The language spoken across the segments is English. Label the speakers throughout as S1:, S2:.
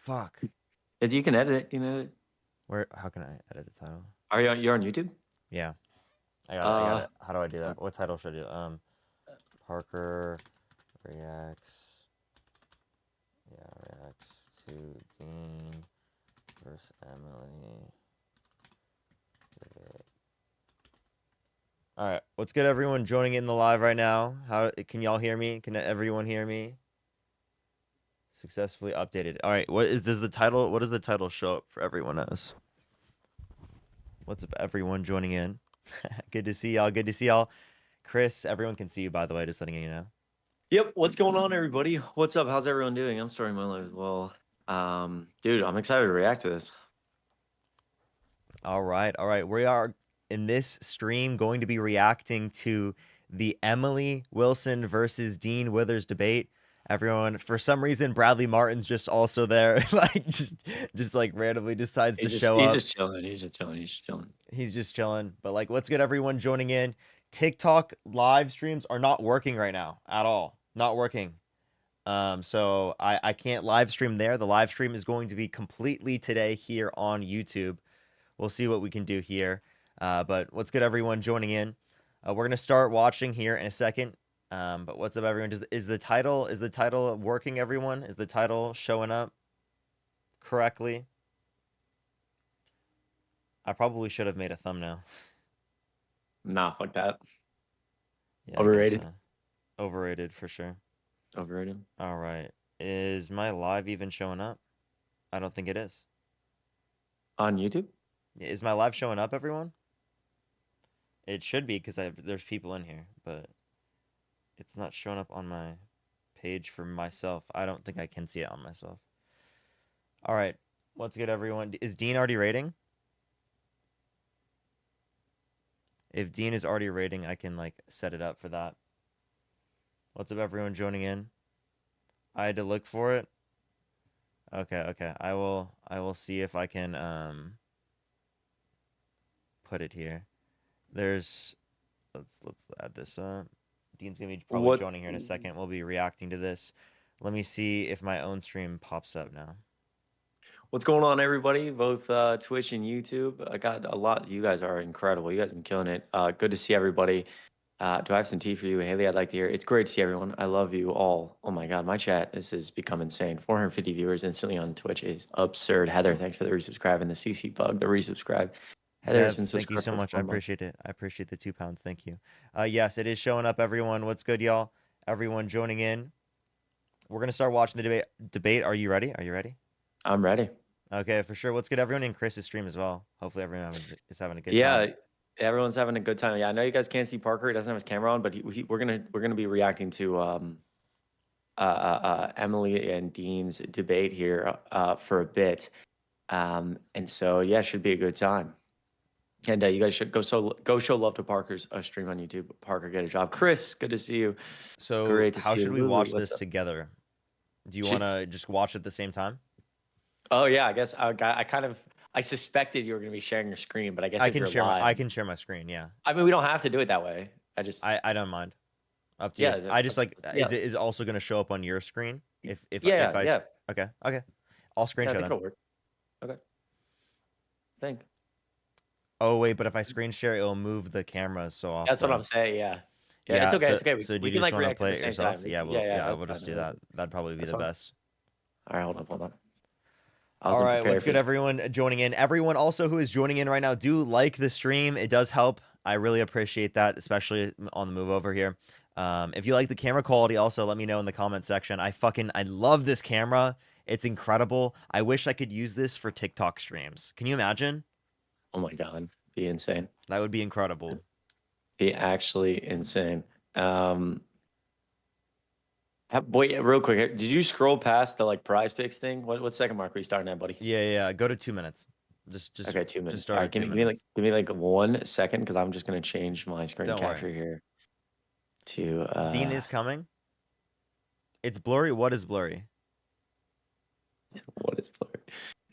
S1: Fuck.
S2: You can edit it. You can edit it.
S1: Where? How can I edit the title?
S2: Are you you're on YouTube?
S1: Yeah, I got it. I got
S2: Uh,
S1: it. How do I do that? What title should I do? Parker reacts. Yeah, reacts to Dean versus Emily. All right, what's good, everyone joining in the live right now? How can y'all hear me? Can everyone hear me? Successfully updated. All right, what does the title show up for everyone else? What's up, everyone joining in? Good to see y'all. Good to see y'all. Chris, everyone can see you, by the way, just letting you know.
S2: Yep. What's going on, everybody? What's up? How's everyone doing? I'm starting my live as well. Dude, I'm excited to react to this.
S1: All right, all right. We are in this stream going to be reacting to the Emily Wilson versus Dean Withers debate. Everyone, for some reason, Bradley Martin's just also there, like just like randomly decides to show
S2: He's
S1: up.
S2: just chilling. He's just chilling. He's just chilling.
S1: He's just chilling. But like, what's good, everyone joining in? TikTok live streams are not working right now at all. Not working. So I can't live stream there. The live stream is going to be completely today here on YouTube. We'll see what we can do here. But what's good, everyone joining in? We're gonna start watching here in a second. But what's up, everyone? Is the title working, everyone? Is the title showing up correctly? I probably should have made a thumbnail.
S2: Nah, like that.
S1: Yeah,
S2: Overrated.
S1: I guess, overrated for sure.
S2: Overrated.
S1: All right. Is my live even showing up? I don't think it is.
S2: On YouTube?
S1: Is my live showing up, everyone? It should be because there's people in here, but it's not showing up on my page for myself. I don't think I can see it on myself. All right. What's good, everyone? Is Dean already rating? If Dean is already rating, I can like set it up for that. What's up, everyone joining in? I had to look for it. Okay, okay. I will see if I can put it here. Let's add this up. Dean's gonna be probably joining here in a second. We'll be reacting to this. Let me see if my own stream pops up now.
S2: What's going on, everybody? Both Twitch and YouTube. I got a lot. You guys are incredible. You guys have been killing it. Good to see everybody. Do I have some tea for you, Haley? I'd like to hear. It's great to see everyone. I love you all. Oh my God, my chat. This has become insane. 450 viewers instantly on Twitch is absurd. Heather, thanks for the resubscribe and the CC bug, the resubscribe. Heather has been
S1: Thank you
S2: subscribed
S1: so
S2: for
S1: much.
S2: 4
S1: I
S2: months.
S1: appreciate it. I appreciate the £2. Thank you. Yes, it is showing up, everyone. What's good, y'all? Everyone joining in. We're gonna start watching the debate. Are you ready? Are you ready?
S2: I'm ready.
S1: Okay, for sure. What's good, everyone in Chris's stream as well. Hopefully, everyone is having a good
S2: Yeah,
S1: time.
S2: everyone's having a good time. Yeah, I know you guys can't see Parker. He doesn't have his camera on, but we're gonna be reacting to Emily and Dean's debate here for a bit. And so yeah, it should be a good time. And you guys should go show love to Parker's stream on YouTube. Parker, get a job. Chris, good to see you.
S1: So,
S2: Great to
S1: how
S2: see you.
S1: should we
S2: Lulu,
S1: watch
S2: what's
S1: this
S2: up?
S1: together? Do you want to just watch at the same time?
S2: Oh yeah, I guess I suspected you were gonna be sharing your screen, but I guess
S1: I
S2: if
S1: can
S2: you're
S1: share
S2: live,
S1: I can share my screen. Yeah.
S2: I mean we don't have to do it that way.
S1: I don't mind. Up to
S2: Yeah,
S1: you. I just like
S2: yeah.
S1: is it also going to show up on your screen if
S2: Yeah,
S1: I
S2: yeah.
S1: okay, okay. I'll screen
S2: Yeah, I
S1: share
S2: think
S1: then.
S2: it'll work. Okay. Think.
S1: Oh wait, but if I screen share, it'll move the cameras so off
S2: That's what
S1: the.
S2: I'm saying. Yeah. Yeah, it's
S1: Yeah.
S2: okay.
S1: So
S2: It's okay.
S1: do
S2: We
S1: you
S2: can
S1: just
S2: like
S1: want to
S2: react at
S1: play
S2: the
S1: it
S2: same
S1: yourself?
S2: time.
S1: Yeah.
S2: Yeah,
S1: We'll
S2: that's
S1: just do
S2: fine.
S1: that. That'd probably be
S2: That's
S1: the
S2: fine.
S1: best.
S2: All right, hold on. I
S1: All
S2: wasn't
S1: right,
S2: prepared
S1: what's
S2: for
S1: good,
S2: this.
S1: everyone joining in? Everyone also who is joining in right now, do like the stream. It does help. I really appreciate that, especially on the move over here. If you like the camera quality, also let me know in the comment section. I love this camera. It's incredible. I wish I could use this for TikTok streams. Can you imagine?
S2: Oh my God, be insane.
S1: That would be incredible.
S2: Be actually insane. Wait, real quick, did you scroll past the like prize picks thing? What second mark are you starting at, buddy?
S1: Yeah. Go to 2 minutes. Just
S2: Okay, 2 minutes.
S1: just start
S2: All right,
S1: at 2 minutes.
S2: give me like 1 second because I'm just gonna change my screen
S1: Don't worry.
S2: capture here to
S1: Dean is coming. It's blurry. What is blurry?
S2: what is blurry?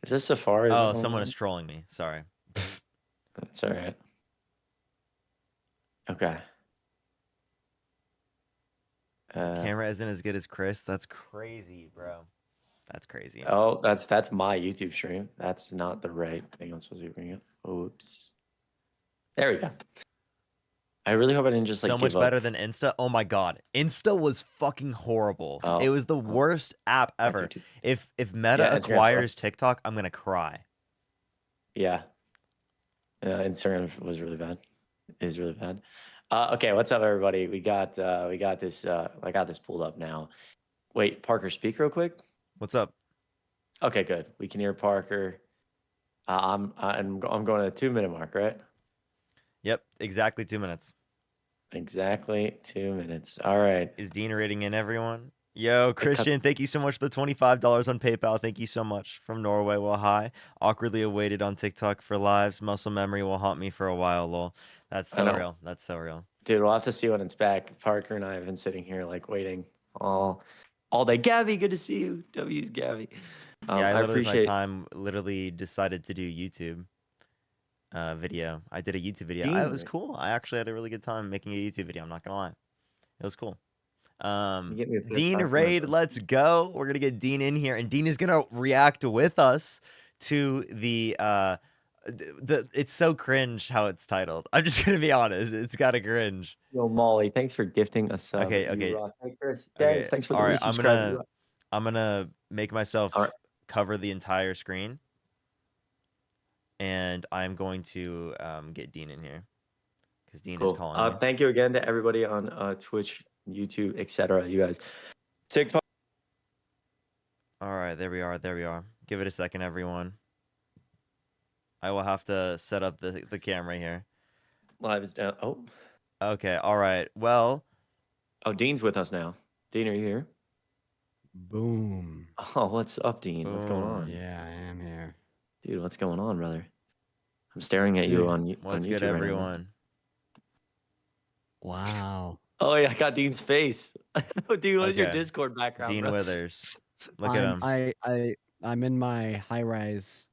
S2: Is this Safari?
S1: Oh, someone is trolling me. Sorry.
S2: That's all right. Okay.
S1: The camera isn't as good as Chris. That's crazy, bro. That's crazy.
S2: Oh, that's my YouTube stream. That's not the right thing I'm supposed to be bringing up. Oops. There we go. I really hope I didn't just like
S1: So
S2: give
S1: much
S2: up.
S1: better than Insta. Oh my god, Insta was fucking horrible. It
S2: Oh,
S1: was the worst app
S2: that's
S1: ever.
S2: YouTube.
S1: If Meta
S2: Yeah, Instagram's rough.
S1: acquires TikTok, I'm gonna cry.
S2: Yeah. Instagram was really bad. Is really bad. Okay, what's up, everybody? We got this. I got this pulled up now. Wait, Parker, speak real quick.
S1: What's up?
S2: Okay, good. We can hear Parker. I'm going to the 2-minute mark, right?
S1: Yep, exactly 2 minutes.
S2: Exactly 2 minutes. All right.
S1: Is Dean rating in everyone? Yo, Christian, thank you so much for the $25 on PayPal. Thank you so much from Norway. Well, hi. Awkwardly awaited on TikTok for lives. Muscle memory will haunt me for a while, lol. That's so real. That's so real.
S2: Dude, we'll have to see when it's back. Parker and I have been sitting here like waiting all day. Gabby, good to see you. W's Gabby.
S1: Yeah, I literally
S2: appreciate
S1: my time literally decided to do YouTube video. I did a YouTube video.
S2: Dean,
S1: It was cool. I actually had a really good time making a YouTube video. I'm not gonna lie. It was cool. Dean Raid, let's go. We're gonna get Dean in here, and Dean is gonna react with us to the it's so cringe how it's titled. I'm just gonna be honest. It's gotta cringe.
S2: Yo, Molly, thanks for gifting us.
S1: Okay.
S2: Hey, Chris,
S1: Okay.
S2: thanks for the
S1: All right.
S2: resubscribe.
S1: I'm gonna make myself cover the entire screen, and I'm going to get Dean in here because Dean is calling me.
S2: Thank you again to everybody on Twitch, YouTube, etc. You guys, TikTok.
S1: All right, there we are. There we are. Give it a second, everyone. I will have to set up the camera here.
S2: Live is down. Oh.
S1: Okay. All right. Well.
S2: Oh, Dean's with us now. Dean, are you here?
S3: Boom.
S2: Oh, what's up, Dean?
S1: Boom.
S2: What's going on?
S3: Yeah, I am here.
S2: Dude, what's going on, brother? I'm staring at you on YouTube.
S1: What's good, everyone?
S3: Right wow.
S2: Oh, yeah, I got Dean's face. Dude, what is your Discord background,
S1: Dean
S2: bro?
S1: Withers. Look at him.
S3: I'm in my high-rise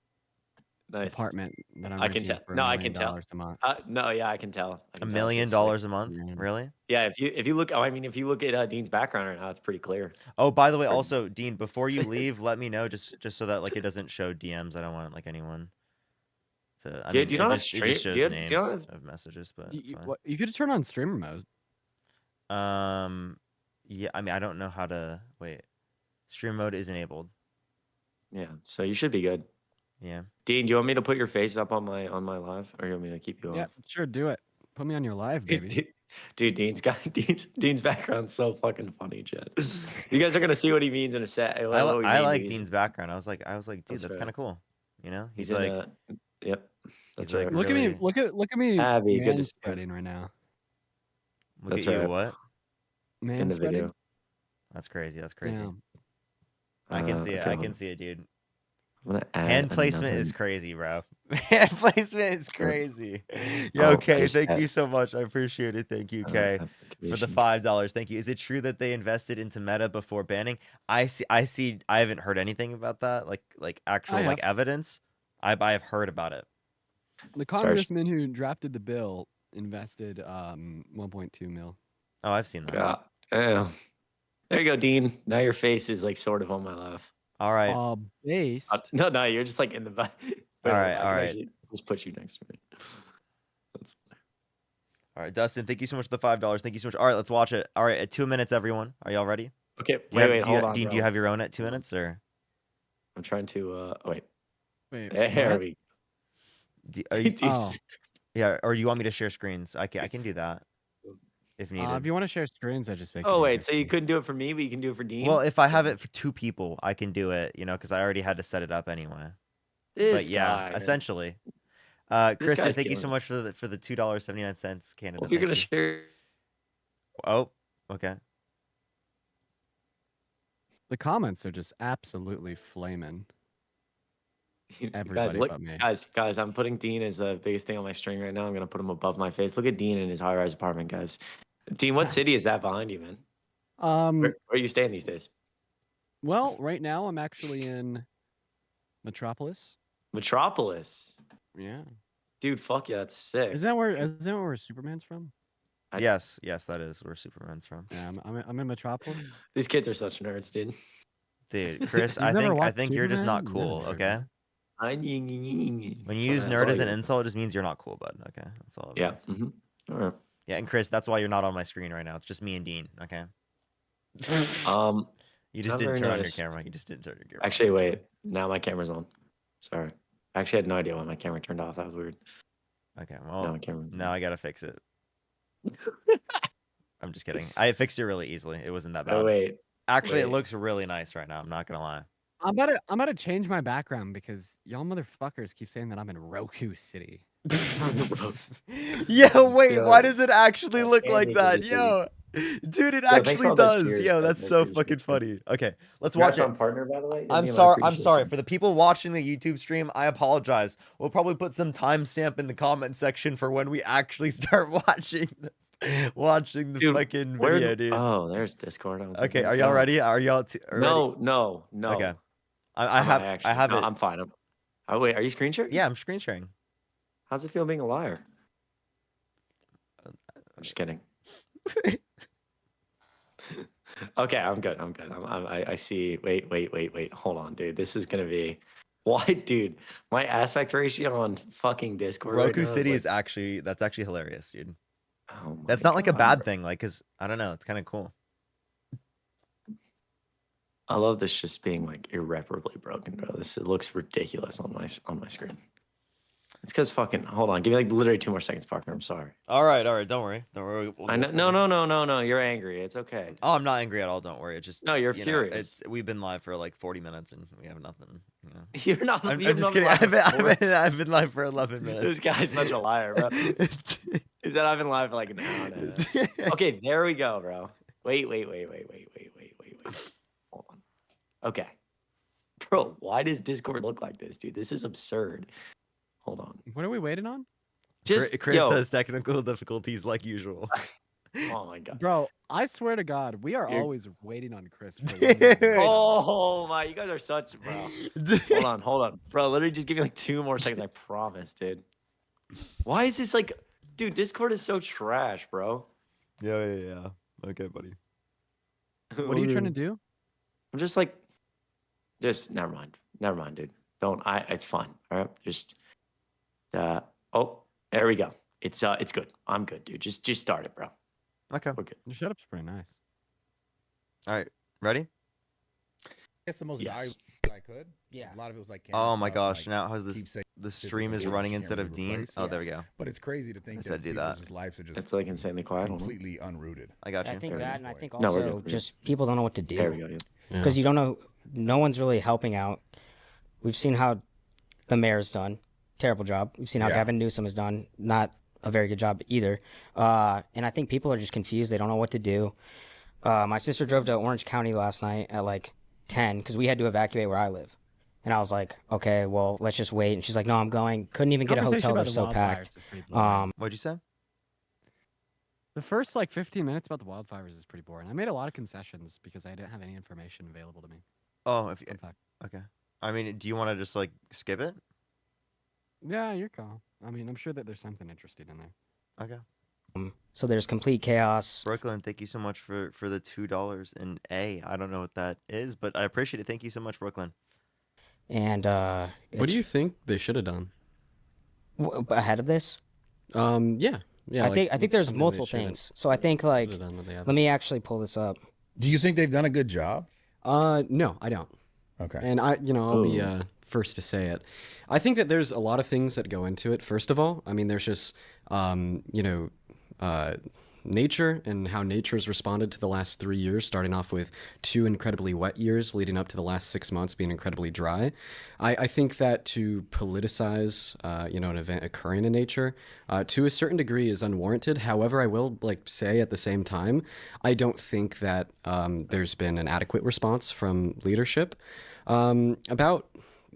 S3: apartment that I'm renting for $1 million a month.
S2: No, yeah, I can tell.
S1: $1 million a month? Really?
S2: Yeah, if you look, I mean, if you look at Dean's background right now, it's pretty clear.
S1: Oh, by the way, also, Dean, before you leave, let me know just so that like it doesn't show DMs. I don't want like anyone. So I mean,
S2: do you not have
S1: stream? It just shows names of messages, but
S3: you could turn on streamer mode.
S1: Yeah, I mean, I don't know how to wait. Stream mode is enabled.
S2: Yeah, so you should be good.
S1: Yeah.
S2: Dean, do you want me to put your face up on my live, or you want me to keep you on?
S3: Yeah, sure, do it. Put me on your live, baby.
S2: Dude, Dean's background's so fucking funny, Jed. You guys are gonna see what he means in a set.
S1: I like Dean's background. I was like, dude, that's kind of cool. You know,
S2: he's like, yep.
S1: That's like,
S3: look
S1: really...
S3: at me, look at me.
S2: Abby, good to see
S3: spreading right now.
S1: Look at you, what?
S3: Man
S2: in the video.
S1: That's crazy. That's crazy.
S3: Yeah.
S1: I can see it. I can see it, dude.
S2: I'm gonna
S1: hand placement is crazy, bro. Hand placement is crazy. Yo, okay, thank you so much. I appreciate it. Thank you, Kay, for the $5. Thank you. Is it true that they invested into Meta before banning? I see. I haven't heard anything about that. Like actual like evidence. I have heard about it.
S3: The congressman who drafted the bill invested 1.2 mil.
S1: Oh, I've seen that.
S2: Yeah. There you go, Dean. Now your face is like sort of on my left.
S1: All right.
S3: Based.
S2: No, you're just like in the back.
S1: All right.
S2: Just put you next to me. That's funny.
S1: All right, Dustin, thank you so much for the $5. Thank you so much. All right, let's watch it. All right, at 2 minutes, everyone. Are y'all ready?
S2: Okay. Wait, hold on.
S1: Dean, do you have your own at 2 minutes or?
S2: I'm trying to. Wait.
S3: There
S2: we.
S1: Yeah, or you want me to share screens? I can do that. If needed.
S3: If you want to share screens, I just make.
S2: Oh wait, so you couldn't do it for me, but you can do it for Dean.
S1: Well, if I have it for 2 people, I can do it. You know, because I already had to set it up anyway. But yeah, essentially. Kristen, thank you so much for the $2.79 Canada.
S2: Well, if you're gonna share.
S1: Oh, okay.
S3: The comments are just absolutely flaming. Everybody but me.
S2: Guys, I'm putting Dean as the biggest thing on my string right now. I'm gonna put him above my face. Look at Dean in his high-rise apartment, guys. Dean, what city is that behind you, man? Where are you staying these days?
S3: Well, right now I'm actually in Metropolis.
S2: Metropolis.
S3: Yeah.
S2: Dude, fuck yeah, that's sick.
S3: Is that where Superman's from?
S1: Yes, that is where Superman's from.
S3: Yeah, I'm in Metropolis.
S2: These kids are such nerds, dude.
S1: Dude, Chris,
S3: You've never
S1: I
S3: watched
S1: think you're just
S3: Superman?
S1: not
S3: You're
S1: cool,
S3: never
S1: okay?
S2: When
S1: When you use nerd as an insult, it just means you're not cool, bud. Okay, that's all it
S2: Yeah.
S1: means.
S2: All right.
S1: Yeah, and Chris, that's why you're not on my screen right now. It's just me and Dean, okay? You just didn't turn on your camera. You just didn't turn your camera.
S2: Actually, wait. Now my camera's on. Sorry. I actually had no idea why my camera turned off. That was weird.
S1: Okay, well,
S2: No,
S1: now I gotta fix it. I'm just kidding. I fixed it really easily. It wasn't that bad.
S2: Oh, wait.
S1: Actually, it looks really nice right now. I'm not gonna lie.
S3: I'm about to change my background because y'all motherfuckers keep saying that I'm in Roku City.
S1: Yeah, wait, why does it actually look like that? Yo, dude, it actually does. Yo, that's so fucking funny. Okay, let's watch it.
S2: Partner, by the way.
S1: I'm sorry. For the people watching the YouTube stream, I apologize. We'll probably put some timestamp in the comment section for when we actually start watching the fucking video, dude.
S2: Oh, there's Discord.
S1: Okay, are y'all ready? Are y'all ready?
S2: No.
S1: Okay. I have it.
S2: I'm fine. Oh, wait, are you screen sharing?
S1: Yeah, I'm screen sharing.
S2: How's it feel being a liar? I'm just kidding. Okay, I'm good. I see. Wait. Hold on, dude. This is gonna be. Why, dude? My aspect ratio on fucking Discord.
S1: Roku
S2: right now
S1: City
S2: is
S1: like... that's actually hilarious, dude.
S2: Oh
S1: that's not like a bad thing, like, cause I don't know, it's kind of cool.
S2: I love this just being like irreparably broken, bro. It looks ridiculous on my screen. It's because fucking hold on, give me like literally 2 more seconds, partner. I'm sorry.
S1: All right, don't worry.
S2: I know, no. You're angry. It's okay.
S1: Oh, I'm not angry at all. Don't worry. It's just
S2: no, you're furious.
S1: We've been live for like 40 minutes and we have nothing. You know?
S2: You're not.
S1: I'm just kidding. I've been live for 11 minutes.
S2: This guy's such a liar, bro. He said I've been live for like an hour and a half. Okay, there we go, bro. Wait. Hold on. Okay, bro. Why does Discord look like this, dude? This is absurd. Hold on.
S3: What are we waiting on?
S1: Just Chris says technical difficulties like usual.
S2: Oh my god,
S3: bro! I swear to God, we are always waiting on Chris.
S2: Oh my, you guys are such, bro. Hold on, bro. Literally, just give me like 2 more seconds. I promise, dude. Why is this like, dude? Discord is so trash, bro.
S1: Yeah. Okay, buddy.
S3: What are you trying to do?
S2: I'm just like, never mind, dude. Don't. It's fine. All right, just. Oh, there we go. It's good. I'm good, dude. Just start it, bro.
S1: Okay.
S3: We're good. The setup's pretty nice.
S1: All right. Ready?
S4: That's the most valuable I could.
S5: Yeah.
S4: A lot of it was like.
S1: Oh my gosh! Like, now how's this? The stream is running instead of Dean. Oh, there we go.
S4: But it's crazy to think that
S1: do that.
S4: lives are just.
S2: It's like insanely quiet.
S4: Completely unrooted.
S1: I got you.
S5: I think that, and I think also just people don't know what to do.
S2: There we go.
S5: Because you don't know. No one's really helping out. We've seen how the mayor's done. Terrible job. We've seen how Gavin Newsom has done. Not a very good job either. And I think people are just confused. They don't know what to do. My sister drove to Orange County last night at like 10 because we had to evacuate where I live. And I was like, okay, well, let's just wait. And she's like, no, I'm going. Couldn't even get a hotel. They're so packed.
S1: What'd you say?
S3: The first like 15 minutes about the wildfires is pretty boring. I made a lot of concessions because I didn't have any information available to me.
S1: Oh, okay. I mean, do you want to just like skip it?
S3: Yeah, your call. I mean, I'm sure that there's something interesting in there.
S1: Okay.
S5: So there's complete chaos.
S1: Brooklyn, thank you so much for the $2 and I don't know what that is, but I appreciate it. Thank you so much, Brooklyn.
S5: And
S6: what do you think they should have done
S5: ahead of this?
S6: Yeah.
S5: I think there's multiple things. So I think like let me actually pull this up.
S4: Do you think they've done a good job?
S6: No, I don't.
S4: Okay.
S6: And I'll be first to say it. I think that there's a lot of things that go into it. First of all, I mean, there's just nature and how nature's responded to the last 3 years, starting off with 2 incredibly wet years leading up to the last 6 months being incredibly dry. I think that to politicize, an event occurring in nature to a certain degree is unwarranted. However, I will say at the same time, I don't think that there's been an adequate response from leadership. About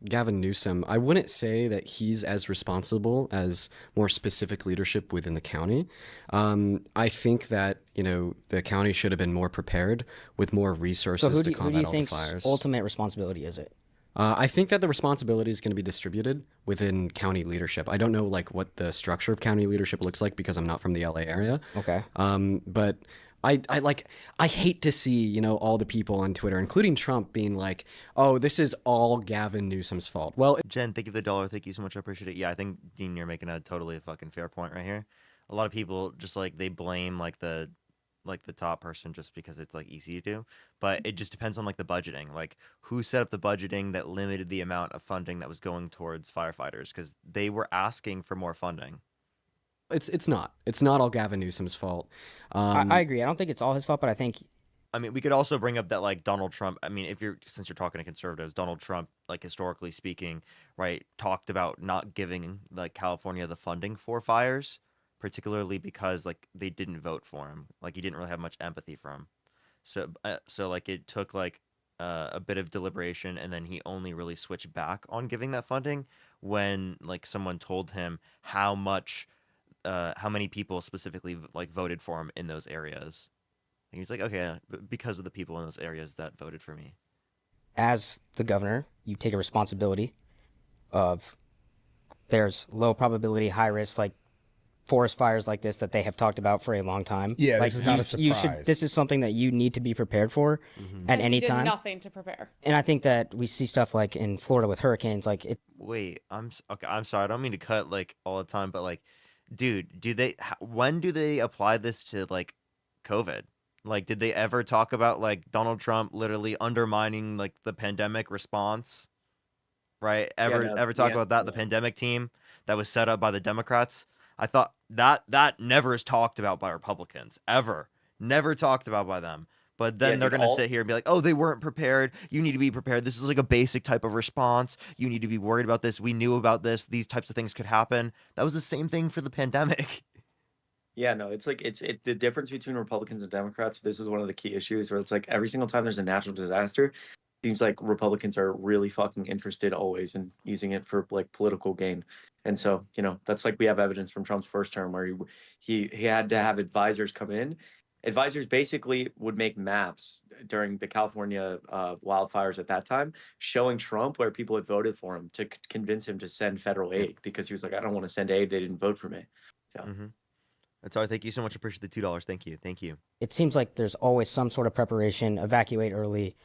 S6: Gavin Newsom, I wouldn't say that he's as responsible as more specific leadership within the county. I think that, the county should have been more prepared with more resources to combat all the fires. So who do you think's
S5: ultimate responsibility is it?
S6: I think that the responsibility is going to be distributed within county leadership. I don't know what the structure of county leadership looks like because I'm not from the LA area.
S5: Okay.
S6: But I hate to see, you know, all the people on Twitter, including Trump, being like, oh, this is all Gavin Newsom's fault. Well,
S1: Jen, thank you for the $1. Thank you so much. I appreciate it. Yeah, I think Dean, you're making a totally fucking fair point right here. A lot of people just like they blame like the top person just because it's like easy to do, but it just depends on like the budgeting, like who set up the budgeting that limited the amount of funding that was going towards firefighters because they were asking for more funding.
S6: it's not all Gavin Newsom's fault.
S5: I agree. I don't think it's all his fault, but I think
S1: I mean, we could also bring up that like Donald Trump. I mean, since you're talking to conservatives, Donald Trump, like historically speaking, right, talked about not giving like California the funding for fires, particularly because like they didn't vote for him. Like he didn't really have much empathy for him. So like it took like a bit of deliberation, and then he only really switched back on giving that funding when like someone told him how many people specifically like voted for him in those areas. And he's like, okay, because of the people in those areas that voted for me.
S5: as the governor, you take a responsibility of there's low probability, high risk, like forest fires like this that they have talked about for a long time.
S4: Yeah,
S5: like,
S4: this is not a surprise.
S5: This is something that you need to be prepared for at
S7: And
S5: any
S7: he did
S5: time.
S7: nothing to prepare.
S5: And I think that we see stuff like in Florida with hurricanes, like it.
S1: Wait, okay. I'm sorry. I don't mean to cut like all the time, but like, dude, when do they apply this to like COVID? Like, did they ever talk about like Donald Trump literally undermining like the pandemic response? Right? Ever talk about that? The pandemic team that was set up by the Democrats? I thought that never is talked about by Republicans ever. Never talked about by them. But then they're going to sit here and be like, oh, they weren't prepared. You need to be prepared. This is like a basic type of response. You need to be worried about this. We knew about this. These types of things could happen. That was the same thing for the pandemic.
S2: Yeah, no, it's like it's the difference between Republicans and Democrats. This is one of the key issues where it's like every single time there's a natural disaster, seems like Republicans are really fucking interested always in using it for like political gain. And so, you know, that's like we have evidence from Trump's first term where he had to have advisors come in. Advisors basically would make maps during the California wildfires at that time, showing Trump where people had voted for him to convince him to send federal aid because he was like, I don't want to send aid. They didn't vote for me. So.
S1: Mm-hmm. That's all. Thank you so much. Appreciate the $2. Thank you. Thank you.
S5: It seems like there's always some sort of preparation. Evacuate early.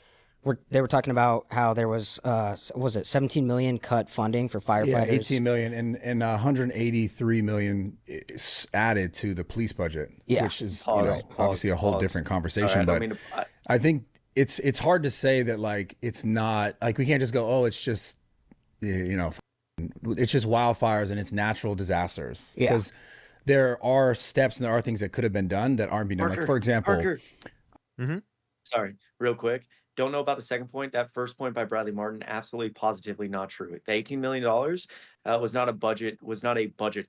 S5: They were talking about how there was it 17 million cut funding for firefighters?
S4: Yeah, 18 million and 183 million is added to the police budget, which is obviously a whole different conversation.
S2: Right,
S4: but I think it's hard to say that like it's not like we can't just go, oh, it's just it's just wildfires and it's natural disasters because there are steps and there are things that could have been done that aren't being done. Like for example,
S2: Sorry, real quick. Don't know about the second point. That first point by Bradley Martin, absolutely positively not true. The $18 million was not a budget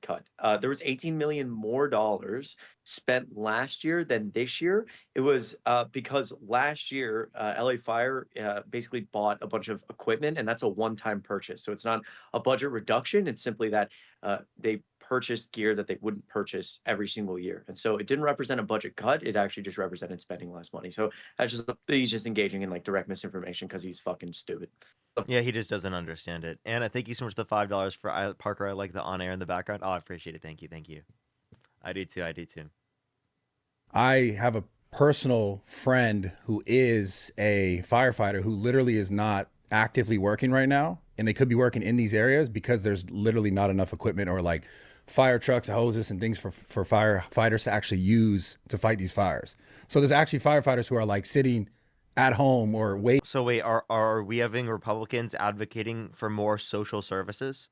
S2: cut. There was $18 million more dollars spent last year than this year. It was because last year LA Fire basically bought a bunch of equipment, and that's a one-time purchase. So it's not a budget reduction. It's simply that they purchased gear that they wouldn't purchase every single year. And so it didn't represent a budget cut. It actually just represented spending less money. So he's just engaging in like direct misinformation because he's fucking stupid.
S1: Yeah, he just doesn't understand it. Anna, thank you so much for the $5 for Parker. I like the on air in the background. Oh, I appreciate it. Thank you. Thank you. I do too.
S4: I have a personal friend who is a firefighter who literally is not actively working right now, and they could be working in these areas because there's literally not enough equipment or like fire trucks, hoses, and things for firefighters to actually use to fight these fires. So there's actually firefighters who are like sitting at home or wait.
S1: So wait, are we having Republicans advocating for more social services?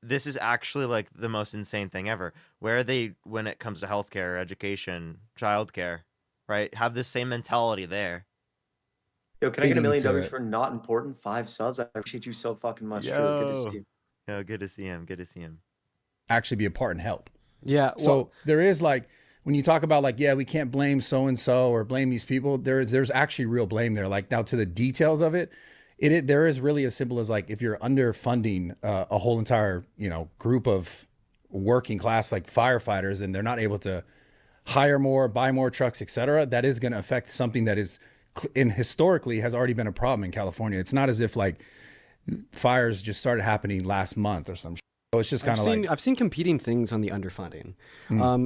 S1: This is actually like the most insane thing ever. Where are they when it comes to healthcare, education, childcare, right? Have the same mentality there.
S2: Yo, can I get $1 million for not important 5 subs? I appreciate you so fucking much. Truly good to see you.
S1: Yo, good to see him. Good to see him.
S4: Actually be a part and help.
S6: Yeah.
S4: So there is like, when you talk about like, yeah, we can't blame so-and-so or blame these people, there's actually real blame there. Like now to the details of it, there is really as simple as like, if you're underfunding a whole entire, group of working class, like firefighters, and they're not able to hire more, buy more trucks, etc., that is going to affect something that is historically has already been a problem in California. It's not as if like fires just started happening last month or some shit. So it's just kind of like,
S6: I've seen competing things on the underfunding.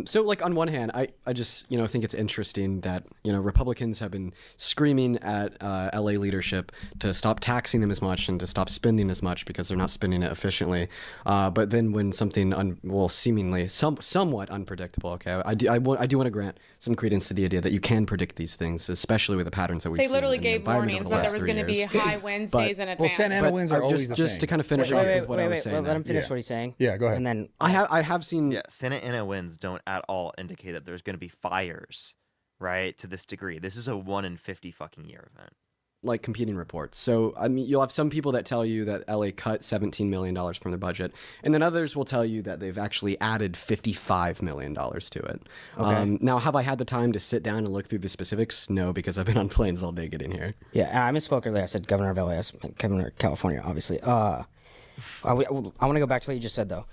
S6: So like on one hand, I just think it's interesting that Republicans have been screaming at LA leadership to stop taxing them as much and to stop spending as much because they're not spending it efficiently. But then when something seemingly somewhat unpredictable, okay, I do want to grant some credence to the idea that you can predict these things, especially with the patterns that we've
S7: They
S6: seen.
S7: literally
S6: in the
S7: gave
S6: environment
S7: warnings
S6: over the
S7: that there
S6: last
S7: was
S6: 3
S7: going to be
S6: years.
S7: high winds
S6: But-
S7: days in
S4: well,
S7: advance.
S4: Santa Ana winds are always the
S6: just
S4: thing.
S6: to kind of finish off with what I was saying.
S5: Let him finish
S4: Yeah.
S5: what he's saying.
S4: Yeah, go ahead.
S5: And then
S6: I have seen.
S1: Yeah, Santa Ana winds don't at all indicate that there's going to be fires, right? To this degree, this is a 1 in 50 fucking year event.
S6: Like competing reports. So, I mean, you'll have some people that tell you that LA cut $17 million from their budget, and then others will tell you that they've actually added $55 million to it.
S5: Okay.
S6: Now, have I had the time to sit down and look through the specifics? No, because I've been on planes all day getting here.
S5: yeah, I misspoke earlier. I said governor of LA. I meant governor of California, obviously. I want to go back to what you just said though,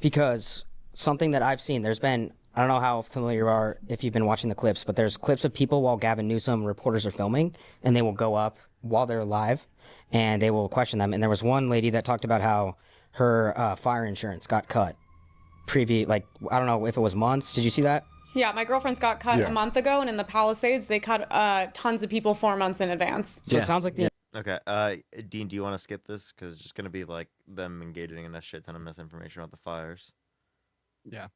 S5: because something that I've seen, there's been, I don't know how familiar you are if you've been watching the clips, but there's clips of people while Gavin Newsom reporters are filming, and they will go up while they're live, and they will question them. And there was one lady that talked about how her fire insurance got cut. I don't know if it was months. Did you see that?
S7: Yeah, my girlfriend's got cut
S4: Yeah.
S7: a month ago, and in the Palisades, they cut tons of people 4 months in advance.
S5: So
S6: Yeah.
S5: it sounds like the
S1: Okay, Dean, do you want to skip this? Because it's just going to be like them engaging in a shit ton of misinformation about the fires.
S3: Yeah.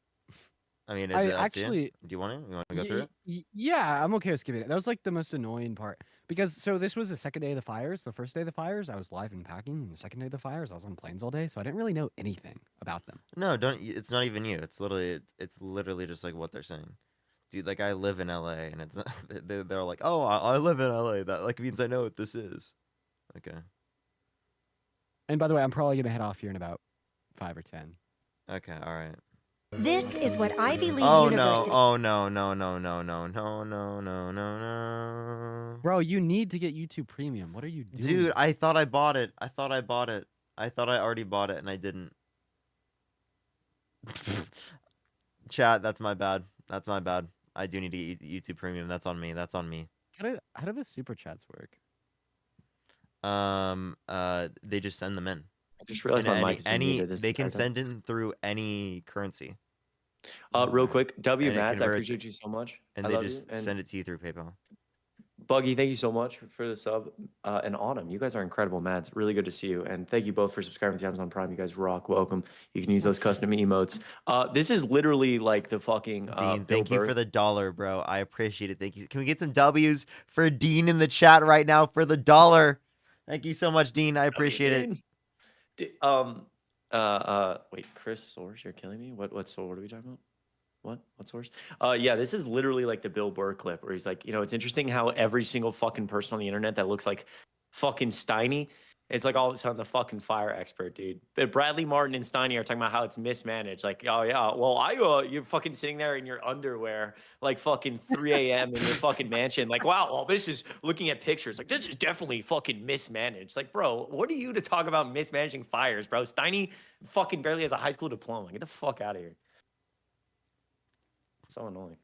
S1: I mean, is
S3: I
S1: it up to you?
S3: actually-
S1: Do you want to? You want to go through it?
S3: Yeah, I'm okay with skipping it. That was like the most annoying part because this was the second day of the fires. The first day of the fires, I was live and packing, and the second day of the fires, I was on planes all day, so I didn't really know anything about them.
S1: No, don't. It's not even you. It's literally just like what they're saying. Dude, like I live in LA, and it's they're like, oh, I live in LA. That like means I know what this is. Okay.
S3: And by the way, I'm probably gonna head off here in about 5 or 10.
S1: Okay. All right.
S8: This is what Ivy League
S1: Oh no!
S8: University.
S1: Oh no! No! No! No! No! No! No! No! No!
S3: Bro, you need to get YouTube Premium. What are you doing?
S1: Dude, I thought I bought it. I thought I already bought it, and I didn't. Chat, that's my bad. That's my bad. I do need to get YouTube Premium. That's on me. That's on me.
S3: How do the super chats work?
S1: They just send them in.
S2: I just realized
S1: And
S2: my mic is muted this
S1: they can
S2: entire time.
S1: send in through any currency,
S2: Real quick, W
S1: and it
S2: Mats, I
S1: converts
S2: appreciate you so much.
S1: and
S2: I
S1: they
S2: love
S1: just
S2: you. And
S1: send it to you through PayPal.
S2: Buggy, thank you so much for the sub. And Autumn, you guys are incredible, Mats. Really good to see you. And thank you both for subscribing to Amazon Prime. You guys rock. Welcome. You can use those custom emotes. This is literally like the fucking
S1: Dean,
S2: Bill
S1: thank you
S2: Burr.
S1: for the $1, bro. I appreciate it. Thank you. Can we get some W's for Dean in the chat right now for the $1? Thank you so much, Dean. I appreciate it.
S2: Wait, Chris Source, you're killing me. What source? What are we talking about? What source? Yeah, this is literally like the Bill Burr clip where he's like, it's interesting how every single fucking person on the internet that looks like fucking Steiny, it's like all of a sudden the fucking fire expert, dude. But Bradley Martin and Steiny are talking about how it's mismanaged. Like, oh yeah, well you're fucking sitting there in your underwear, like fucking 3 a.m. in your fucking mansion. Like, wow, well this is looking at pictures. Like, this is definitely fucking mismanaged. Like, bro, what are you to talk about mismanaging fires, bro? Steiny fucking barely has a high school diploma. Get the fuck out of here. So annoying.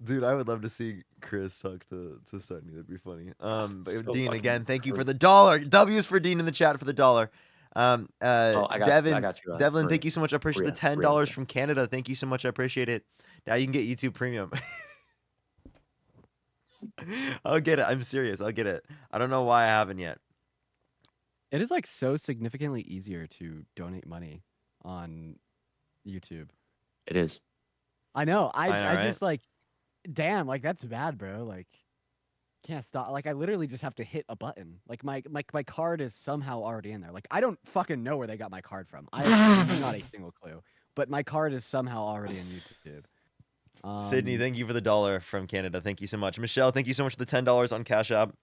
S1: Dude, I would love to see Chris talk to Steiny. That'd be funny. But
S2: So
S1: Dean,
S2: fucking
S1: again, thank you for
S2: crazy.
S1: the $1. W's for Dean in the chat for the $1.
S2: I got you,
S1: Devin,
S2: for
S1: thank you so much. I appreciate the
S2: real,
S1: $10
S2: yeah.
S1: from Canada. Thank you so much. I appreciate it. Now you can get YouTube Premium. I'll get it. I'm serious. I'll get it. I don't know why I haven't yet.
S3: It is like so significantly easier to donate money on YouTube.
S2: It is.
S3: I know.
S1: know,
S3: I
S1: right?
S3: just like, damn, like that's bad, bro. Like, can't stop. Like, I literally just have to hit a button. Like, my card is somehow already in there. Like, I don't fucking know where they got my card from. I have not a single clue. But my card is somehow already in YouTube.
S1: Sydney, thank you for the $1 from Canada. Thank you so much. Michelle, thank you so much for the $10 on Cash App.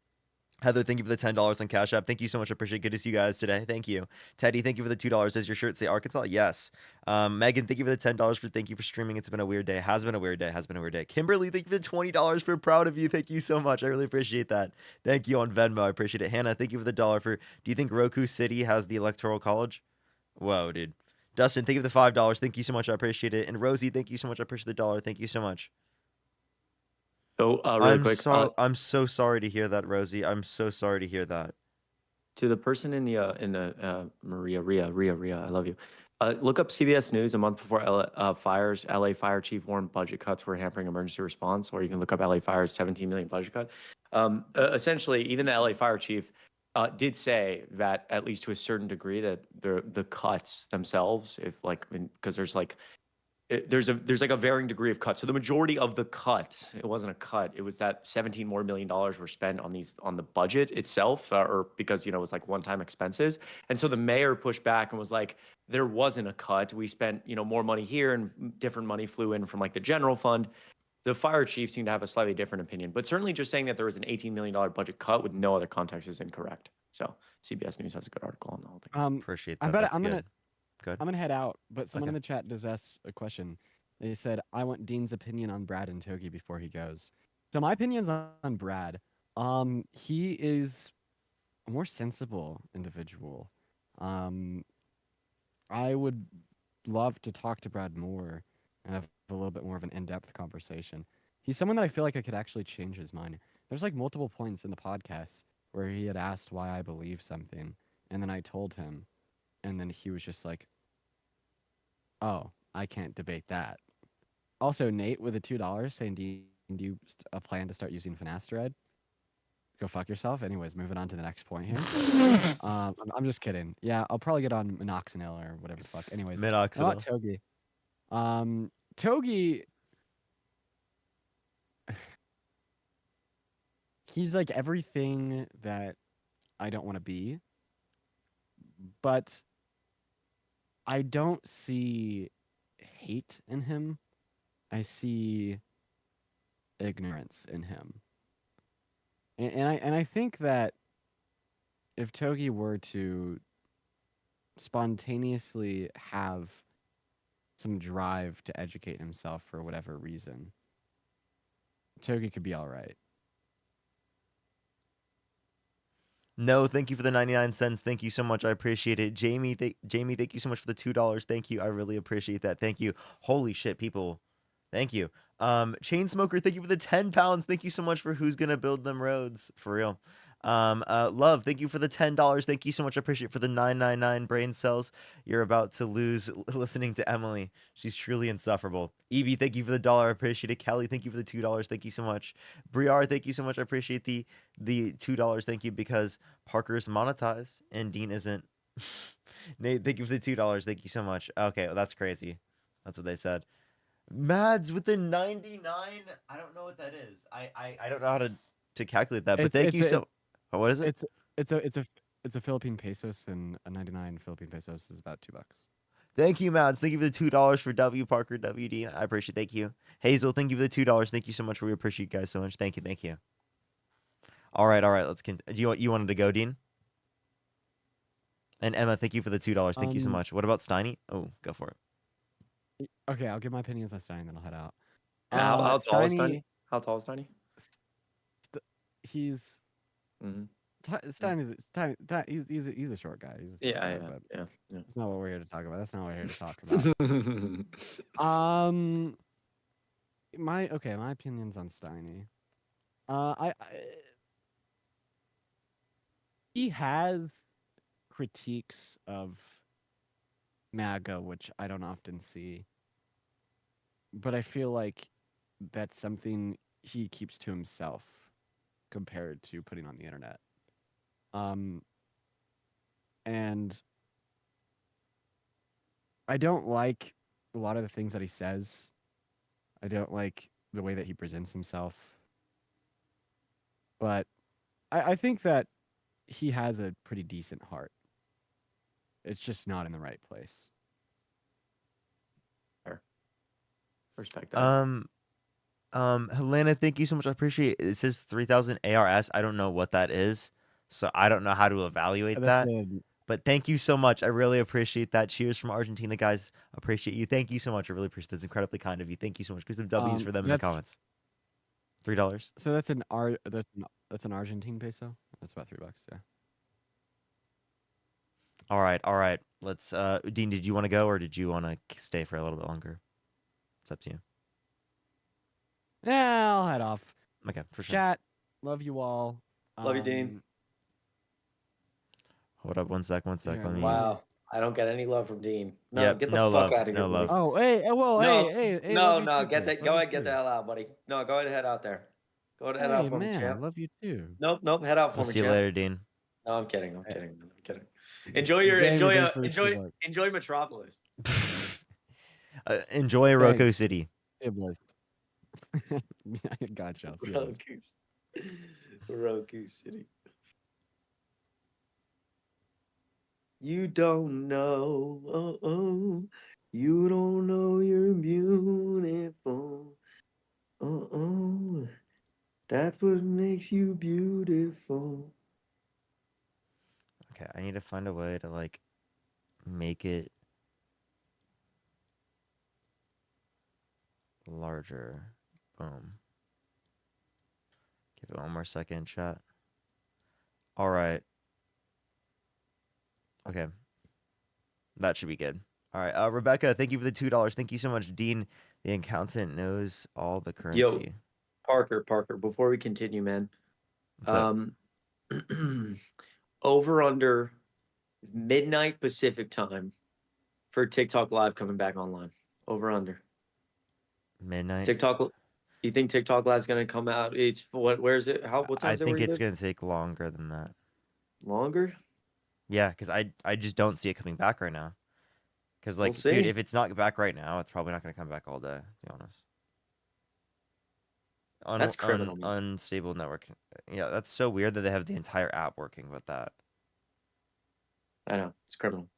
S1: Heather, thank you for the $10 on Cash App. Thank you so much. I appreciate it. Good to see you guys today. Thank you. Teddy, thank you for the $2. Does your shirt say Arkansas? Yes. Megan, thank you for the $10 thank you for streaming. It's been a weird day. Has been a weird day. Has been a weird day. Kimberly, thank you for the $20 for proud of you. Thank you so much. I really appreciate that. Thank you on Venmo. I appreciate it. Hannah, thank you for the $1 for, do you think Roku City has the Electoral College? Whoa, dude. Dustin, thank you for the $5. Thank you so much. I appreciate it. And Rosie, thank you so much. I appreciate the $1. Thank you so much.
S2: So really quick,
S1: I'm so sorry to hear that, Rosie. I'm so sorry to hear that.
S2: to the person in the Maria, I love you. Look up CBS News a month before fires. LA fire chief warned budget cuts were hampering emergency response, or you can look up LA fire's 17 million budget cut. Essentially, even the LA fire chief did say that, at least to a certain degree, that the cuts themselves, if like, because there's like there's like a varying degree of cuts. So the majority of the cuts, it wasn't a cut. It was that 17 more million dollars were spent on the budget itself, or because it was like one-time expenses. And so the mayor pushed back and was like, there wasn't a cut. We spent more money here, and different money flew in from like the general fund. The fire chief seemed to have a slightly different opinion, but certainly just saying that there was an $18 million budget cut with no other context is incorrect. So CBS News has a good article on the whole thing.
S1: Appreciate
S3: I
S1: that.
S3: bet
S1: That's
S3: I'm
S1: good.
S3: gonna
S1: Good.
S3: I'm gonna head out, but someone
S1: Okay.
S3: in the chat does ask a question. They said, "I want Dean's opinion on Brad and Togi before he goes." So my opinion's on Brad. He is a more sensible individual. I would love to talk to Brad more and have a little bit more of an in-depth conversation. He's someone that I feel like I could actually change his mind. There's like multiple points in the podcast where he had asked why I believe something, and then I told him, and then he was just like, "Oh, I can't debate that." Also, Nate with the $2 saying, "Do you plan to start using finasteride?" Go fuck yourself. Anyways, moving on to the next point here. I'm just kidding. Yeah, I'll probably get on minoxidil or whatever the fuck. Anyways, how about
S1: Minoxidil.
S3: Togi? Togi, he's like everything that I don't want to be, but I don't see hate in him. I see ignorance in him. And I think that if Togi were to spontaneously have some drive to educate himself for whatever reason, Togi could be all right.
S1: No, thank you for the 99 cents. Thank you so much. I appreciate it. Jamie, thank you so much for the $2. Thank you. I really appreciate that. Thank you. Holy shit, people. Thank you. Chainsmoker, thank you for the 10 pounds. Thank you so much for Who's Gonna Build Them Roads. For real. Love, thank you for the $10. Thank you so much. I appreciate it for the 999 brain cells. You're about to lose listening to Emily. She's truly insufferable. Evie, thank you for the $1. I appreciate it. Kelly, thank you for the $2. Thank you so much. Briar, thank you so much. I appreciate the $2. Thank you, because Parker's monetized and Dean isn't. Nate, thank you for the $2. Thank you so much. Okay, well, that's crazy. That's what they said. Mads with the 99. I don't know what that is. I don't know how to calculate that, but thank you so. What is it?
S3: It's a Philippine pesos, and a 99 Philippine pesos is about $2.
S1: Thank you, Mads. Thank you for the $2 for W Parker, W Dean. I appreciate. Thank you, Hazel. Thank you for the $2. Thank you so much. We appreciate you guys so much. Thank you. All right. Let's continue. You wanted to go, Dean? And Emma, thank you for the $2. Thank you so much. What about Steiny? Oh, go for it.
S3: Okay, I'll give my opinions on Steiny, then I'll head out.
S2: How tall is Steiny? How tall is Steiny?
S3: He's Steiny's he's a short guy. He's a short guy, but that's not what we're here to talk about. That's not what we're here to talk about. My opinions on Steiny. He has critiques of MAGA, which I don't often see, but I feel like that's something he keeps to himself compared to putting on the internet. And I don't like a lot of the things that he says. I don't like the way that he presents himself. But I think that he has a pretty decent heart. It's just not in the right place.
S2: Fair. Respect that.
S1: Helena, thank you so much. I appreciate it. It says 3000 ARS. I don't know what that is, so I don't know how to evaluate that. But thank you so much. I really appreciate that. Cheers from Argentina, guys. Appreciate you. Thank you so much. I really appreciate it. That's incredibly kind of you. Thank you so much. Give some W's for them in the comments. $3.
S3: So that's an Argentine peso. That's about $3. Yeah.
S1: All right. Let's. Dean, did you want to go or did you want to stay for a little bit longer? It's up to you.
S3: Yeah, I'll head off.
S1: Okay, for sure.
S3: Chat, love you all.
S2: Love you, Dean.
S1: Hold up, one sec. Let me.
S2: Wow. I don't get any love from Dean. No,
S1: Yep,
S2: get the
S1: no
S2: fuck
S1: love,
S2: out of
S1: no
S2: here, buddy.
S1: love.
S3: Oh, hey, well,
S2: No,
S3: hey,
S2: no,
S3: love you
S2: no,
S3: too,
S2: get
S3: Bruce.
S2: that.
S3: Love
S2: Go
S3: you
S2: ahead, get
S3: too.
S2: the hell out, buddy. No, go ahead, head out there. Go ahead, head
S3: Hey,
S2: out for me,
S3: man,
S2: champ.
S3: love you too.
S2: Nope, head out for
S1: We'll
S2: me,
S1: see you
S2: champ.
S1: later, Dean.
S2: No, I'm kidding. I'm
S3: Hey.
S2: kidding. I'm kidding. Enjoy
S3: Jamie, thanks for the $2.
S2: enjoy Metropolis.
S1: Enjoy Roku
S3: Thanks.
S1: City.
S3: Hey, boys. Gotcha. I'll see you guys.
S2: Roku City. You don't know, you don't know you're beautiful, that's what makes you beautiful.
S1: Okay, I need to find a way to like make it larger. Boom. Give it one more second, chat. All right. Okay. That should be good. All right. Rebecca, thank you for the $2. Thank you so much. Dean, the accountant, knows all the currency.
S2: Parker, before we continue, man.
S1: What's up?
S2: Over under midnight Pacific time for TikTok Live coming back online. Over under.
S1: Midnight.
S2: TikTok. You think TikTok Live's gonna come out? It's what? Where is it? What time
S1: I
S2: is it?
S1: think
S2: where you
S1: it's
S2: live?
S1: gonna take longer than that.
S2: Longer.
S1: Yeah, because I just don't see it coming back right now. Because like,
S2: We'll
S1: dude,
S2: see.
S1: if it's not back right now, it's probably not gonna come back all day. To be honest.
S2: That's criminal, man.
S1: Unstable network. Yeah, that's so weird that they have the entire app working with that.
S2: I know it's criminal.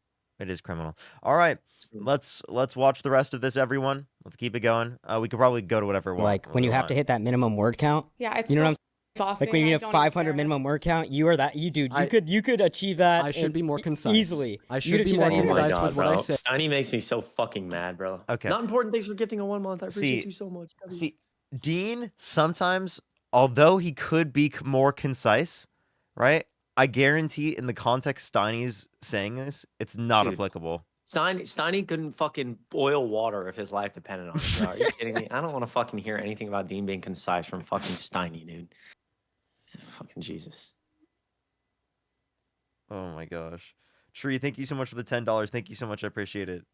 S1: It is criminal. All right, let's watch the rest of this, everyone. Let's keep it going. We could probably go to whatever one.
S5: Like when you have to hit that minimum word count.
S7: Yeah, it's
S5: You know
S7: so
S5: what I'm
S7: exhausting.
S5: Like when you
S7: I
S5: need a
S7: don't even
S5: 500
S7: care.
S5: minimum word count, you are that. You
S6: I-
S5: could achieve that.
S6: I should
S5: and
S6: be more concise.
S5: easily.
S6: I
S5: You'd
S6: should be
S5: achieve
S6: more
S5: that
S2: Oh
S5: easily.
S2: my
S6: concise
S2: god,
S6: with what
S2: bro.
S6: I say.
S2: Steiny makes me so fucking mad, bro.
S1: Okay.
S2: Not important. Thanks for gifting a 1 month. I appreciate
S1: See-
S2: you so much.
S1: See, Dean sometimes, although he could be more concise, right? I guarantee in the context Steiny's saying this, it's not
S2: Dude.
S1: applicable.
S2: Steiny couldn't fucking boil water if his life depended on it, bro. Are you kidding me? I don't want to fucking hear anything about Dean being concise from fucking Steiny, dude. Fucking Jesus.
S1: Oh my gosh. Tree, thank you so much for the $10. Thank you so much. I appreciate it.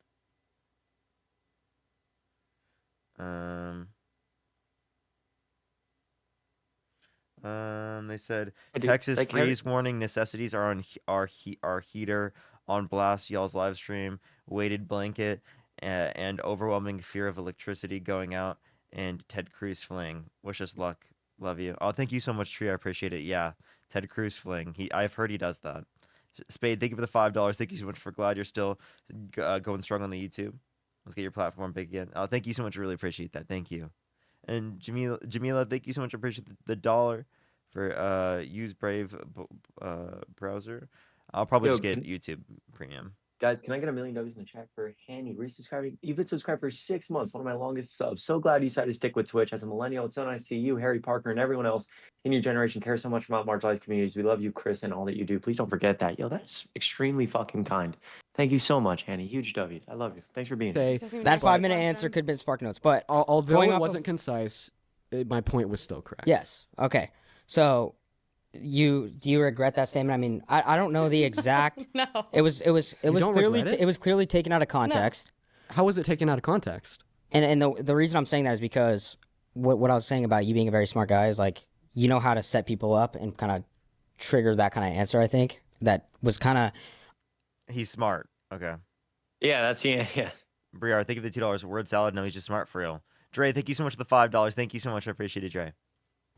S1: They said
S2: Hey, dude,
S1: Texas
S2: like, Harry-
S1: freeze warning necessities are on our heater on blast. Y'all's live stream, weighted blanket, and overwhelming fear of electricity going out, and Ted Cruz fling. Wish us luck. Love you. Oh, thank you so much, Tree. I appreciate it. Yeah, Ted Cruz fling. I've heard he does that. Spade, thank you for the $5. Thank you so much. For glad you're still going strong on the YouTube. Let's get your platform big again. Oh, thank you so much. Really appreciate that. Thank you. And Jamila, thank you so much. I appreciate the $1 for use Brave browser. I'll probably
S2: Yo,
S1: just get YouTube Premium.
S2: Guys, can I get $1 million in the chat for Hanny resubscribing? You've been subscribed for 6 months, one of my longest subs. So glad you decided to stick with Twitch. As a millennial, it's so nice to see you, Harry Parker, and everyone else in your generation care so much about marginalized communities. We love you, Chris, and all that you do. Please don't forget that. Yo, that's extremely fucking kind. Thank you so much, Hanny. Huge W's. I love you. Thanks for being here.
S6: Say,
S7: This doesn't even
S5: That
S7: answer the
S5: 5-minute
S7: question.
S5: answer could have been Spark Notes, but
S6: although
S5: Going
S6: it
S5: off
S6: wasn't concise, my point was still correct.
S5: yes. Okay. So do you regret that statement? I mean, I don't know the exact.
S7: No.
S5: It was
S6: don't
S5: clearly
S6: regret it?
S5: it was clearly taken out of context.
S6: How was it taken out of context?
S5: And the reason I'm saying that is because what I was saying about you being a very smart guy is like you know how to set people up and kind of trigger that kind of answer. I think that was kind of
S1: He's smart. Okay.
S2: Yeah, that's yeah.
S1: Briar, thank you for the $2. Word salad. No, he's just smart for real. Dre, thank you so much for the $5. Thank you so much. I appreciate it, Dre.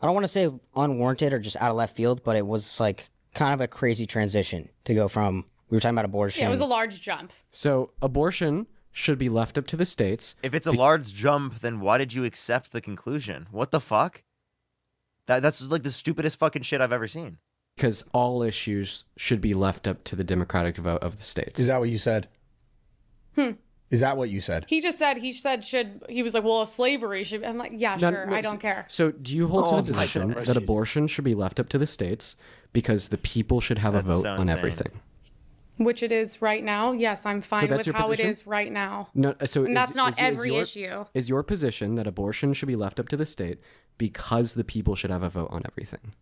S5: I don't want to say unwarranted or just out of left field, but it was like kind of a crazy transition to go from we were talking about abortion.
S7: Yeah, it was a large jump.
S6: So abortion should be left up to the states.
S1: If it's a large jump, then why did you accept the conclusion? What the fuck? That's like the stupidest fucking shit I've ever seen.
S6: Because all issues should be left up to the democratic vote of the states.
S4: Is that what you said? Is that what you said?
S7: He just said he was like, well, if slavery should. I'm like, yeah,
S6: No,
S7: sure,
S6: no,
S7: I don't care.
S6: So do you hold
S2: Oh
S6: to the
S2: my
S6: position
S2: God,
S6: that
S2: jeez.
S6: abortion should be left up to the states because the people should have a
S1: That's
S6: vote
S1: so
S6: on
S1: insane.
S6: everything?
S7: Which it is right now. Yes, I'm fine
S6: that's
S7: with
S6: your
S7: how
S6: position?
S7: it is right now.
S6: No, so
S7: And
S6: is-
S7: that's not
S6: is
S7: every
S6: your-
S7: issue.
S6: Is your position that abortion should be left up to the state because the people should have a vote on everything?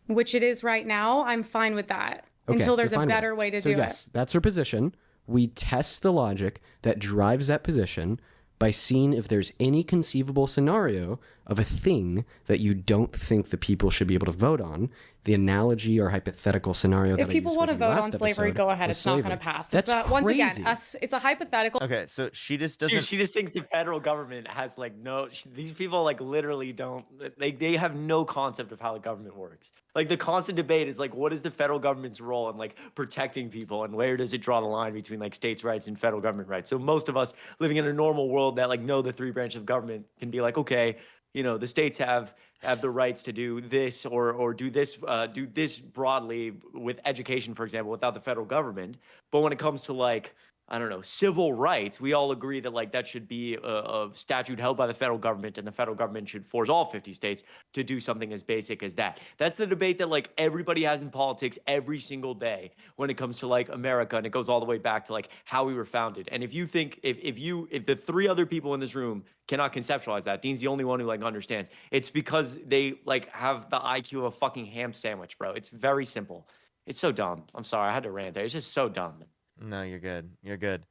S7: Which it is right now. I'm fine with that
S6: Okay,
S7: until there's
S6: you're
S7: a
S6: fine with
S7: better
S6: it.
S7: way to
S6: so
S7: do
S6: yes, that's her position. we test the logic that drives that position by seeing if there's any conceivable scenario of a thing that you don't think the people should be able to vote on. The analogy or hypothetical scenario that
S7: If people want to vote on slavery, go ahead. It's not going to pass.
S6: That's
S7: once again,
S6: crazy.
S7: it's a hypothetical.
S1: Okay, so she just
S2: Dude,
S1: doesn't.
S2: she just thinks the federal government has like no. These people like literally don't. They have no concept of how the government works. Like the constant debate is like, what is the federal government's role in like protecting people, and where does it draw the line between like states' rights and federal government rights? So most of us living in a normal world that like know the three branches of government can be like, okay, you know, the states have the rights to do this or do this broadly with education, for example, without the federal government. But when it comes to like, I don't know, civil rights, we all agree that like that should be a statute held by the federal government, and the federal government should force all 50 states to do something as basic as that. That's the debate that like everybody has in politics every single day when it comes to like America, and it goes all the way back to like how we were founded. And if you think if the three other people in this room cannot conceptualize that, Dean's the only one who like understands. It's because they like have the IQ of a fucking ham sandwich, bro. It's very simple. It's so dumb. I'm sorry, I had to rant there. It's just so dumb.
S1: No, you're good. You're good.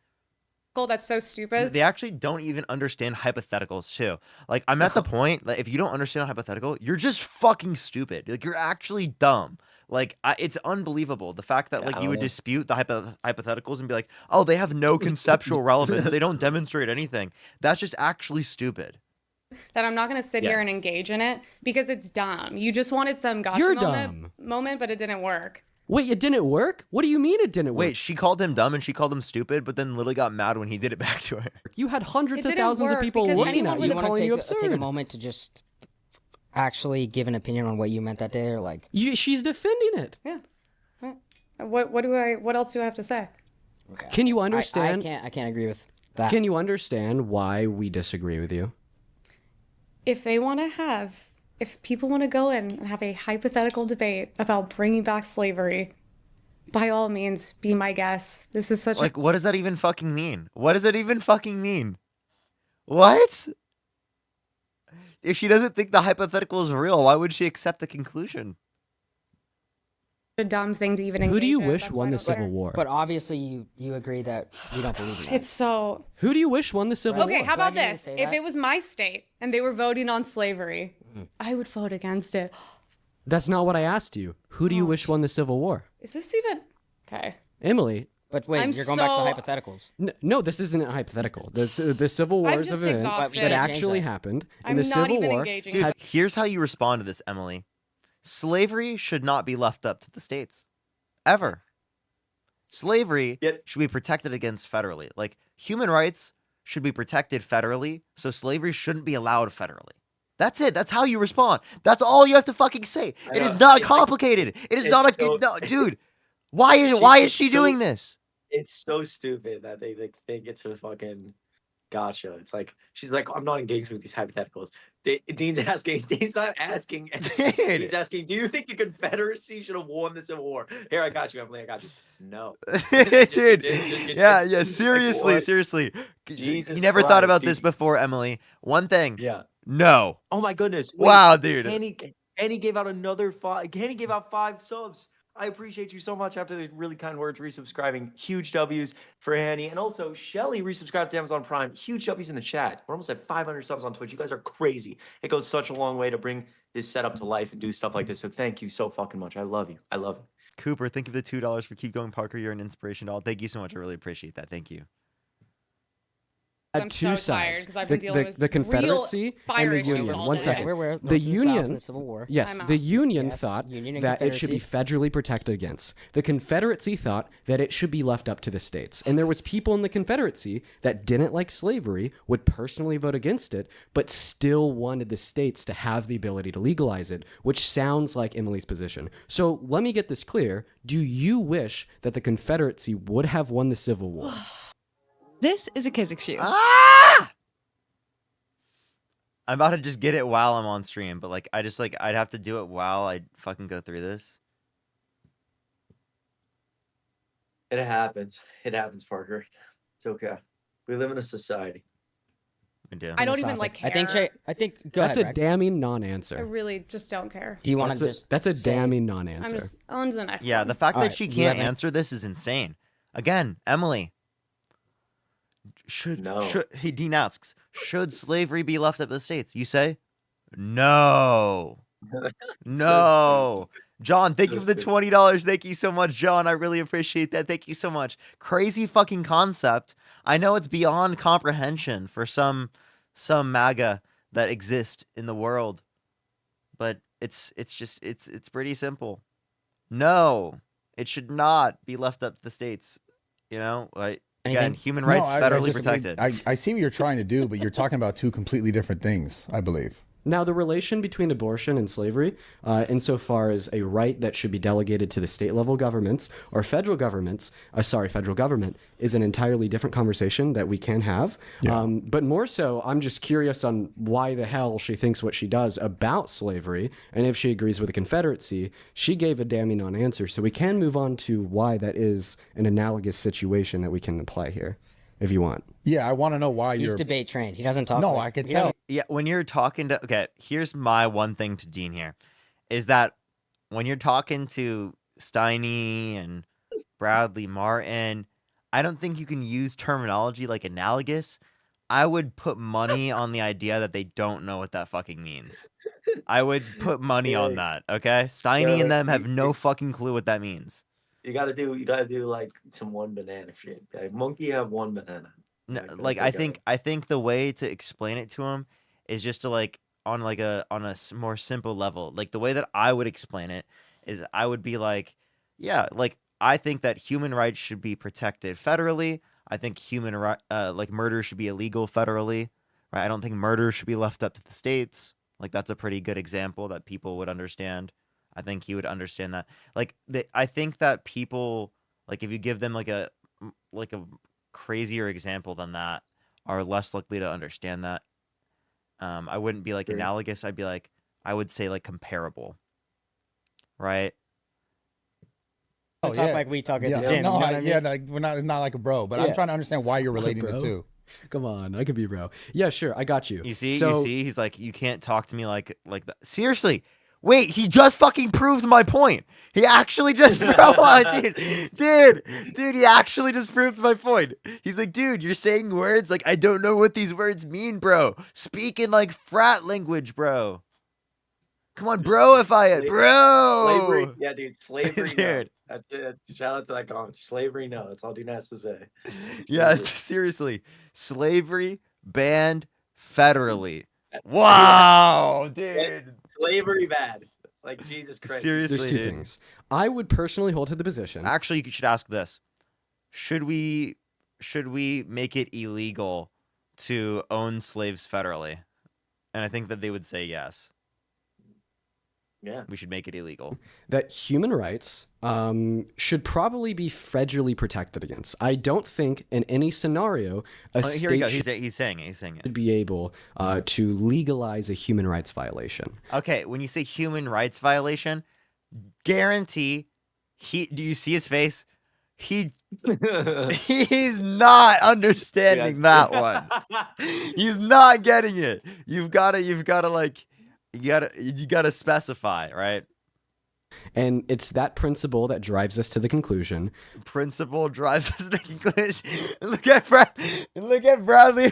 S7: That's so stupid.
S1: They actually don't even understand hypotheticals too. Like I'm at the point that if you don't understand a hypothetical, you're just fucking stupid. Like you're actually dumb. Like it's unbelievable the fact that like you would dispute the hypotheticals and be like, oh, they have no conceptual relevance. They don't demonstrate anything. That's just actually stupid.
S7: That I'm not going to sit here and engage in it because it's dumb. You just wanted some gotcha
S6: You're
S7: moment, but it didn't work.
S6: Wait, it didn't work? What do you mean it didn't work?
S1: Wait, she called him dumb and she called him stupid, but then literally got mad when he did it back to her.
S6: You had hundreds of
S7: didn't
S6: thousands of
S7: work
S6: people
S7: because
S6: looking
S7: anyone
S6: at
S7: would
S6: you,
S7: have-
S6: calling you
S5: take a
S6: absurd.
S5: moment to just actually give an opinion on what you meant that day, or like
S6: She's defending it.
S7: Yeah. What else do I have to say?
S5: okay.
S6: Can you understand?
S5: I can't agree with that.
S6: Can you understand why we disagree with you?
S7: If people want to go in and have a hypothetical debate about bringing back slavery, by all means, be my guest. This is such
S1: Like, what does that even fucking mean? What does it even fucking mean? What? If she doesn't think the hypothetical is real, why would she accept the conclusion?
S7: a dumb thing to even engage
S6: Who do you
S7: in.
S6: wish
S7: That's why
S6: won
S7: I
S6: the
S7: don't let her-
S6: Civil War?
S5: But obviously, you agree that you don't believe in that.
S7: It's so
S6: Who do you wish won the Civil
S7: okay.
S6: War?
S7: How about
S5: Glad you didn't
S7: this?
S5: say
S7: If
S5: that.
S7: it was my state and they were voting on slavery, I would vote against it.
S6: That's not what I asked you. Who do you
S7: Oh,
S6: wish won the Civil War?
S7: Is this even okay?
S6: Emily.
S5: But wait,
S7: I'm
S5: you're going back
S7: so-
S5: to hypotheticals.
S6: No, this isn't a hypothetical. The Civil War
S7: I'm
S6: is an
S7: just
S6: event
S7: exhausted.
S6: that
S5: Change
S6: actually
S5: that.
S6: happened.
S7: I'm
S6: And the
S7: not
S6: Civil
S7: even
S6: War
S7: engaging.
S1: Dude,
S6: had-
S1: here's how you respond to this, Emily. Slavery should not be left up to the states. Ever. Slavery
S2: Yet-
S1: should be protected against federally. Like, human rights should be protected federally, so slavery shouldn't be allowed federally. That's it. That's how you respond. That's all you have to fucking say.
S2: I
S1: It is
S2: know.
S1: not
S2: It's like-
S1: complicated. It is
S2: it's
S1: not a
S2: so-
S1: no, dude. Why is
S2: It's
S1: she
S2: so-
S1: doing this?
S2: It's so stupid that they think it's a fucking gotcha. It's like she's like, I'm not engaged with these hypotheticals. Dean's asking. Dean's not asking.
S1: Dude.
S2: He's asking, do you think the Confederacy should have won the Civil War? Here, I got you, Emily. I got you. No.
S1: Dude.
S2: just-
S1: Yeah,
S2: like,
S1: seriously,
S2: what?
S1: seriously.
S2: Jesus
S1: You never thought
S2: Christ,
S1: about
S2: dude.
S1: this before, Emily. One thing.
S2: Yeah.
S1: No.
S2: Oh my goodness. Wait,
S1: Wow, dude.
S2: Kenny gave out another 5. Kenny gave out 5 subs. I appreciate you so much after the really kind words resubscribing. Huge W's for Hanny. And also, Shelly resubscribed to Amazon Prime. Huge W's in the chat. We're almost at 500 subs on Twitch. You guys are crazy. It goes such a long way to bring this setup to life and do stuff like this. So thank you so fucking much. I love you. I love you.
S1: Cooper, thank you for the $2 for Keep Going Parker. You're an inspiration doll. Thank you so much. I really appreciate that. Thank you.
S7: I'm so tired because I've been dealing with
S6: the Confederacy
S7: real fire
S6: and the
S7: issues
S6: Union.
S7: all
S6: One
S7: day.
S6: second.
S5: We're aware of
S6: The
S5: North and South
S6: Union-
S5: and the Civil War.
S6: Yes,
S7: I'm
S6: the
S7: out.
S6: Union
S5: Yes,
S6: thought
S5: Union and
S6: that it should be federally protected against. The Confederacy thought that it should be left up to the states. And there was people in the Confederacy that didn't like slavery, would personally vote against it, but still wanted the states to have the ability to legalize it, which sounds like Emily's position. So let me get this clear. Do you wish that the Confederacy would have won the Civil War?
S9: This is a Kizik shoe.
S1: Ah! I'm about to just get it while I'm on stream, but like I'd have to do it while I fucking go through this.
S2: It happens. It happens, Parker. It's okay. We live in a society.
S1: I do.
S7: I don't even like care.
S5: I think. Go
S6: That's
S5: ahead,
S6: a
S5: Brad.
S6: damning
S7: I
S6: non-answer.
S7: really just don't care.
S5: Do you want to
S6: That's a
S5: say-
S6: damning
S7: I'm
S6: non-answer.
S7: just on to the next
S1: Yeah,
S7: one.
S1: the fact
S5: All
S1: that
S5: right,
S1: she
S5: do you
S1: can't
S5: have any-
S1: answer this is insane. Again, Emily, Dean asks, should slavery be left up to the states? You say, no. No. John, thank you for the $20. Thank you so much, John. I really appreciate that. Thank you so much. Crazy fucking concept. I know it's beyond comprehension for some MAGA that exist in the world, but it's pretty simple. No, it should not be left up to the states. You know, like again, human rights federally protected.
S4: I see what you're trying to do, but you're talking about two completely different things, I believe.
S6: Now, the relation between abortion and slavery, insofar as a right that should be delegated to the state level governments or federal government, is an entirely different conversation that we can have.
S4: Yeah.
S6: But more so, I'm just curious on why the hell she thinks what she does about slavery, and if she agrees with the Confederacy. She gave a damning non-answer, so we can move on to why that is an analogous situation that we can apply here, if you want.
S4: Yeah, I want to know why
S5: He's
S4: you're
S5: debate trained. He doesn't talk.
S4: No,
S5: like,
S4: I can
S5: he
S4: tell.
S5: doesn't-
S1: Yeah, when you're talking to here's my one thing to Dean here, is that when you're talking to Steiny and Bradley Martin, I don't think you can use terminology like analogous. I would put money on the idea that they don't know what that fucking means. I would put money on that. Okay, Steiny and them have no fucking clue what that means.
S2: You gotta do like some one banana shit. Like, monkey have one banana.
S1: No,
S2: Like,
S1: like
S2: that's
S1: I think the way to explain it to him is just to like on a more simple level. Like the way that I would explain it is I would be like, yeah, like I think that human rights should be protected federally. I think like murder should be illegal federally, right? I don't think murder should be left up to the states. Like that's a pretty good example that people would understand. I think he would understand that. Like I think that people, like if you give them like a crazier example than that, are less likely to understand that. I wouldn't be like
S2: Sure.
S1: analogous. I would say like comparable, right?
S5: talk like we talk at the gym.
S4: No,
S5: you know what I mean?
S4: like, we're not like a bro, but I'm
S5: Yeah.
S4: trying to understand why you're relating the
S6: Bro?
S4: two.
S6: Come on, I could be bro. Yeah, sure, I got you.
S1: You see,
S6: So-
S1: he's like, you can't talk to me like that. Seriously. Wait, he just fucking proved my point. He actually just dude, he actually just proved my point. He's like, dude, you're saying words like I don't know what these words mean, bro. Speak in like frat language, bro. Come on, bro, bro.
S2: Slavery, yeah, dude. Slavery,
S1: Dude.
S2: no. That's shout out to that comment. Slavery, no. That's all Dean has to say.
S1: Yeah, seriously. Slavery banned federally. Wow, dude.
S2: Slavery bad. Like Jesus Christ.
S1: Seriously,
S6: There's two
S1: dude.
S6: things. I would personally hold to the position.
S1: Actually, you should ask this: Should we make it illegal to own slaves federally? And I think that they would say yes.
S2: Yeah.
S1: We should make it illegal.
S6: That human rights should probably be federally protected against. I don't think in any scenario a
S1: Here we go.
S6: state
S1: He's saying it. He's saying it.
S6: should be able to legalize a human rights violation.
S1: Okay, when you say human rights violation, guarantee do you see his face? He's not understanding that one. He's not getting it. You gotta specify, right?
S6: And it's that principle that drives us to the conclusion.
S1: Principle drives us to the conclusion. Look at Bradley.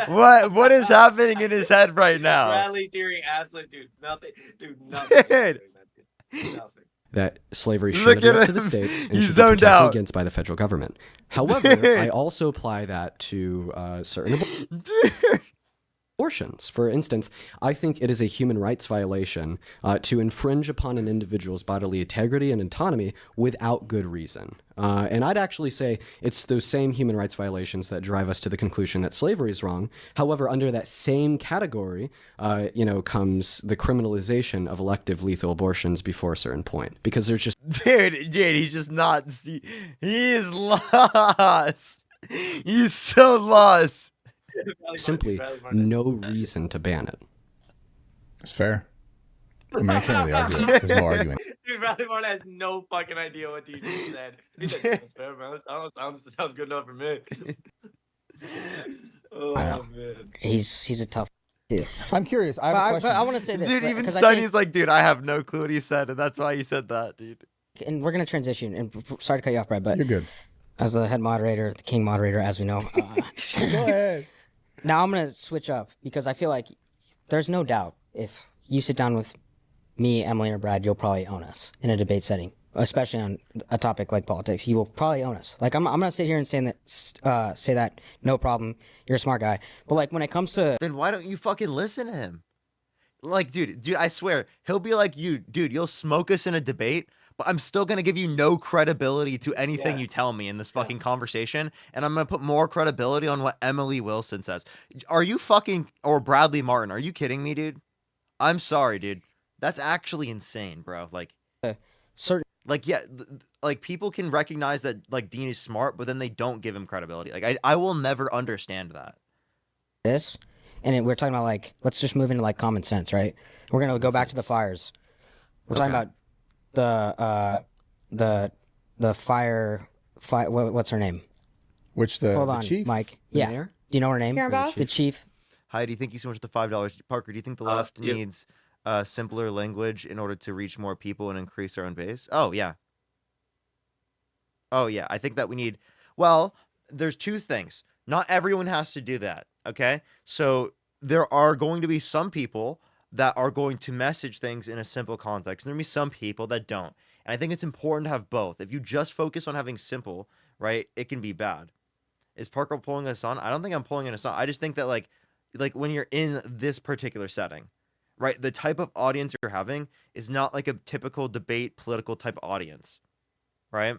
S1: What is happening in his head right now?
S2: Bradley's hearing absolute nothing.
S1: Dude.
S2: Nothing.
S6: That slavery
S1: Look
S6: should be
S1: at
S6: up to the
S1: him.
S6: states and
S1: He's
S6: should be
S1: zoned
S6: protected
S1: out.
S6: against by the federal government. However,
S1: Dude.
S6: I also apply that to certain
S1: Dude.
S6: abortions. For instance, I think it is a human rights violation to infringe upon an individual's bodily integrity and autonomy without good reason. And I'd actually say it's those same human rights violations that drive us to the conclusion that slavery is wrong. However, under that same category, comes the criminalization of elective lethal abortions before a certain point, because there's just
S1: Dude, he's just not. He is lost. He's so lost.
S6: simply no reason to ban it.
S4: It's fair. I mean, I can't really argue it. There's no arguing.
S2: Dude, Bradley Martin has no fucking idea what he just said. He's like, that's fair, man. That sounds good enough for me. Oh, man.
S5: He's a tough dude.
S4: I'm curious. I have a
S5: But
S4: question.
S5: I want to say this.
S1: Dude,
S5: right,
S1: even
S5: 'cause I
S1: Sonny's
S5: think-
S1: like, dude, I have no clue what he said, and that's why he said that, dude.
S5: and we're gonna transition. And sorry to cut you off, Brad, but
S4: You're good.
S5: as the head moderator, the king moderator, as we know.
S4: Go ahead.
S5: Now I'm gonna switch up because I feel like there's no doubt if you sit down with me, Emily, or Brad, you'll probably own us in a debate setting, especially on a topic like politics. You will probably own us. Like I'm gonna sit here and say that no problem. You're a smart guy, but like when it comes to
S1: Then why don't you fucking listen to him? Like, dude, I swear, he'll be like you, dude, you'll smoke us in a debate, but I'm still gonna give you no credibility to anything you tell me in this fucking conversation, and I'm gonna put more credibility on what Emily Wilson says. Are you fucking, or Bradley Martin, are you kidding me, dude? I'm sorry, dude. That's actually insane, bro. Like,
S5: certain
S1: like, yeah, like people can recognize that like Dean is smart, but then they don't give him credibility. Like, I will never understand that.
S5: this, and we're talking about like let's just move into like common sense, right? We're gonna go back to the fires. We're talking about the fire. What's her name?
S4: Which the
S5: Hold
S4: the
S5: on,
S4: chief?
S5: Mike.
S6: The
S5: Yeah.
S6: mayor?
S5: Do you know her name?
S7: Karen Bass?
S5: The chief.
S1: Heidi, thank you so much for the $5. Parker, do you think the left needs simpler language in order to reach more people and increase our own base? Oh, yeah. Oh, yeah. I think that we need... Well, there's two things. Not everyone has to do that, okay? So there are going to be some people that are going to message things in a simple context. And there'll be some people that don't. And I think it's important to have both. If you just focus on having simple, right, it can be bad. Is Parker pulling us on? I don't think I'm pulling us on. I just think that like when you're in this particular setting, right, the type of audience you're having is not like a typical debate political type audience, right?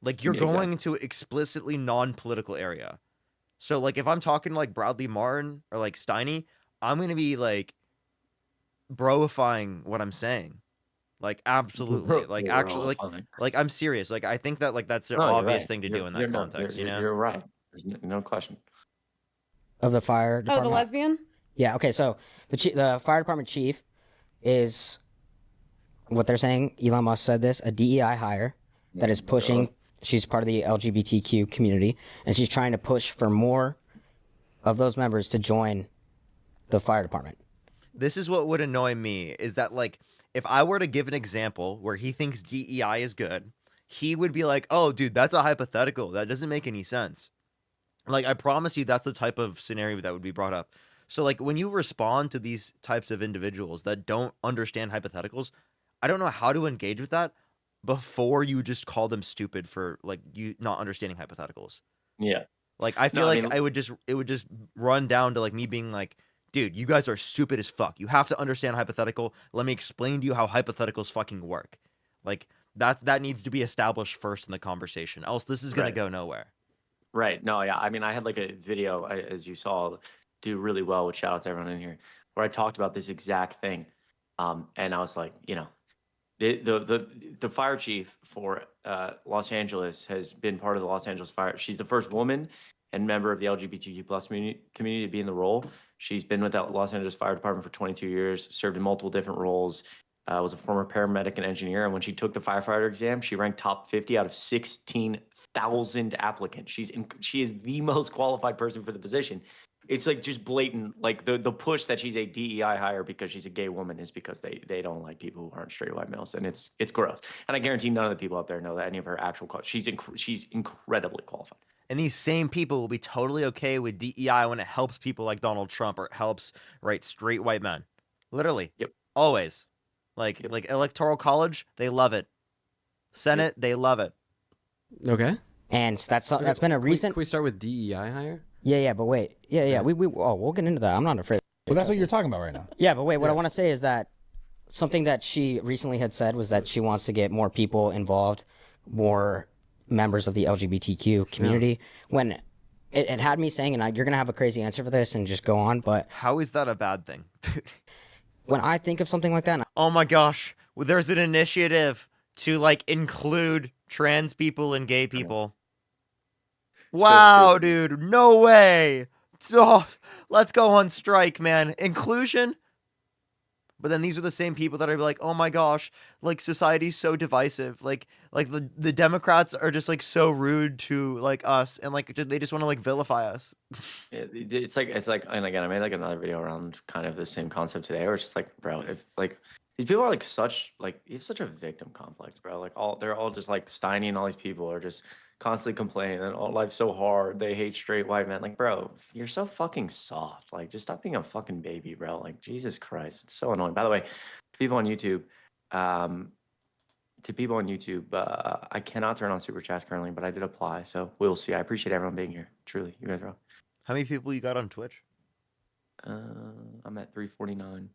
S1: Like you're going into explicitly non-political area. So like if I'm talking to like Bradley Martin or like Steiny, I'm gonna be like broifying what I'm saying. Like absolutely. Like actually like I'm serious. Like I think that like that's an obvious thing to do in that context, you know?
S2: You're right. There's no question.
S5: Of the fire
S7: Oh,
S5: department.
S7: the lesbian?
S5: Yeah. Okay. So the fire department chief is what they're saying. Elon Musk said this: a DEI hire that is pushing. She's part of the LGBTQ community, and she's trying to push for more of those members to join the fire department.
S1: This is what would annoy me is that like if I were to give an example where he thinks DEI is good, he would be like, "Oh, dude, that's a hypothetical. That doesn't make any sense." Like I promise you, that's the type of scenario that would be brought up. So like when you respond to these types of individuals that don't understand hypotheticals, I don't know how to engage with that before you just call them stupid for like you not understanding hypotheticals.
S2: Yeah.
S1: Like I feel
S2: No, I
S1: like
S2: mean-
S1: it would just run down to like me being like, dude, you guys are stupid as fuck. You have to understand hypothetical. Let me explain to you how hypotheticals fucking work. Like that needs to be established first in the conversation. Else this is gonna
S2: Right.
S1: go nowhere.
S2: Right. No, yeah. I mean, I had like a video, as you saw, do really well with shout out to everyone in here, where I talked about this exact thing. And I was like, you know, the fire chief for Los Angeles has been part of the Los Angeles fire. She's the first woman and member of the LGBTQ plus community to be in the role. She's been with the Los Angeles Fire Department for 22 years, served in multiple different roles, was a former paramedic and engineer. And when she took the firefighter exam, she ranked top 50 out of 16,000 applicants. She is the most qualified person for the position. It's like just blatant, like the push that she's a DEI hire because she's a gay woman is because they don't like people who aren't straight white males, and it's gross. And I guarantee none of the people out there know that any of her actual she's incredibly qualified.
S1: And these same people will be totally okay with DEI when it helps people like Donald Trump or it helps right straight white men. Literally.
S2: Yep.
S1: Always. Like Electoral College, they love it. Senate, they love it.
S6: Okay.
S5: And that's been a recent.
S6: Can we start with DEI hire?
S5: Yeah, but wait. Yeah. We'll get into that. I'm not afraid.
S4: Well, that's what you're talking about right now.
S5: Yeah, but wait. What I want to say is that something that she recently had said was that she wants to get more people involved, more members of the LGBTQ community. When it had me saying, and you're gonna have a crazy answer for this, and just go on. But
S1: How is that a bad thing?
S5: when I think of something like that,
S1: Oh my gosh. Well, there's an initiative to like include trans people and gay people. Wow, dude. No way. Oh, let's go on strike, man. Inclusion? But then these are the same people that are like, oh my gosh, like society's so divisive. Like the Democrats are just like so rude to like us, and like they just want to like vilify us.
S2: It's like, and again, I made like another video around kind of the same concept today, where it's just like, bro, if like These people are like you have such a victim complex, bro. Like they're all just like Steiny and all these people are just constantly complaining that all life's so hard. They hate straight white men. Like, bro, you're so fucking soft. Like, just stop being a fucking baby, bro. Like, Jesus Christ, it's so annoying. By the way, people on YouTube, I cannot turn on super chats currently, but I did apply, so we'll see. I appreciate everyone being here. Truly, you guys are.
S1: How many people you got on Twitch?
S2: I'm at 349.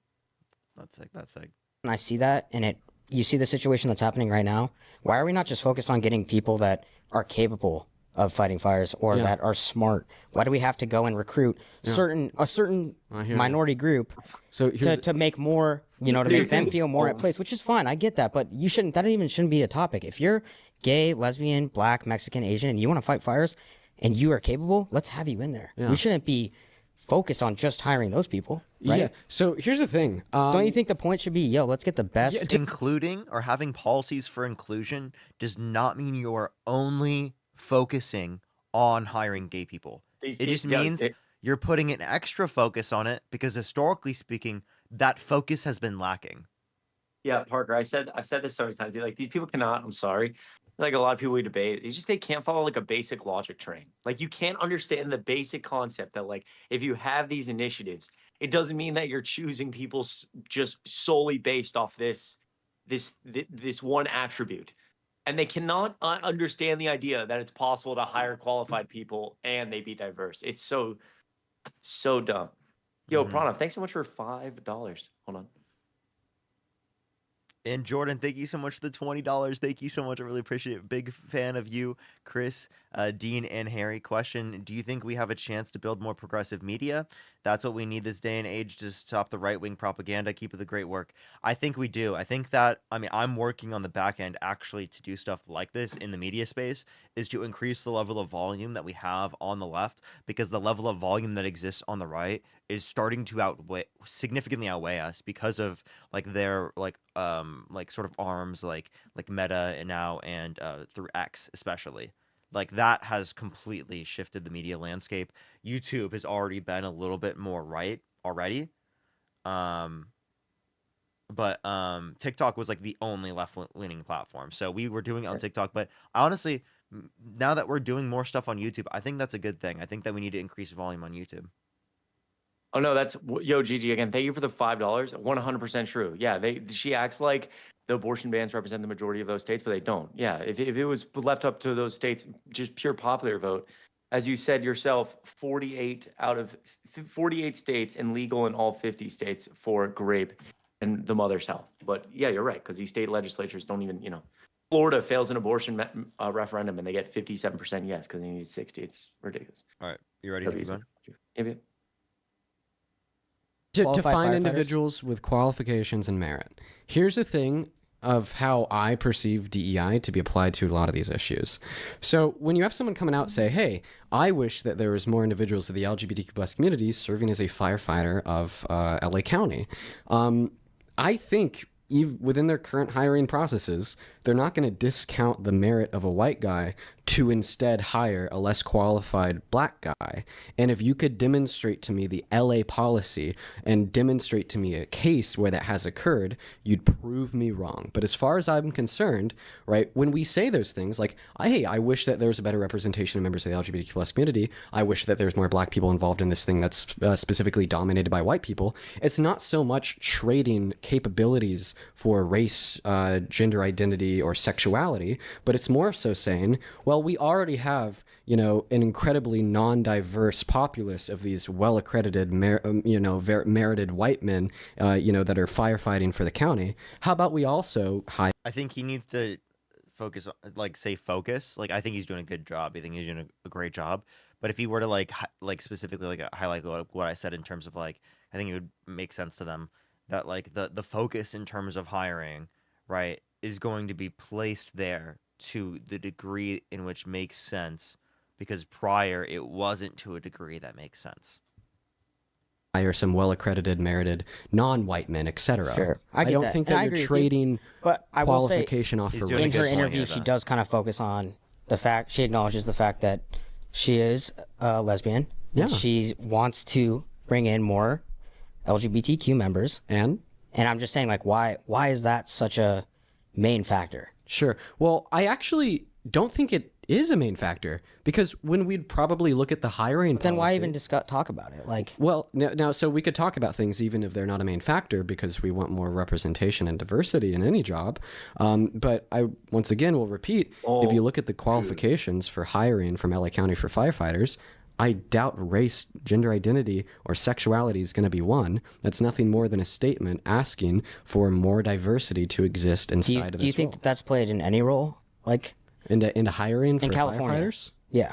S1: That's sick. That's sick.
S5: And I see that, and you see the situation that's happening right now. Why are we not just focused on getting people that are capable of fighting fires or that are smart? Why do we have to go and recruit a certain minority group to make more, to make them feel more at place, which is fine. I get that, but that shouldn't be a topic. If you're gay, lesbian, black, Mexican, Asian, and you want to fight fires and you are capable, let's have you in there. We shouldn't be focused on just hiring those people, right?
S6: Yeah. So here's the thing.
S5: Don't you think the point should be, let's get the best?
S1: Including or having policies for inclusion does not mean you're only focusing on hiring gay people. It just means you're putting an extra focus on it because historically speaking, that focus has been lacking.
S2: Yeah, Parker, I've said this so many times. Dude, like, these people cannot, I'm sorry. Like, a lot of people we debate, it's just they can't follow like a basic logic train. Like, you can't understand the basic concept that, like, if you have these initiatives, it doesn't mean that you're choosing people just solely based off this one attribute. And they cannot understand the idea that it's possible to hire qualified people and they be diverse. It's so dumb. Yo, Pranav, thanks so much for $5. Hold on.
S1: And Jordan, thank you so much for the $20. Thank you so much. I really appreciate it. Big fan of you, Chris, Dean, and Harry. Question: do you think we have a chance to build more progressive media? That's what we need this day and age to stop the right-wing propaganda. Keep up the great work. I think we do. I think that, I'm working on the back end actually to do stuff like this in the media space, is to increase the level of volume that we have on the left, because the level of volume that exists on the right is starting to significantly outweigh us because of like their sort of arms like Meta and now and through X especially. Like, that has completely shifted the media landscape. YouTube has already been a little bit more right already. But TikTok was like the only left-leaning platform. So we were doing it on TikTok. But honestly, now that we're doing more stuff on YouTube, I think that's a good thing. I think that we need to increase volume on YouTube.
S2: Oh no, Gigi again. Thank you for the $5. 100% true. Yeah, she acts like the abortion bans represent the majority of those states, but they don't. Yeah, if it was left up to those states, just pure popular vote, as you said yourself, 48 out of 48 states and legal in all 50 states for rape and the mother's health. But yeah, you're right, because these state legislatures don't even, Florida fails an abortion referendum and they get 57% yes because they need 60. It's ridiculous.
S1: All right, you ready to move on?
S2: Yeah.
S6: To find
S5: firefighters?
S6: individuals with qualifications and merit. Here's the thing of how I perceive DEI to be applied to a lot of these issues. So when you have someone coming out and say, hey, I wish that there was more individuals of the LGBTQ plus community serving as a firefighter of LA County, I think within their current hiring processes, they're not going to discount the merit of a white guy to instead hire a less qualified black guy. And if you could demonstrate to me the LA policy and demonstrate to me a case where that has occurred, you'd prove me wrong. But as far as I'm concerned, right, when we say those things like, hey, I wish that there was a better representation of members of the LGBTQ plus community, I wish that there's more black people involved in this thing that's specifically dominated by white people, it's not so much trading capabilities for race, gender identity, or sexuality, but it's more so saying, well, we already have, an incredibly non-diverse populace of these well-accredited, merited white men, that are firefighting for the county. How about we also hire?
S1: I think he needs to focus, focus. Like, I think he's doing a good job. I think he's doing a great job. But if he were to specifically highlight what I said in terms of I think it would make sense to them that the focus in terms of hiring, right, is going to be placed there to the degree in which makes sense, because prior it wasn't to a degree that makes sense.
S6: Hire some well-accredited, merited, non-white men, etc.
S5: Sure,
S6: I don't think that you're trading
S5: but I will say,
S6: qualification off for
S5: in
S6: race.
S5: her interview, she does kind of focus on the fact, she acknowledges the fact that she is a lesbian.
S6: Yeah.
S5: She wants to bring in more LGBTQ members.
S6: And
S5: And I'm just saying, like, why is that such a main factor?
S6: Sure. Well, I actually don't think it is a main factor, because when we'd probably look at the hiring
S5: Then why
S6: policy-
S5: even talk about it? Like,
S6: Well, now, so we could talk about things even if they're not a main factor, because we want more representation and diversity in any job. But I, once again, will repeat, if you look at the qualifications for hiring from LA County for firefighters, I doubt race, gender identity, or sexuality is going to be one. That's nothing more than a statement asking for more diversity to exist inside of this
S5: do you think
S6: role.
S5: that that's played in any role? Like,
S6: Into hiring for
S5: in California?
S6: firefighters?
S5: Yeah.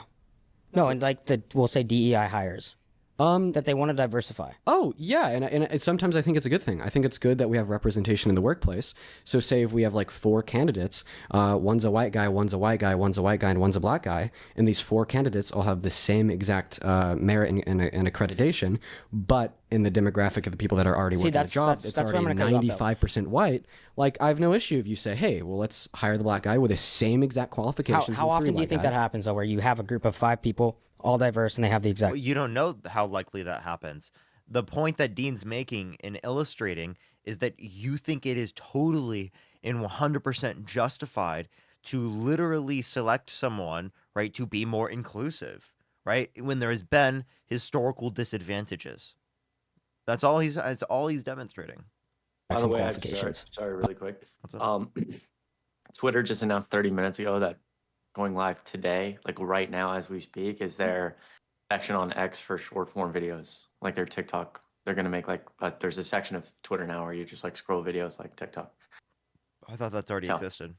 S5: No, and like we'll say DEI hires. That they want to diversify.
S6: Oh, yeah, and sometimes I think it's a good thing. I think it's good that we have representation in the workplace. So say if we have like 4 candidates, one's a white guy, one's a white guy, one's a white guy, and one's a black guy, and these 4 candidates all have the same exact merit and accreditation, but in the demographic of the people that are already working the job, it's
S5: where I'm
S6: already
S5: gonna cut you off, though.
S6: 95% white. Like, I have no issue if you say, hey, well, let's hire the black guy with the same exact qualifications.
S5: How
S6: as the
S5: often do you
S6: white
S5: think
S6: guy.
S5: that happens, though, where you have a group of 5 people, all diverse, and they have the exact...
S1: Well, you don't know how likely that happens. The point that Dean's making and illustrating is that you think it is totally and 100% justified to literally select someone, right, to be more inclusive, right, when there has been historical disadvantages. That's all he's demonstrating.
S2: By the
S5: Some
S2: way,
S5: qualifications.
S2: sorry, really quick.
S1: What's up?
S2: Twitter just announced 30 minutes ago that going live today, like right now as we speak, is their section on X for short form videos, like their TikTok. They're gonna make like there's a section of Twitter now where you just like scroll videos like TikTok.
S1: I thought that's already
S2: So-
S1: existed.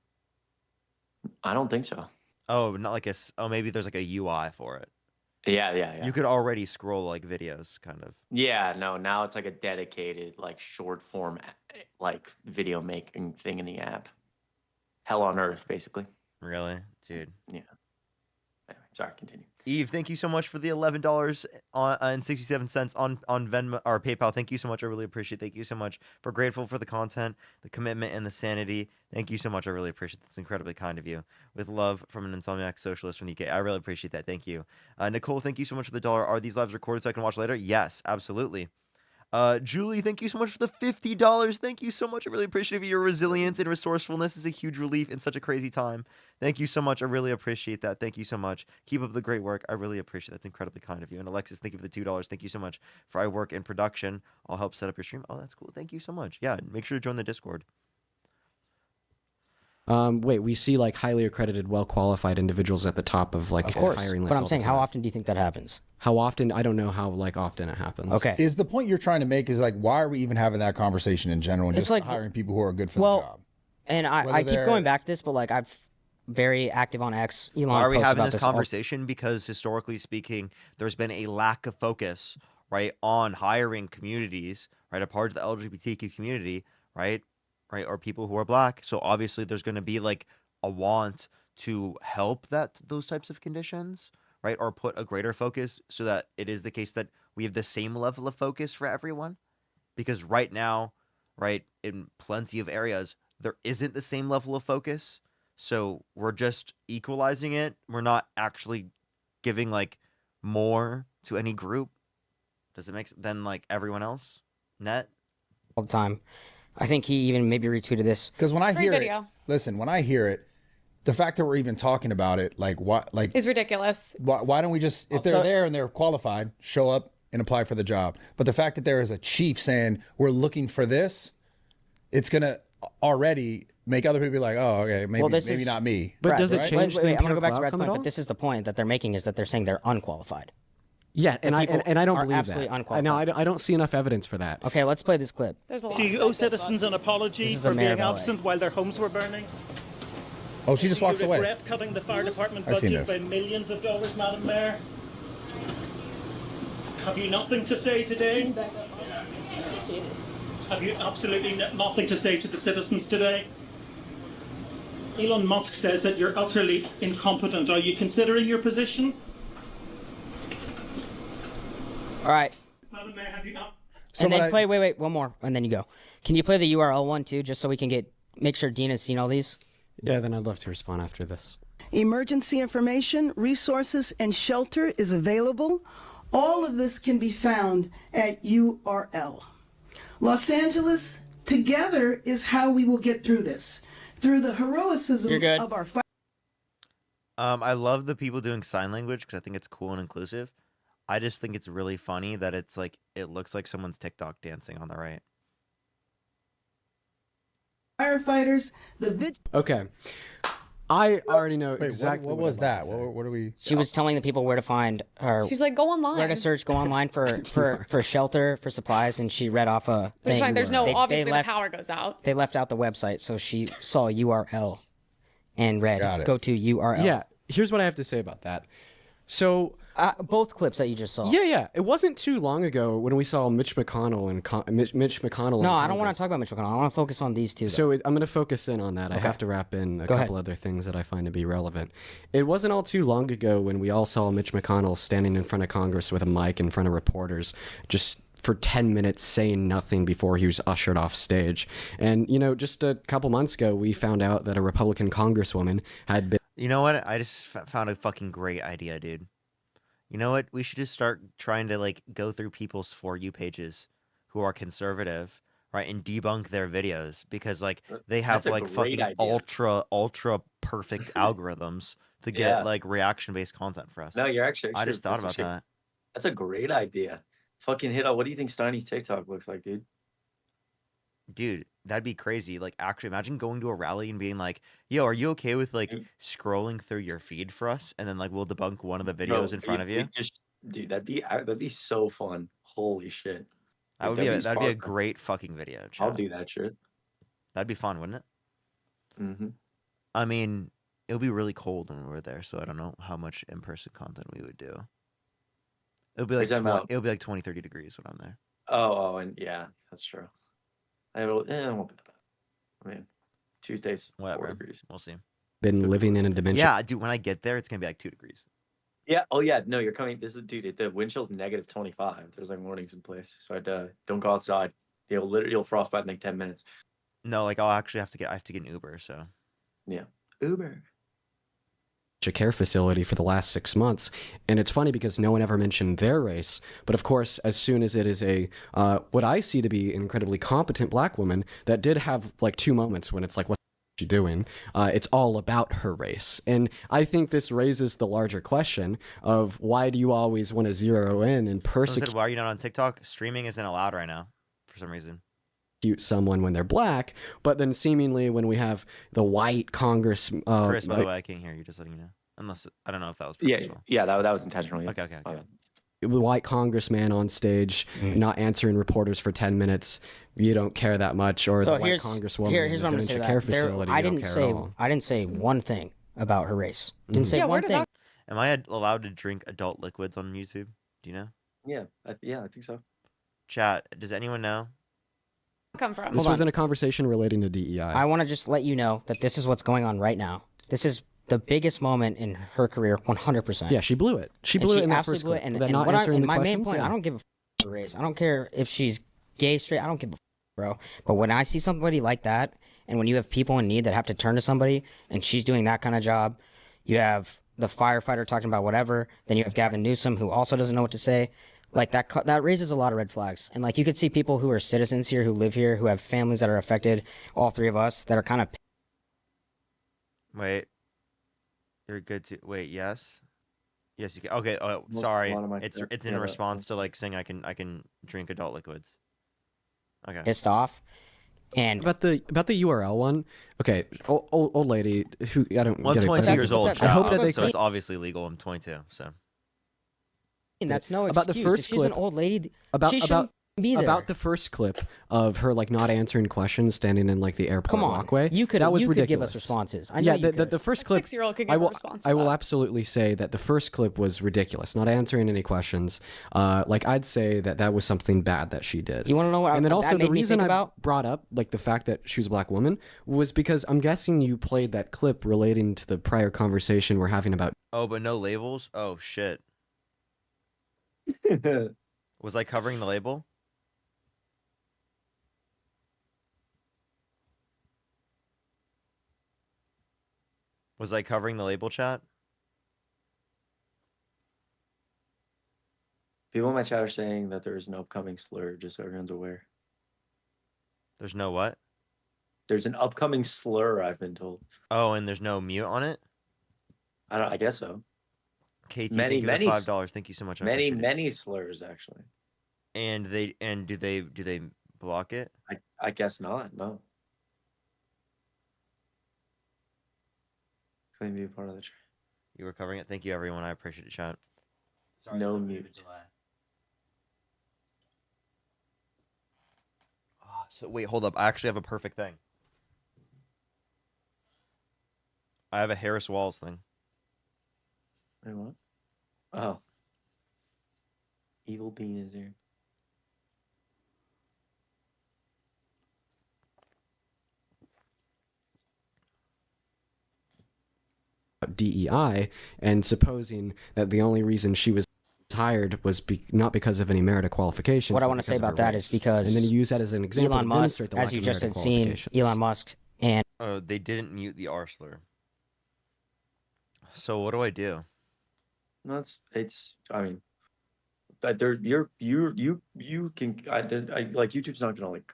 S2: I don't think so.
S1: Oh, not like maybe there's like a UI for it.
S2: Yeah.
S1: You could already scroll like videos, kind of.
S2: Yeah, no, now it's like a dedicated like short form like video making thing in the app. Hell on earth, basically.
S1: Really, dude.
S2: Anyway, sorry, continue.
S1: Eve, thank you so much for the $11 and 67 cents on Venmo or PayPal. Thank you so much. I really appreciate it. Thank you so much. For grateful for the content, the commitment, and the sanity. Thank you so much. I really appreciate it. That's incredibly kind of you. With love from an insomniac socialist from the UK. I really appreciate that. Thank you. Nicole, thank you so much for the $1. Are these lives recorded so I can watch later? Yes, absolutely. Julie, thank you so much for the $50. Thank you so much. I really appreciate your resilience and resourcefulness is a huge relief in such a crazy time. Thank you so much. I really appreciate that. Thank you so much. Keep up the great work. I really appreciate it. That's incredibly kind of you. And Alexis, thank you for the $2. Thank you so much. For I work in production. I'll help set up your stream. Oh, that's cool. Thank you so much. Yeah, make sure to join the Discord.
S6: Wait, we see like highly accredited, well-qualified individuals at the top of like
S5: Of course.
S6: hiring list.
S5: But I'm
S6: all the
S5: saying, how
S6: time.
S5: often do you think that happens?
S6: How often? I don't know how often it happens.
S5: Okay.
S4: Is the point you're trying to make is like, why are we even having that conversation in general and
S5: It's
S4: just
S5: like-
S4: hiring people who are good for
S5: well,
S4: the job?
S5: And
S4: Whether
S5: I keep
S4: they're-
S5: going back to this, but like I'm very active on X. Elon
S1: Why are we
S5: posts
S1: having
S5: about
S1: this
S5: all-
S1: conversation? Because historically speaking, there's been a lack of focus, right, on hiring communities, right, a part of the LGBTQ community, right, or people who are black. So obviously, there's going to be like a want to help those types of conditions, right, or put a greater focus so that it is the case that we have the same level of focus for everyone. Because right now, right, in plenty of areas, there isn't the same level of focus. So we're just equalizing it. We're not actually giving like more to any group. Does it make sense than like everyone else? Net?
S5: all the time. I think he even maybe retweeted this.
S4: Because when I
S7: Great
S4: hear
S7: video.
S4: it, listen, when I hear it, the fact that we're even talking about it, like what, like
S7: It's ridiculous.
S4: why don't we just, if they're
S5: So-
S4: there and they're qualified, show up and apply for the job? But the fact that there is a chief saying we're looking for this, it's gonna already make other people be like, oh, okay, maybe
S5: this
S4: maybe
S5: is-
S4: not me.
S6: But
S5: Brad,
S6: does it
S5: right?
S6: change the
S5: I'm gonna go back to
S6: empirical
S5: Brad's
S6: outcome at
S5: point,
S6: all?
S5: but this is the point that they're making is that they're saying they're unqualified.
S6: Yeah, and I
S5: people
S6: don't
S5: are
S6: believe
S5: absolutely
S6: that.
S5: unqualified.
S6: No, I don't see enough evidence for that.
S5: Okay, let's play this clip.
S7: There's a lot.
S10: Do you owe citizens an
S5: This
S10: apology
S5: is the
S10: for
S5: mayor
S10: being
S5: of LA.
S10: absent while their homes were burning?
S4: Oh, she just
S10: Do
S4: walks
S10: you
S4: away.
S10: regret cutting the fire department
S4: I've seen
S10: budget by
S4: this.
S10: millions of dollars, Madam Mayor? Have you nothing to say today? Have you absolutely nothing to say to the citizens today? Elon Musk says that you're utterly incompetent. Are you considering your position?
S5: All right,
S10: Madam Mayor, have you...
S5: and then play. Wait, one more, and then you go. Can you play the URL one too, just so we can make sure Dean has seen all these?
S6: Yeah, then I'd love to respond after this.
S11: Emergency information, resources, and shelter is available. All of this can be found at URL. Los Angeles, Together is how we will get through this. Through the heroism
S5: You're good.
S11: of our
S1: I love the people doing sign language because I think it's cool and inclusive. I just think it's really funny that it's like it looks like someone's TikTok dancing on the right.
S11: firefighters, the
S6: Okay. I already know
S4: Wait,
S6: exactly
S4: what
S6: what
S4: was
S6: I'm about
S4: that?
S6: to say.
S4: What are we?
S5: She was telling the people where to find her,
S7: She's like, go online.
S5: where to search, go online for shelter, for supplies, and she read off a
S7: Which is
S5: thing.
S7: fine. There's no,
S5: They
S7: obviously
S5: left-
S7: the power goes out.
S5: They left out the website, so she saw a URL and read,
S4: Got it.
S5: go to URL.
S6: Yeah, here's what I have to say about that. So
S5: Both clips that you just saw.
S6: yeah, it wasn't too long ago when we saw Mitch McConnell and Mitch McConnell.
S5: No,
S6: in
S5: I don't want
S6: Congress.
S5: to talk about Mitch McConnell. I want to focus on these two. though.
S6: So I'm going to focus in on that. I have to wrap in a
S5: Go
S6: couple
S5: ahead.
S6: other things that I find to be relevant. It wasn't all too long ago when we all saw Mitch McConnell standing in front of Congress with a mic in front of reporters, just for 10 minutes saying nothing before he was ushered off stage. And, you know, just a couple months ago, we found out that a Republican congresswoman had been.
S1: You know what? I just found a fucking great idea, dude. You know what? We should just start trying to like go through people's For You pages who are conservative, right, and debunk their videos because like they have
S2: That's a
S1: like
S2: great
S1: fucking
S2: idea.
S1: ultra perfect algorithms to get
S2: Yeah.
S1: like reaction based content for us.
S2: No, you're actually.
S1: I just thought
S2: that's
S1: about
S2: actually-
S1: that.
S2: That's a great idea. Fucking hit up. What do you think Steiny's TikTok looks like, dude?
S1: Dude, that'd be crazy. Like, actually, imagine going to a rally and being like, "Yo, are you okay with like
S2: Dude.
S1: scrolling through your feed for us?" And then like we'll debunk one of the
S2: Bro,
S1: videos in front of you.
S2: Just, dude, that'd be so fun. Holy shit.
S1: That would
S2: Like,
S1: be a,
S2: W's
S1: that'd be a
S2: fun.
S1: great fucking video.
S2: I'll
S1: Chat.
S2: do that shit.
S1: That'd be fun, wouldn't it?
S2: Mm-hmm.
S1: I mean, it'll be really cold when we're there, so I don't know how much in-person content we would do. It'll be like
S2: You're talking about-
S1: it'll be like 20, 30 degrees when I'm there.
S2: Oh, and yeah, that's true. It won't be that bad. I mean, Tuesday's 4
S1: Whatever.
S2: degrees.
S1: We'll see.
S6: living in a dimension.
S1: Yeah, dude, when I get there, it's gonna be like 2 degrees.
S2: Yeah. Oh, yeah. No, you're coming. This is, dude. The wind chill's -25. There's like warnings in place, so don't go outside. You'll frostbite in like 10 minutes.
S1: No, like I'll actually have to get an Uber. So
S2: Yeah. Uber.
S6: A care facility for the last 6 months, and it's funny because no one ever mentioned their race. But of course, as soon as it is a what I see to be an incredibly competent black woman that did have like 2 moments when it's like, what's she doing? It's all about her race, and I think this raises the larger question of why do you always want to zero in and
S1: Someone
S6: persecute
S1: said, why are you not on TikTok? Streaming isn't allowed right now for some reason.
S6: someone when they're black, but then seemingly when we have the white Congress,
S1: Chris, by the way, I can't hear you. Just letting you know. Unless I don't know if that was
S2: Yeah.
S1: purposeful.
S2: Yeah. That was intentional. Yeah.
S1: Okay.
S2: My bad.
S6: the white congressman on stage not answering reporters for 10 minutes, you don't care that much, or
S5: So
S6: the white
S5: here's
S6: congresswoman
S5: here's
S6: in
S5: what I'm
S6: the
S5: gonna say.
S6: dementia
S5: That
S6: care
S5: there,
S6: facility,
S5: I
S6: you don't
S5: didn't
S6: care
S5: say
S6: at all.
S5: I didn't say one thing about her race. Didn't say
S7: Yeah, where
S5: one
S7: did
S5: thing.
S7: that
S1: Am I allowed to drink adult liquids on YouTube? Do you know?
S2: Yeah. I think so.
S1: Chat, does anyone know?
S7: come from?
S6: This
S5: Hold
S6: wasn't
S5: on.
S6: a conversation relating to DEI.
S5: I want to just let you know that this is what's going on right now. This is the biggest moment in her career, 100%.
S6: Yeah, she blew it. She
S5: And
S6: blew
S5: she
S6: it in that
S5: absolutely
S6: first
S5: blew
S6: clip.
S5: it. And,
S6: That
S5: and
S6: not
S5: what
S6: answering
S5: and
S6: the
S5: my main
S6: questions,
S5: point,
S6: yeah.
S5: I don't give a her race. I don't care if she's gay, straight. I don't give a bro. But when I see somebody like that, and when you have people in need that have to turn to somebody, and she's doing that kind of job, you have the firefighter talking about whatever. Then you have Gavin Newsom, who also doesn't know what to say. Like that raises a lot of red flags. And like you could see people who are citizens here, who live here, who have families that are affected. All three of us that are kind of.
S1: Wait. You're good to wait. Yes. Yes, you can. Okay. Oh,
S2: Most-
S1: sorry.
S2: a lot of my-
S1: It's
S2: yeah,
S1: in
S2: yeah, that-
S1: response to like saying I can drink adult liquids. Okay.
S5: Pissed off. And
S6: About the URL one, okay, old lady who I don't.
S1: Well, I'm
S6: get it,
S1: 22
S6: but
S1: years old.
S5: I
S1: chat,
S6: hope that they
S1: so it's obviously legal. I'm 22. So
S5: that's no
S6: About the
S5: excuse.
S6: first
S5: If she's an
S6: clip-
S5: old lady,
S6: about-
S5: she shouldn't be there.
S6: About the first clip of her like not answering questions, standing in like the airport
S5: Come on,
S6: walkway.
S5: you could
S6: that was
S5: you
S6: ridiculous.
S5: could give us responses. I know
S6: Yeah,
S5: you could.
S6: the first
S7: A
S6: clip.
S7: 6-year-old could
S6: I
S7: give a
S6: will.
S7: response.
S6: I
S7: to
S6: will
S7: that.
S6: absolutely say that the first clip was ridiculous. Not answering any questions. Like I'd say that was something bad that she did.
S5: You want to know what?
S6: And then
S5: that
S6: also
S5: made
S6: the
S5: me
S6: reason
S5: think
S6: I
S5: about?
S6: brought up like the fact that she was a black woman was because I'm guessing you played that clip relating to the prior conversation we're having about.
S1: oh, but no labels. Oh shit. Was I covering the label? Was I covering the label, chat?
S2: People in my chat are saying that there is an upcoming slur, just so everyone's aware.
S1: There's no what?
S2: There's an upcoming slur, I've been told.
S1: Oh, and there's no mute on it?
S2: I guess so.
S1: KT,
S2: Many,
S1: thank you for
S2: many
S1: the
S2: s-
S1: $5. Thank you so much. I
S2: Many,
S1: appreciate it.
S2: many slurs, actually.
S1: And do they block it?
S2: I guess not. No. Claim to be a part of the
S1: You were covering it. Thank you, everyone. I appreciate it, chat. Sorry,
S2: No
S1: there's a bit of a
S2: mute.
S1: delay. Oh, so wait, hold up. I actually have a perfect thing. I have a Harris Walls thing.
S2: Wait, what? Oh. Evil Bean is here.
S6: DEI, and supposing that the only reason she was hired was not because of any merit or qualifications.
S5: What I
S6: but
S5: want to say
S6: because of her
S5: about that is
S6: race.
S5: because
S6: and then you use that as an example
S5: Elon
S6: to
S5: Musk,
S6: demonstrate the
S5: as
S6: lack
S5: you
S6: of
S5: just
S6: merit or
S5: had seen,
S6: qualifications.
S5: Elon Musk and
S1: Oh, they didn't mute the R slur. So what do I do?
S2: No, it's. I mean, there you can. I like YouTube's not gonna like.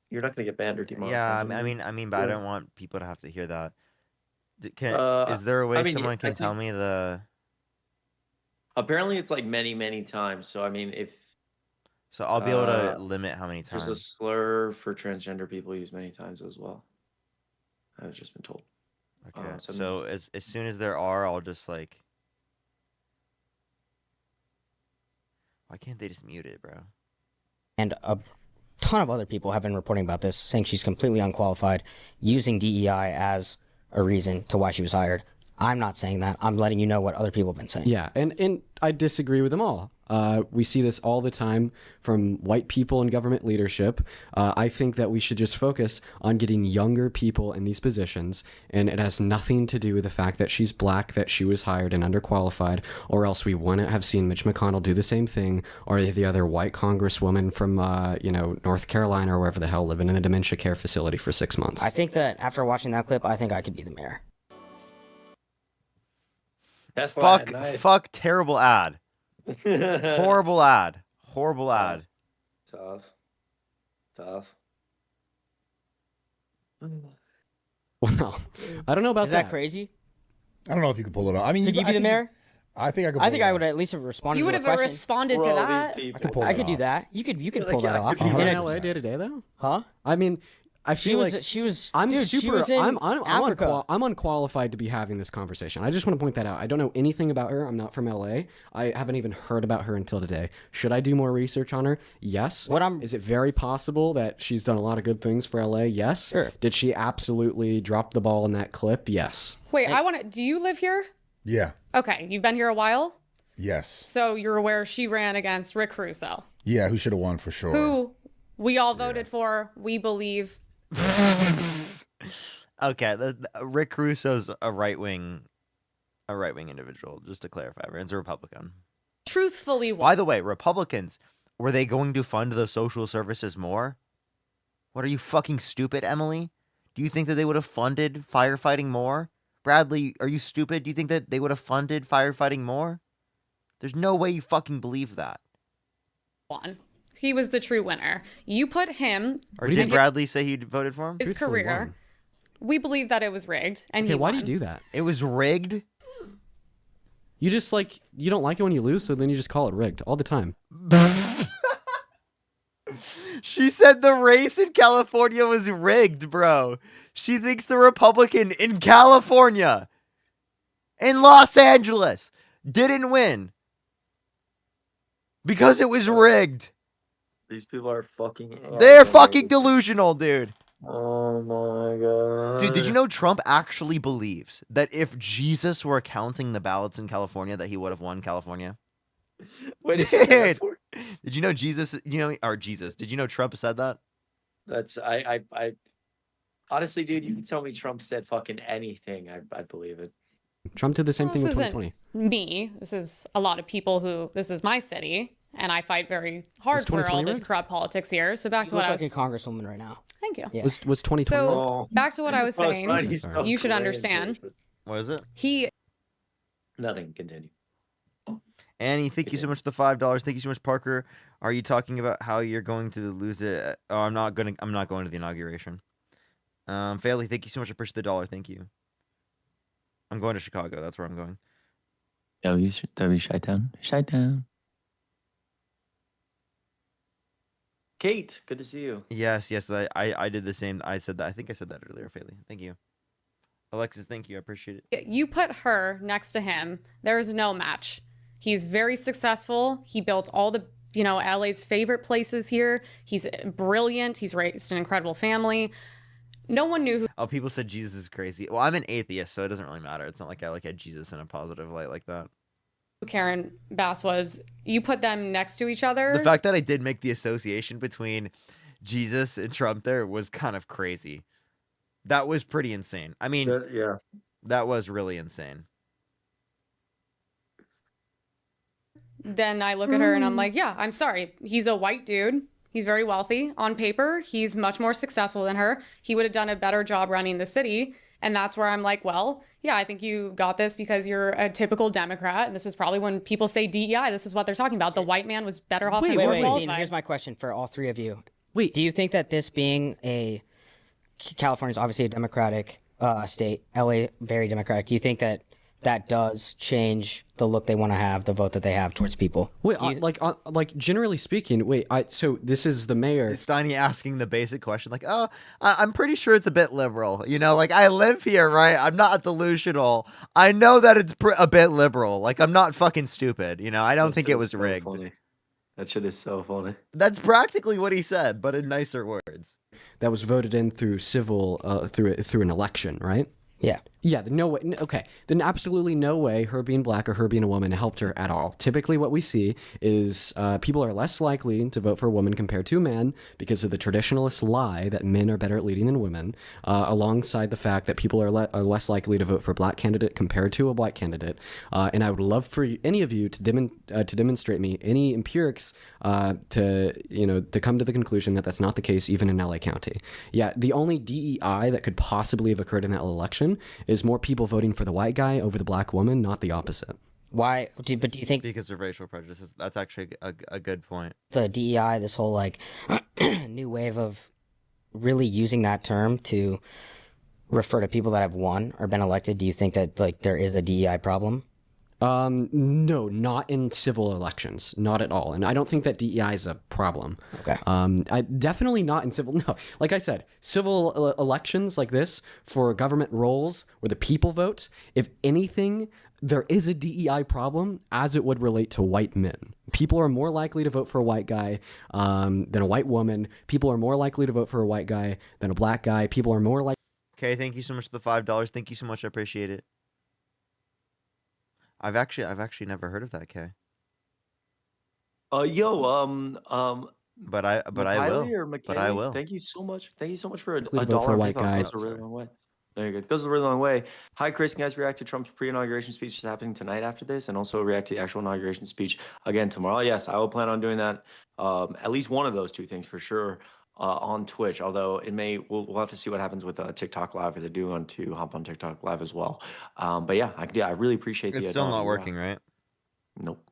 S2: You're not gonna get banned or demonetized.
S1: Yeah, I mean, but I don't want people to have to hear that. Is there a way
S2: I mean,
S1: someone
S2: I
S1: can tell
S2: think-
S1: me the?
S2: Apparently, it's like many times. So I mean, if
S1: So I'll be able to limit how many
S2: there's a
S1: times.
S2: slur for transgender people used many times as well. I've just been told.
S1: Okay.
S2: so-
S1: So as soon as there are, I'll just like. Why can't they just mute it, bro?
S5: a ton of other people have been reporting about this, saying she's completely unqualified, using DEI as a reason to why she was hired. I'm not saying that. I'm letting you know what other people have been saying.
S6: Yeah, and I disagree with them all. We see this all the time from white people in government leadership. I think that we should just focus on getting younger people in these positions, and it has nothing to do with the fact that she's black, that she was hired and underqualified, or else we wouldn't have seen Mitch McConnell do the same thing, or the other white congresswoman from North Carolina or wherever the hell living in a dementia care facility for 6 months.
S5: I think that after watching that clip, I think I could be the mayor.
S1: Fuck, terrible ad. Horrible ad. Horrible ad.
S2: Tough.
S6: Well, I don't know about
S5: Is that crazy?
S4: I don't know if you could pull it off. I mean,
S5: Could you be the mayor?
S4: I think I could.
S5: I think I would at least have responded.
S7: You would
S5: to
S7: have
S5: a question.
S7: responded to that.
S5: I could do that. You could pull that off.
S6: Are you in
S5: And
S6: LA day to day though?
S5: Huh?
S6: I mean, I feel like
S5: she was.
S6: I'm
S5: dude,
S6: super.
S5: She was in Africa.
S6: I'm unqualified to be having this conversation. I just want to point that out. I don't know anything about her. I'm not from LA. I haven't even heard about her until today. Should I do more research on her? Yes. Is it very possible that she's done a lot of good things for LA? Yes.
S5: Sure.
S6: Did she absolutely drop the ball in that clip? Yes.
S7: Wait, I want to. Do you live here?
S4: Yeah.
S7: Okay, you've been here a while.
S4: Yes.
S7: So you're aware she ran against Rick Caruso,
S4: Yeah, who should have won for sure.
S7: who we all voted for. We believe.
S1: Okay, Rick Caruso's a right wing individual. Just to clarify, everyone's a Republican.
S7: Truthfully,
S1: By the way, Republicans, were they going to fund the social services more? What, are you fucking stupid, Emily? Do you think that they would have funded firefighting more? Bradley, are you stupid? Do you think that they would have funded firefighting more? There's no way you fucking believe that.
S7: won. He was the true winner. You put him.
S1: Or did Bradley say he voted for him?
S7: His career. We believe that it was rigged, and
S6: Okay,
S7: he
S6: why
S7: won.
S6: do you do that?
S1: It was rigged?
S6: You just you don't like it when you lose, so then you just call it rigged all the time.
S1: She said the race in California was rigged, bro. She thinks the Republican in California, in Los Angeles, didn't win because it was rigged.
S2: These people are fucking.
S1: They're fucking delusional, dude.
S2: Oh my god.
S1: Dude, did you know Trump actually believes that if Jesus were counting the ballots in California, that he would have won California?
S2: Wait,
S1: Dude, did you know Jesus? Did you know Trump said that?
S2: That's I honestly, dude, you can tell me Trump said fucking anything, I'd believe it.
S6: Trump did the same thing in
S7: This isn't
S6: 2020.
S7: me. This is a lot of people who. This is my city, and I fight very hard for all
S6: 2020
S7: the
S6: rigged?
S7: corrupt politics here. So back
S5: You
S7: to
S5: look
S7: what I
S5: like
S7: was.
S5: a congresswoman right now.
S7: Thank you.
S5: Yeah.
S6: Was 2020?
S7: So back to what I was saying.
S2: Sorry.
S7: You should understand.
S1: What is it?
S7: He
S2: Nothing. Continue.
S1: Annie, thank you so much for the $5. Thank you so much, Parker. Are you talking about how you're going to lose it? Oh, I'm not going to the inauguration. Fairly, thank you so much. I appreciate the $1. Thank you. I'm going to Chicago. That's where I'm going.
S2: W Chi-Town. Chi-Town. Kate, good to see you.
S1: Yes. I did the same. I said that. I think I said that earlier, Fairly. Thank you. Alexis, thank you. I appreciate it.
S12: You put her next to him. There's no match. He's very successful. He built all the, LA's favorite places here. He's brilliant. He's raised an incredible family. No one knew who.
S1: Oh, people said Jesus is crazy. Well, I'm an atheist, so it doesn't really matter. It's not like I look at Jesus in a positive light like that.
S12: Karen Bass was. You put them next to each other.
S1: The fact that I did make the association between Jesus and Trump there was kind of crazy. That was pretty insane. I mean,
S2: yeah,
S1: that was really insane.
S12: Then I look at her and I'm like, yeah, I'm sorry. He's a white dude. He's very wealthy. On paper, he's much more successful than her. He would have done a better job running the city. And that's where I'm like, well, yeah, I think you got this because you're a typical Democrat. And this is probably when people say DEI, this is what they're talking about. The white man was better off and more qualified.
S5: Dean, here's my question for all three of you. Wait, do you think that this being California's obviously a Democratic state, LA very Democratic, do you think that that does change the look they want to have, the vote that they have towards people?
S6: Wait, like generally speaking, so this is the mayor.
S1: Is Steiny asking the basic question, like, oh, I'm pretty sure it's a bit liberal. Like, I live here, right? I'm not delusional. I know that it's a bit liberal. Like, I'm not fucking stupid. I don't think it was rigged.
S2: Funny. That shit is so funny.
S1: That's practically what he said, but in nicer words.
S6: That was voted in through through an election, right?
S5: Yeah.
S6: Yeah, no way. Okay, then absolutely no way her being black or her being a woman helped her at all. Typically what we see is people are less likely to vote for a woman compared to a man because of the traditionalist lie that men are better at leading than women, alongside the fact that people are less likely to vote for a black candidate compared to a white candidate. And I would love for any of you to demonstrate me any empirics to come to the conclusion that that's not the case even in LA County. Yeah, the only DEI that could possibly have occurred in that election is more people voting for the white guy over the black woman, not the opposite.
S5: Why? But do you think
S1: because of racial prejudices? That's actually a good point.
S5: The DEI, this whole new wave of really using that term to refer to people that have won or been elected, do you think that there is a DEI problem?
S6: No, not in civil elections, not at all. And I don't think that DEI is a problem.
S5: Okay.
S6: Definitely not in civil. No, like I said, civil elections like this for government roles where the people vote. If anything, there is a DEI problem as it would relate to white men. People are more likely to vote for a white guy than a white woman. People are more likely to vote for a white guy than a black guy. People are more like.
S1: Okay, thank you so much for the $5. Thank you so much. I appreciate it. I've actually never heard of that, Kay.
S2: But
S1: I will. But I will.
S2: Thank you so much. Thank you so much for a
S6: for
S2: dollar.
S6: a white guy.
S2: Goes a really long way. There you go. It goes a really long way. Hi, Chris. Can you guys react to Trump's pre-inauguration speech that's happening tonight after this, and also react to the actual inauguration speech again tomorrow? Yes, I will plan on doing that. At least one of those two things for sure. On Twitch, although we'll have to see what happens with TikTok Live, because I do want to hop on TikTok Live as well. But yeah, I really appreciate
S1: it's still not working, right?
S2: Nope.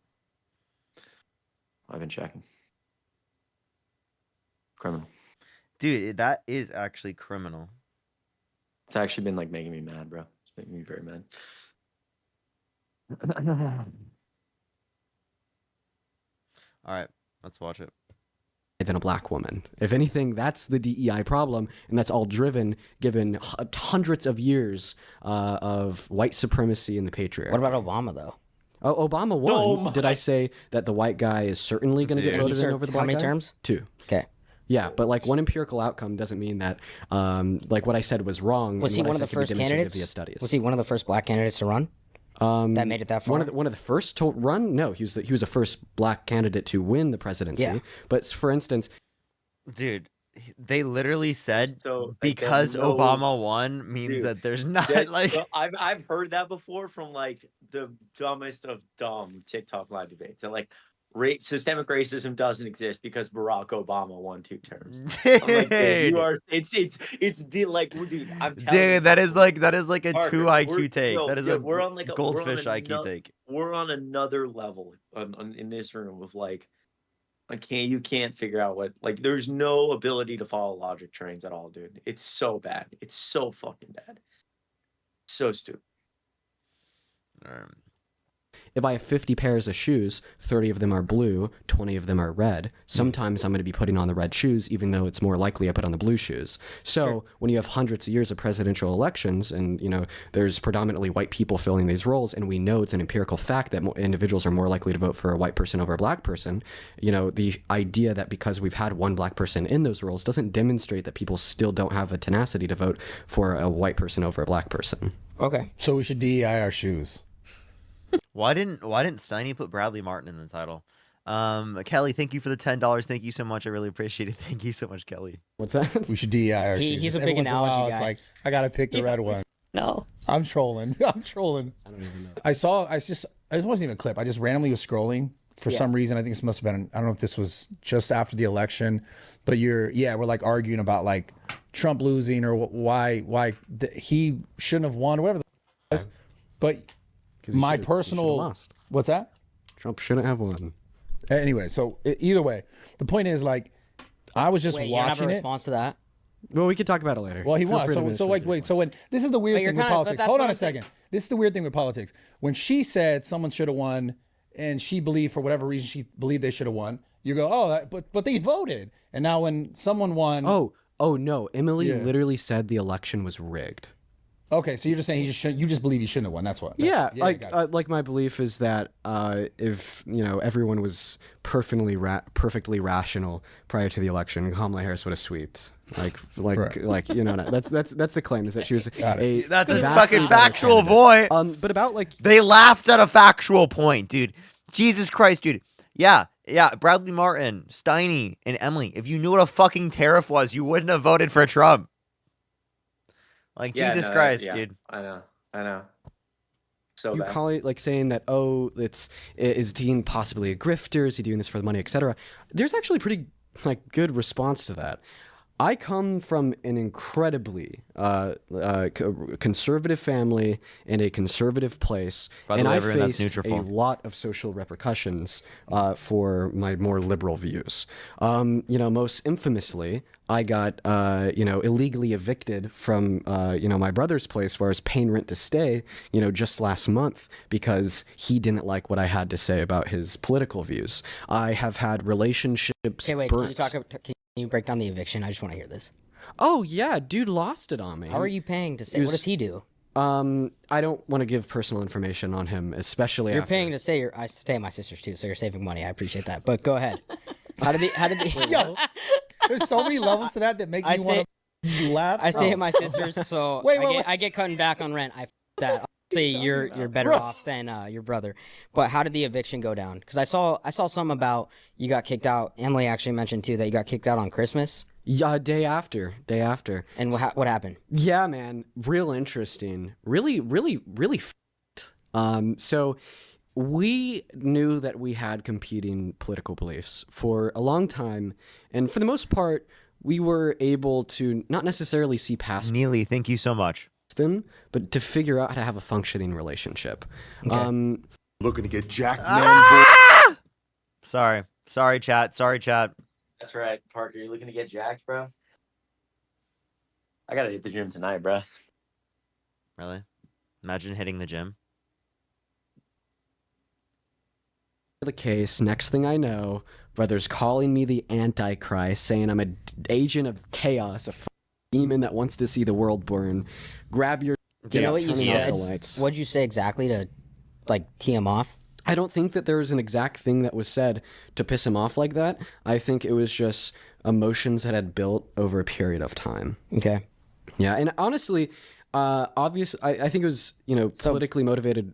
S2: I've been checking. Criminal.
S1: Dude, that is actually criminal.
S2: It's actually been making me mad, bro. It's making me very mad.
S1: All right, let's watch it.
S6: Than a black woman. If anything, that's the DEI problem, and that's all driven given hundreds of years of white supremacy and the patriarchy.
S5: What about Obama, though?
S6: Oh, Obama won. Did I say that the white guy is certainly going to get voted in over the black guy?
S5: How many terms?
S6: 2.
S5: Okay.
S6: Yeah, but one empirical outcome doesn't mean that what I said was wrong.
S5: Was he one of the first candidates? Was he one of the first black candidates to run? That made it that far.
S6: One of the first to run? No, he was the first black candidate to win the presidency.
S5: Yeah.
S6: But for instance,
S1: dude, they literally said because Obama won means that there's not
S2: So I've heard that before from the dumbest of dumb TikTok live debates. And systemic racism doesn't exist because Barack Obama won 2 terms. I'm like, dude, you are. It's the like, dude. I'm telling you,
S1: Dude, that is like a
S2: Parker,
S1: 2 IQ take.
S2: yo,
S1: that is
S2: yo,
S1: a
S2: we're on like
S1: goldfish IQ take.
S2: We're on another level in this room of like, you can't figure out what, like, there's no ability to follow logic trains at all, dude. It's so bad. It's so fucking bad. So stupid.
S6: If I have 50 pairs of shoes, 30 of them are blue, 20 of them are red. Sometimes I'm going to be putting on the red shoes, even though it's more likely I put on the blue shoes. So when you have hundreds of years of presidential elections and, you know, there's predominantly white people filling these roles, and we know it's an empirical fact that individuals are more likely to vote for a white person over a black person, you know, the idea that because we've had one black person in those roles doesn't demonstrate that people still don't have a tenacity to vote for a white person over a black person.
S5: Okay.
S4: So we should DEI our shoes.
S1: Why didn't Steiny put Bradley Martin in the title? Kelly, thank you for the $10. Thank you so much. I really appreciate it. Thank you so much, Kelly.
S6: What's that?
S4: We should DEI our shoes.
S5: He's a
S4: Every
S5: big
S4: once in a while,
S5: analogy
S4: it's
S5: guy.
S4: like, I gotta pick the red one.
S12: No.
S4: I'm trolling. I'm trolling.
S6: I don't even know.
S4: This wasn't even a clip. I just randomly was scrolling for some reason. I think this must have been, I don't know if this was just after the election, but we're like arguing about like Trump losing or why he shouldn't have won or whatever the is. But my personal,
S6: lost.
S4: What's that?
S6: Trump shouldn't have won.
S4: Anyway, so either way, the point is like, I was just
S5: Wait, you have
S4: watching
S5: a
S4: it.
S5: response to that?
S6: Well, we could talk about it later.
S4: Well, he
S6: Feel
S4: won.
S6: free to
S4: So
S6: mention
S4: like,
S6: it.
S4: wait. So when this is the weird
S5: you're
S4: thing with
S5: kinda- but
S4: politics.
S5: that's
S4: Hold
S5: what
S4: on
S5: I'm
S4: a second. This is the weird thing with politics. When she said someone should have won, and she believed for whatever reason she believed they should have won, you go, oh, but they voted. And now when someone won,
S6: Oh no! Emily
S4: Yeah.
S6: literally said the election was rigged.
S4: okay, so you're just saying you just believe he shouldn't have won. That's what.
S6: Like my belief is that if you know everyone was perfectly rational prior to the election, Kamala Harris would have swept. Like you know that's the claim is that she was a
S1: That's a
S6: vastly
S1: fucking
S6: better
S1: factual
S6: candidate.
S1: point.
S6: But about like
S1: They laughed at a factual point, dude. Jesus Christ, dude. Yeah. Bradley Martin, Steiny, and Emily. If you knew what a fucking tariff was, you wouldn't have voted for Trump. Like, Jesus Christ, dude.
S2: I know. So
S6: you
S2: bad.
S6: call it like saying that is Dean possibly a grifter? Is he doing this for the money, etc.? There's actually pretty like good response to that. I come from an incredibly conservative family in a conservative place,
S1: By the
S6: and
S1: way,
S6: I
S1: everyone, that's
S6: faced a
S1: Nutrafol.
S6: lot of social repercussions for my more liberal views. You know, most infamously, I got illegally evicted from my brother's place where I was paying rent to stay. Just last month because he didn't like what I had to say about his political views. I have had relationships.
S5: Okay, wait.
S6: burnt.
S5: Can you break down the eviction? I just want to hear this.
S6: Oh yeah, dude lost it on me.
S5: How are you paying to say? What does he do?
S6: I don't want to give personal information on him, especially
S5: You're
S6: after.
S5: paying to say I stay at my sister's too, so you're saving money. I appreciate that. But go ahead. How did he?
S4: Yo, there's so many levels to that make me want to laugh.
S5: I stay at my sister's, so I get cutting back on rent. That. Say you're better off than your brother. But how did the eviction go down? Because I saw something about you got kicked out. Emily actually mentioned too that you got kicked out on Christmas.
S6: Yeah, day after.
S5: And what happened?
S6: Yeah, man, real interesting. Really. So we knew that we had competing political beliefs for a long time, and for the most part, we were able to not necessarily see past
S1: Neely, thank you so much.
S6: them, but to figure out how to have a functioning relationship.
S4: Okay.
S13: Looking to get jacked, man.
S1: Sorry, chat.
S2: That's right, Parker. You're looking to get jacked, bro? I gotta hit the gym tonight, bro.
S1: Really? Imagine hitting the gym.
S6: The case, next thing I know, brother's calling me the Antichrist, saying I'm an agent of chaos, a demon that wants to see the world burn. Grab your.
S5: Do you know what you
S6: turning off
S5: said?
S6: the lights.
S5: What'd you say exactly to, tee him off?
S6: I don't think that there was an exact thing that was said to piss him off like that. I think it was just emotions that had built over a period of time.
S5: Okay.
S6: Yeah, and honestly, obviously, I think it was politically motivated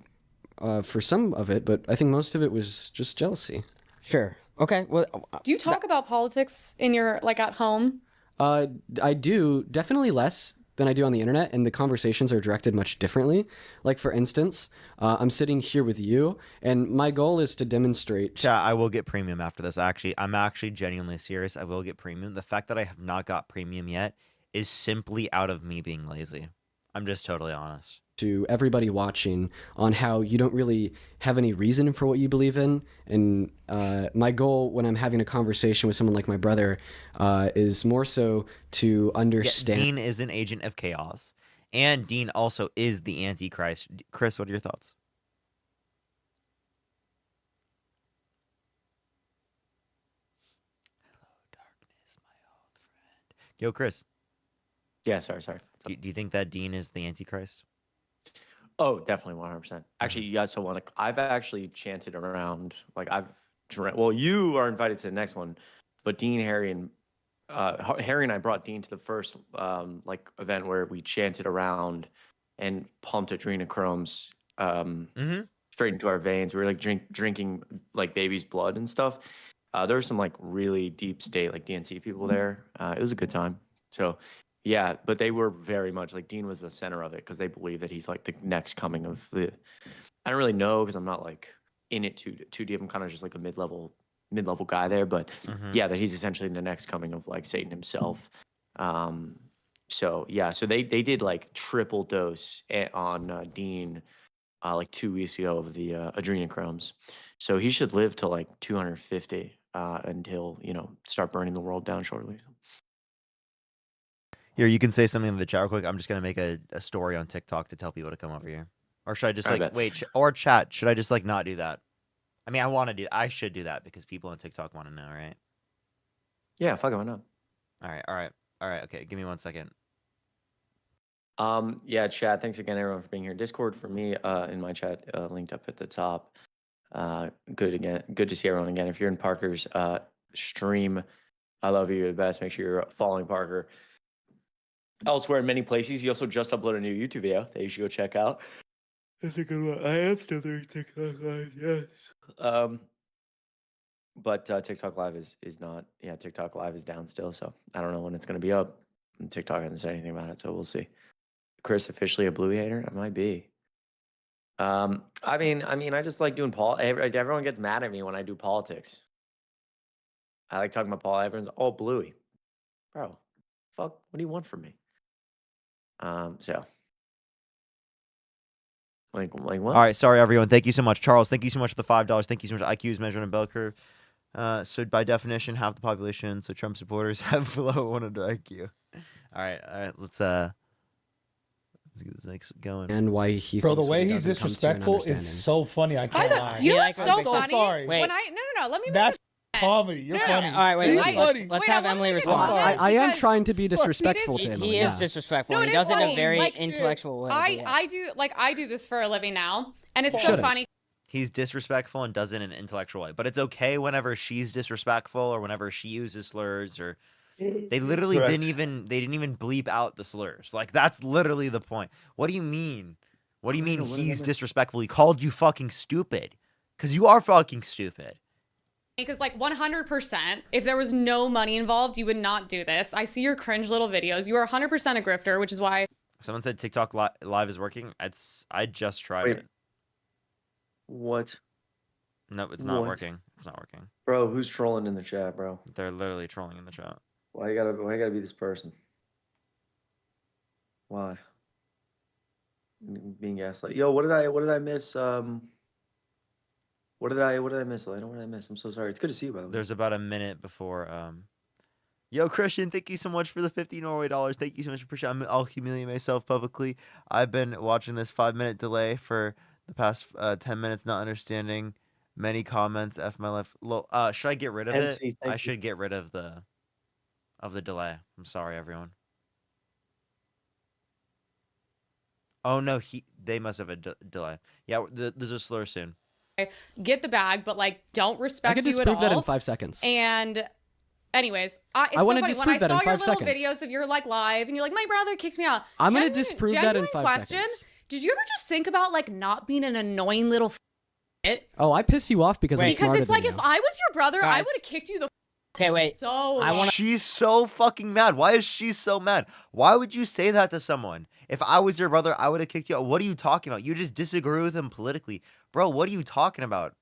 S6: for some of it, but I think most of it was just jealousy.
S5: Sure. Okay. Well,
S12: Do you talk about politics in your at home?
S6: I do definitely less than I do on the internet, and the conversations are directed much differently. Like, for instance, I'm sitting here with you, and my goal is to demonstrate.
S1: Chat, I will get premium after this. I'm actually genuinely serious. I will get premium. The fact that I have not got premium yet is simply out of me being lazy. I'm just totally honest.
S6: To everybody watching on how you don't really have any reason for what you believe in. And my goal when I'm having a conversation with someone like my brother is more so to understand.
S1: Yeah, Dean is an agent of chaos. And Dean also is the Antichrist. Chris, what are your thoughts? Hello, darkness, my old friend. Yo, Chris.
S2: Yeah, sorry.
S1: Do you think that Dean is the Antichrist?
S2: Oh, definitely 100%. Actually, you guys don't want to. I've actually chanted around. Like well, you are invited to the next one, but Dean, Harry, and I brought Dean to the first like event where we chanted around and pumped adrenochromes straight into our veins. We were like drinking like baby's blood and stuff. There were some like really deep state like DNC people there. It was a good time. So. Yeah, but they were very much like Dean was the center of it because they believe that he's like the next coming of the. I don't really know because I'm not like in it too deep. I'm kind of just like a mid-level guy there, but yeah, that he's essentially the next coming of like Satan himself. So yeah, so they did like triple dose on Dean like 2 weeks ago of the adrenochromes. So he should live to like 250 until start burning the world down shortly.
S1: Here, you can say something in the chat real quick. I'm just going to make a story on TikTok to tell people to come over here. Or should I just wait, or chat, should I just like not do that? I mean, I should do that because people on TikTok want to know, right?
S2: Yeah, fuck it, why not?
S1: All right. Okay, give me 1 second.
S2: Yeah, chat, thanks again everyone for being here. Discord for me in my chat linked up at the top. Good to see everyone again. If you're in Parker's stream, I love you, you're the best. Make sure you're following Parker elsewhere in many places. He also just uploaded a new YouTube video that you should go check out. That's a good one. I am still doing TikTok Live, yes. But TikTok Live is not. Yeah, TikTok Live is down still, so I don't know when it's going to be up. And TikTok hasn't said anything about it, so we'll see. Chris officially a Bluey hater? I might be. I mean, I just like doing everyone gets mad at me when I do politics. I like talking about politics. Everyone's all Bluey, bro. Fuck, what do you want from me? So, like what?
S1: All right, sorry everyone. Thank you so much, Charles. Thank you so much for the $5. Thank you so much. IQ is measured in bell curve. So by definition, half the population. So Trump supporters have below 100 IQ. All right. Let's get this next going.
S6: And why he
S4: Bro, the
S6: thinks
S4: way
S6: we
S4: he's
S6: doesn't come to an
S4: disrespectful is
S6: understanding.
S4: so funny. I can't lie.
S12: You know what's
S4: I'm
S12: so funny?
S4: sorry.
S5: Wait.
S12: When no, let me.
S4: That's comedy. You're funny.
S5: All right, wait.
S4: He's funny.
S5: Let's
S12: Wait,
S5: have
S12: I wanna
S5: Emily
S12: make it
S5: respond.
S12: honest.
S6: I am
S12: Because-
S6: trying to be disrespectful to him.
S5: He
S6: yeah.
S5: is disrespectful.
S12: No,
S5: He
S12: it
S5: does
S12: is
S5: it in a
S12: funny.
S5: very
S12: Like,
S5: intellectual way. but yes.
S12: I do this for a living now, and it's so
S6: Shouldn't.
S12: funny.
S1: He's disrespectful and does it in an intellectual way, but it's okay whenever she's disrespectful or whenever she uses slurs or. They literally didn't even bleep out the slurs. Like that's literally the point. What do you mean? What do you mean he's disrespectful? He called you fucking stupid. Cause you are fucking stupid.
S12: Because like 100%, if there was no money involved, you would not do this. I see your cringe little videos. You are 100% a grifter, which is why.
S1: Someone said TikTok live is working. I just tried
S2: Wait.
S1: it.
S2: What?
S1: No, it's not
S2: What?
S1: working. It's not working.
S2: Bro, who's trolling in the chat, bro?
S1: They're literally trolling in the chat.
S2: Why you gotta be this person? Why? Being gaslight. Yo, what did I miss? What did I miss, Elena? What did I miss? I'm so sorry. It's good to see you, by the way.
S1: There's about a minute before. Yo, Christian, thank you so much for the $50 Norway dollars. Thank you so much for pushing. I'll humiliate myself publicly. I've been watching this 5-minute delay for the past 10 minutes, not understanding many comments. F my life. Should I get rid of it?
S2: NC, thank
S1: I
S2: you.
S1: should get rid of the delay. I'm sorry, everyone. Oh no, they must have a delay. Yeah, there's a slur soon.
S12: Get the bag, but like don't
S6: I
S12: respect
S6: could
S12: you at
S6: disprove that in
S12: all.
S6: 5 seconds.
S12: And anyways, it's
S6: I wanna
S12: so funny.
S6: disprove
S12: When I
S6: that in
S12: saw your
S6: 5
S12: little
S6: seconds.
S12: videos of your like live and you're like, my brother kicks me out.
S6: I'm gonna
S12: Genuine-
S6: disprove that in
S12: genuine
S6: 5
S12: question,
S6: seconds.
S12: Did you ever just think about like not being an annoying little
S6: Oh, I piss you off because I'm
S12: because
S6: smarter
S12: it's like
S6: than
S12: if
S6: you.
S12: I was your brother, I
S5: Guys.
S12: would have kicked you the
S5: Okay, wait.
S12: So
S5: I wanna-
S1: She's so fucking mad. Why is she so mad? Why would you say that to someone? If I was your brother, I would have kicked you out. What are you talking about? You just disagree with him politically. Bro, what are you talking about?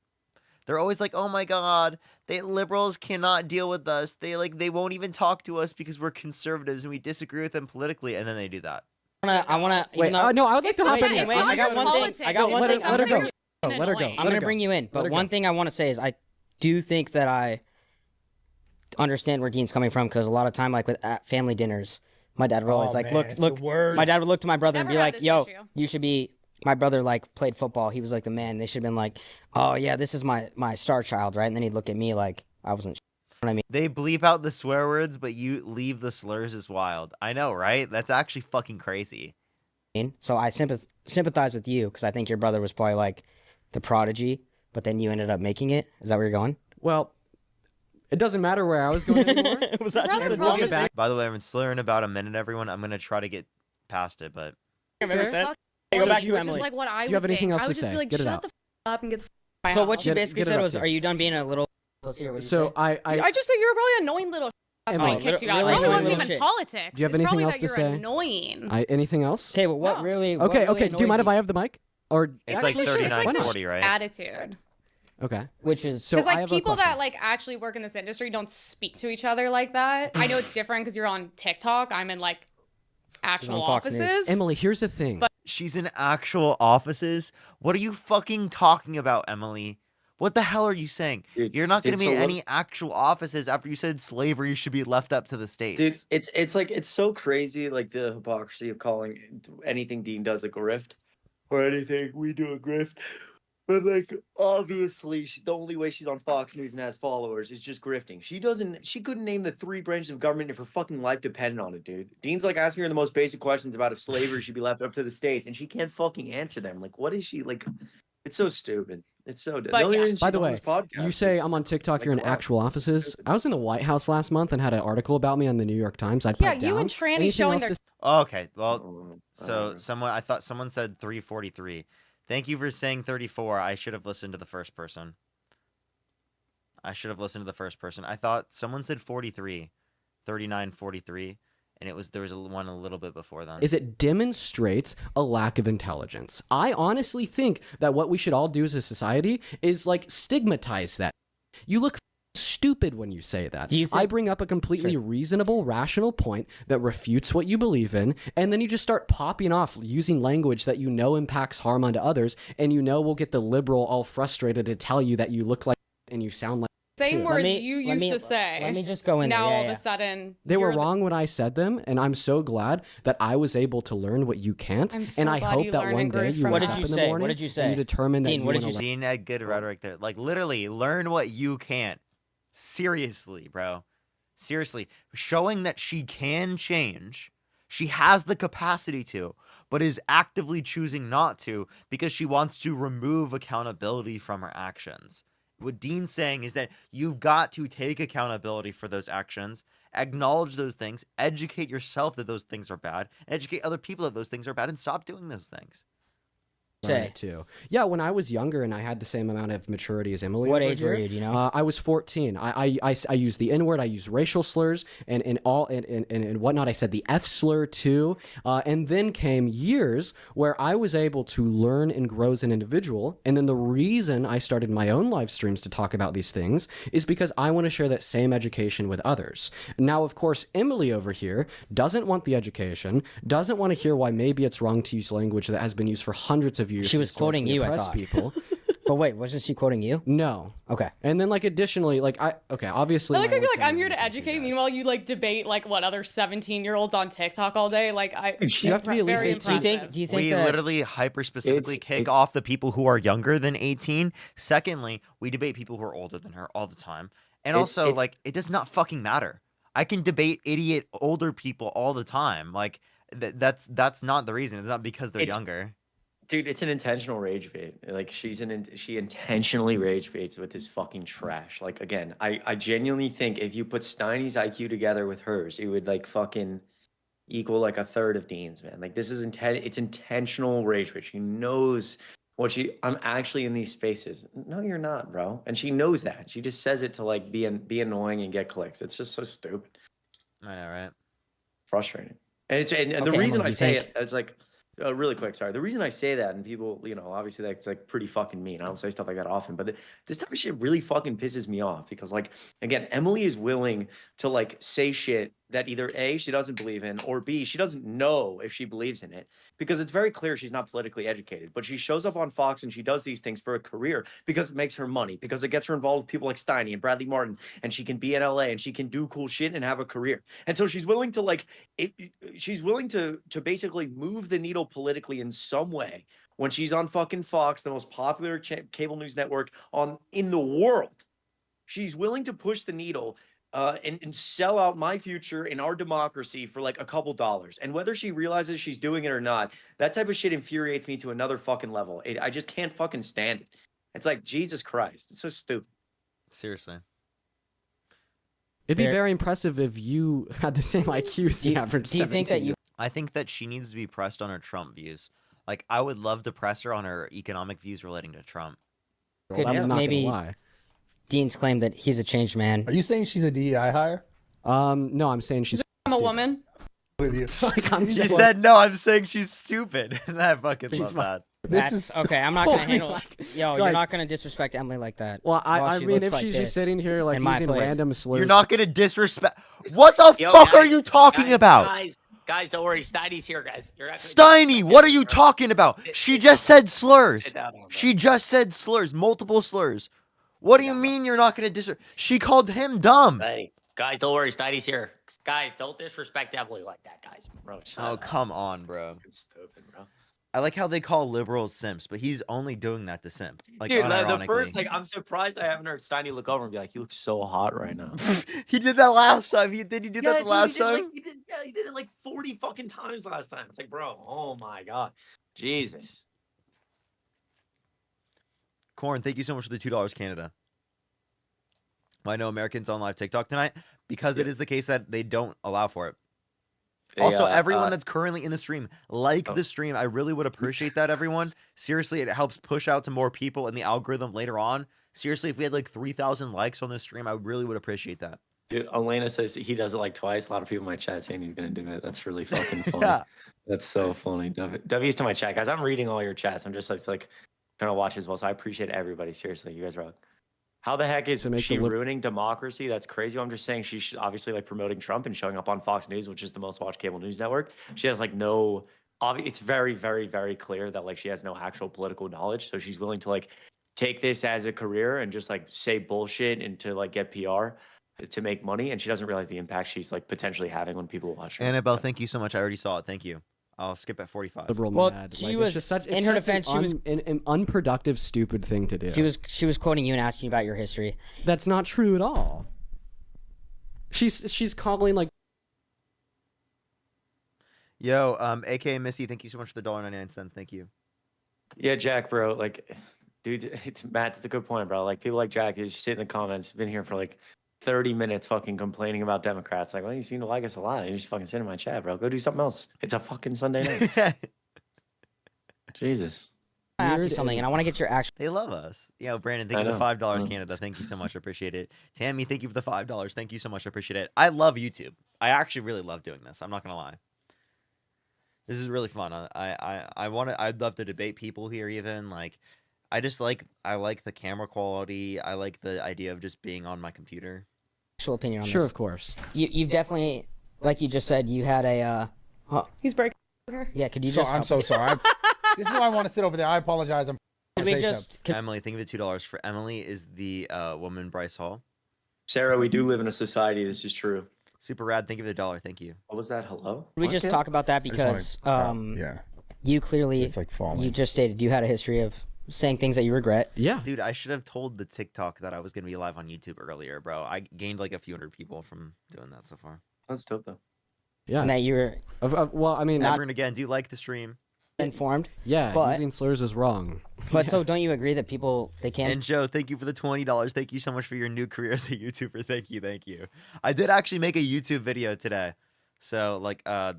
S1: They're always like, oh my God, liberals cannot deal with us. They won't even talk to us because we're conservatives and we disagree with them politically. And then they do that.
S5: I wanna.
S4: Wait, no, I would like to hop in.
S5: Wait, I got one thing. I got one thing.
S4: Let her go. Let her go.
S5: I'm gonna bring you in, but one thing I want to say is I do think that I understand where Dean's coming from, because a lot of time, like with at family dinners, my dad would always look. My dad would look to my brother and be like, "Yo, you should be." My brother played football. He was like the man. They should have been like, "Oh yeah, this is my star child, right?" And then he'd look at me like I wasn't. You know what I mean?
S1: They bleep out the swear words, but you leave the slurs is wild. I know, right? That's actually fucking crazy.
S5: So I sympathize with you, because I think your brother was probably like the prodigy, but then you ended up making it. Is that where you're going?
S6: Well, it doesn't matter where I was going anymore.
S5: Was that just
S6: We'll get back.
S1: By the way, I'm slurring about a minute, everyone. I'm gonna try to get past it, but
S5: Go back to Emily.
S12: Just like what I
S6: Do you have
S12: would
S6: anything
S12: think.
S6: else
S12: I would
S6: to
S12: just
S6: say?
S12: be like,
S6: Get it
S12: shut
S6: out.
S12: the up and get the my
S5: So
S12: house.
S5: what you basically
S6: get it
S5: said
S6: out
S5: was,
S6: there.
S5: are you done being a little? Let's hear what you
S6: So
S5: say.
S12: I just said you're probably an annoying little. That's why I
S5: Emily,
S12: kicked you out.
S5: really
S12: It probably
S5: annoying
S12: wasn't
S5: little
S12: even
S5: shit.
S12: politics.
S6: Do you have
S12: It's
S6: anything
S12: probably
S6: else
S12: that
S6: to
S12: you're
S6: say?
S12: annoying.
S6: Anything else?
S5: Okay, well, what
S12: No.
S5: really?
S6: Okay. Do you mind if I
S5: have?
S6: have the mic? Or
S1: it's like
S12: Actually, sure, it's
S1: 39,
S12: like the
S1: 40, right?
S12: attitude.
S6: okay.
S5: Which is
S6: So
S12: Because
S6: I
S12: like
S6: have a
S12: people that
S6: question.
S12: like actually work in this industry don't speak to each other like that. I know it's different because you're on TikTok. I'm in like actual
S5: on Fox News.
S12: offices.
S6: Emily, here's the thing.
S1: She's in actual offices. What are you fucking talking about, Emily? What the hell are you saying?
S2: Dude,
S1: You're not going to
S2: dude,
S1: be in
S2: so
S1: any actual offices after you said slavery should be left up to the states.
S2: Dude, it's like it's so crazy, like the hypocrisy of calling anything Dean does a grift, or anything we do a grift. But like, obviously, the only way she's on Fox News and has followers is just grifting. She couldn't name the 3 branches of government if her fucking life depended on it, dude. Dean's like asking her the most basic questions about if slavery should be left up to the states, and she can't fucking answer them. Like, what is she like? It's so stupid. It's so dumb.
S12: But yeah.
S6: By the way, you say I'm on TikTok. You're in actual offices. I was in the White House last month and had an article about me on the New York Times. I'd
S12: Yeah,
S6: put
S12: you
S6: down.
S12: and Tranny
S6: Anything
S12: showing
S6: else
S12: their
S6: to
S1: Okay, well, so I thought someone said 343. Thank you for saying 34. I should have listened to the first person. I thought someone said 43, 39, 43, and there was one a little bit before then.
S6: is it demonstrates a lack of intelligence. I honestly think that what we should all do as a society is like stigmatize that. You look stupid when you say that.
S5: Do you think-
S6: I bring up a completely reasonable, rational point that refutes what you believe in, and then you just start popping off using language that you know impacts harm onto others, and you know will get the liberal all frustrated to tell you that you look like and you sound like
S12: same
S6: too.
S12: words
S5: me-
S12: you
S5: let
S12: used
S5: me-
S12: to say.
S5: let me just go in there.
S12: Now
S5: Yeah,
S12: all
S5: yeah.
S12: of a sudden
S6: They were
S12: you're the-
S6: wrong when I said them, and I'm so glad that I was able to learn what you can't.
S12: I'm so
S6: and I
S12: glad
S6: hope
S12: you
S6: that
S12: learned
S6: one
S12: and grew
S6: day you
S12: from
S6: wake
S5: What did
S6: up
S5: you
S6: in the
S5: say?
S6: morning
S5: What did you
S6: and
S5: say?
S6: you determine that
S5: Dean,
S6: you
S5: what did
S6: wanna
S5: you say?
S1: Dean had good rhetoric there. Like, literally, learn what you can't. Seriously, bro. Seriously. Showing that she can change. She has the capacity to, but is actively choosing not to because she wants to remove accountability from her actions. What Dean's saying is that you've got to take accountability for those actions, acknowledge those things, educate yourself that those things are bad, educate other people that those things are bad, and stop doing those things.
S6: learn it too. Yeah, when I was younger and I had the same amount of maturity as Emily.
S5: What
S6: over
S5: age were
S6: here,
S5: you? Do you know?
S6: I was 14. I used the N word. I used racial slurs and whatnot. I said the F slur too. And then came years where I was able to learn and grow as an individual. And then the reason I started my own live streams to talk about these things is because I want to share that same education with others. Now, of course, Emily over here doesn't want the education, doesn't want to hear why maybe it's wrong to use language that has been used for hundreds of years.
S5: She was quoting you, I
S6: oppress
S5: thought.
S6: people.
S5: But wait, wasn't she quoting you?
S6: No.
S5: Okay.
S6: And then, like, additionally, like, obviously.
S12: I like
S6: my
S12: I feel
S6: words
S12: like I'm
S6: sound
S12: here to
S6: ridiculous, you
S12: educate.
S6: guys.
S12: Meanwhile, you like debate like what other 17-year-olds on TikTok all day. Like
S6: You have to be at least
S12: very
S6: 18.
S5: Do you
S12: impressive.
S5: think
S1: We
S5: that
S1: literally hyper specifically
S2: It's-
S1: kick
S2: it's-
S1: off the people who are younger than 18. Secondly, we debate people who are older than her all the time. And also,
S2: It's-
S1: like, it does not fucking matter. I can debate idiot older people all the time. Like, that's not the reason. It's not because they're
S2: It's-
S1: younger.
S2: Dude, it's an intentional rage bait. Like she intentionally rage baits with this fucking trash. Like again, I genuinely think if you put Steiny's IQ together with hers, it would like fucking equal like a third of Dean's, man. Like this is it's intentional rage bait. She knows I'm actually in these spaces. No, you're not, bro. And she knows that. She just says it to like be annoying and get clicks. It's just so stupid.
S1: I know, right?
S2: Frustrating. And the
S5: Okay,
S2: reason
S5: Emily,
S2: I
S5: you
S2: say
S5: think-
S2: it is like really quick, sorry. The reason I say that, and people, obviously that's like pretty fucking mean. I don't say stuff like that often, but this type of shit really fucking pisses me off because, like, again, Emily is willing to like say shit that either A, she doesn't believe in, or B, she doesn't know if she believes in it because it's very clear she's not politically educated. But she shows up on Fox and she does these things for a career because it makes her money, because it gets her involved with people like Steiny and Bradley Martin, and she can be in LA and she can do cool shit and have a career. And so she's willing to like she's willing to basically move the needle politically in some way when she's on fucking Fox, the most popular cable news network in the world. She's willing to push the needle and sell out my future and our democracy for like a couple dollars. And whether she realizes she's doing it or not, that type of shit infuriates me to another fucking level. I just can't fucking stand it. It's like, Jesus Christ. It's so stupid.
S1: Seriously.
S6: It'd be very impressive if you had the same IQ as the average.
S5: Do you think that you?
S1: I think that she needs to be pressed on her Trump views. Like, I would love to press her on her economic views relating to Trump.
S5: Could
S6: I'm not
S5: maybe
S6: gonna lie.
S5: Dean's claim that he's a changed man.
S4: Are you saying she's a DEI hire?
S6: No, I'm saying she's.
S12: I'm a woman.
S4: With you.
S6: Like, I'm
S1: She
S6: just
S1: said no. I'm saying she's stupid. And I fucking love
S6: fine.
S1: that.
S4: This
S5: That's
S4: is
S5: okay. I'm not gonna handle.
S6: like-
S5: Yo, you're
S6: like-
S5: not gonna disrespect Emily like that.
S6: Well,
S5: while
S6: I
S5: she
S6: mean,
S5: looks
S6: if
S5: like
S6: she's
S5: this
S6: just sitting here like
S5: in my
S6: using
S5: place.
S6: random slurs,
S1: You're not gonna disrespect. What the fuck are you talking about?
S2: Guys, don't worry. Steiny's here, guys. You're not
S1: Steiny, what are you talking about? She just said slurs.
S2: Sit down on that.
S1: She just said slurs, multiple slurs. What do you mean you're not gonna She called him dumb.
S2: Hey, guys, don't worry. Steiny's here. Guys, don't disrespect Emily like that, guys. Bro, shut
S1: Oh,
S2: up.
S1: come on, bro.
S2: It's stupid, bro.
S1: I like how they call liberals simps, but he's only doing that to simp. Like,
S2: Dude, the
S1: unironically.
S2: first, like, I'm surprised I haven't heard Steiny look over and be like, "You look so hot right now."
S1: He did that last time. Did he do that the
S2: dude,
S1: last
S2: he did,
S1: time?
S2: Like, he did it like 40 fucking times last time. It's like, bro, oh my god, Jesus.
S1: Corn, thank you so much for the $2, Canada. I know Americans on live TikTok tonight because it is the case that they don't allow for it. Also, everyone that's currently in the stream, the stream. I really would appreciate that, everyone. Seriously, it helps push out to more people in the algorithm later on. Seriously, if we had like 3,000 likes on this stream, I really would appreciate that.
S2: Dude, Elena says he does it like twice. A lot of people in my chat saying he's gonna do it. That's really fucking funny.
S1: Yeah.
S2: That's so funny. W's to my chat, guys. I'm reading all your chats. I'm just like trying to watch as well. So I appreciate everybody. Seriously, you guys rock. How the heck is
S6: To make
S2: she
S6: the
S2: ruining democracy? That's crazy. I'm just saying she's obviously like promoting Trump and showing up on Fox News, which is the most watched cable news network. She has like no, it's very, very, very clear that like she has no actual political knowledge. So she's willing to like take this as a career and just like say bullshit and to like get PR to make money. And she doesn't realize the impact she's like potentially having when people watch her.
S1: Annabelle, thank you so much. I already saw it. Thank you. I'll skip at 45.
S6: liberal
S5: Well,
S6: mad.
S5: she
S6: Like,
S5: was-
S6: it's just such,
S5: in
S6: it's
S5: her
S6: such
S5: defense, she was-
S6: an unproductive, stupid thing to do.
S5: She was quoting you and asking you about your history.
S6: That's not true at all. She's calling like.
S1: Yo, aka Missy, thank you so much for the $1.99. Thank you.
S2: Yeah, Jack, bro. Like, dude, it's Matt. It's a good point, bro. Like, people like Jack is sit in the comments, been here for like 30 minutes fucking complaining about Democrats. Like, well, you seem to like us a lot. You just fucking sit in my chat, bro. Go do something else. It's a fucking Sunday night. Jesus.
S5: I asked you something, and I want to get your actual.
S1: They love us. Yo, Brandon, thank you for the $5, Canada. Thank you so much. I appreciate it. Tammy, thank you for the $5. Thank you so much. I appreciate it. I love YouTube. I actually really love doing this. I'm not gonna lie. This is really fun. I'd love to debate people here even. Like, I like the camera quality. I like the idea of just being on my computer.
S5: Actual opinion on
S6: Sure,
S5: this.
S6: of course.
S5: You've definitely, like you just said, you had a.
S12: He's breaking her.
S5: Yeah, could you
S4: So,
S5: just?
S4: I'm so sorry. This is why I want to sit over there. I apologize.
S5: Could we just?
S1: Emily, think of it $2 for Emily is the woman Bryce Hall.
S2: Sarah, we do live in a society. This is true.
S1: Super rad. Think of it $1. Thank you.
S2: What was that? Hello?
S5: Could we just talk about that because
S4: yeah,
S5: you clearly
S4: it's like falling.
S5: you just stated you had a history of saying things that you regret.
S6: Yeah.
S1: Dude, I should have told the TikTok that I was gonna be live on YouTube earlier, bro. I gained like a few hundred people from doing that so far.
S2: That's dope, though.
S6: Yeah.
S5: And that you were
S6: Well, I mean,
S1: Never and again, do you like the stream?
S5: informed.
S6: yeah,
S5: but-
S6: using slurs is wrong.
S5: But so don't you agree that people they can't?
S1: And Joe, thank you for the $20. Thank you so much for your new career as a YouTuber. Thank you, thank you. I did actually make a YouTube video today, so like I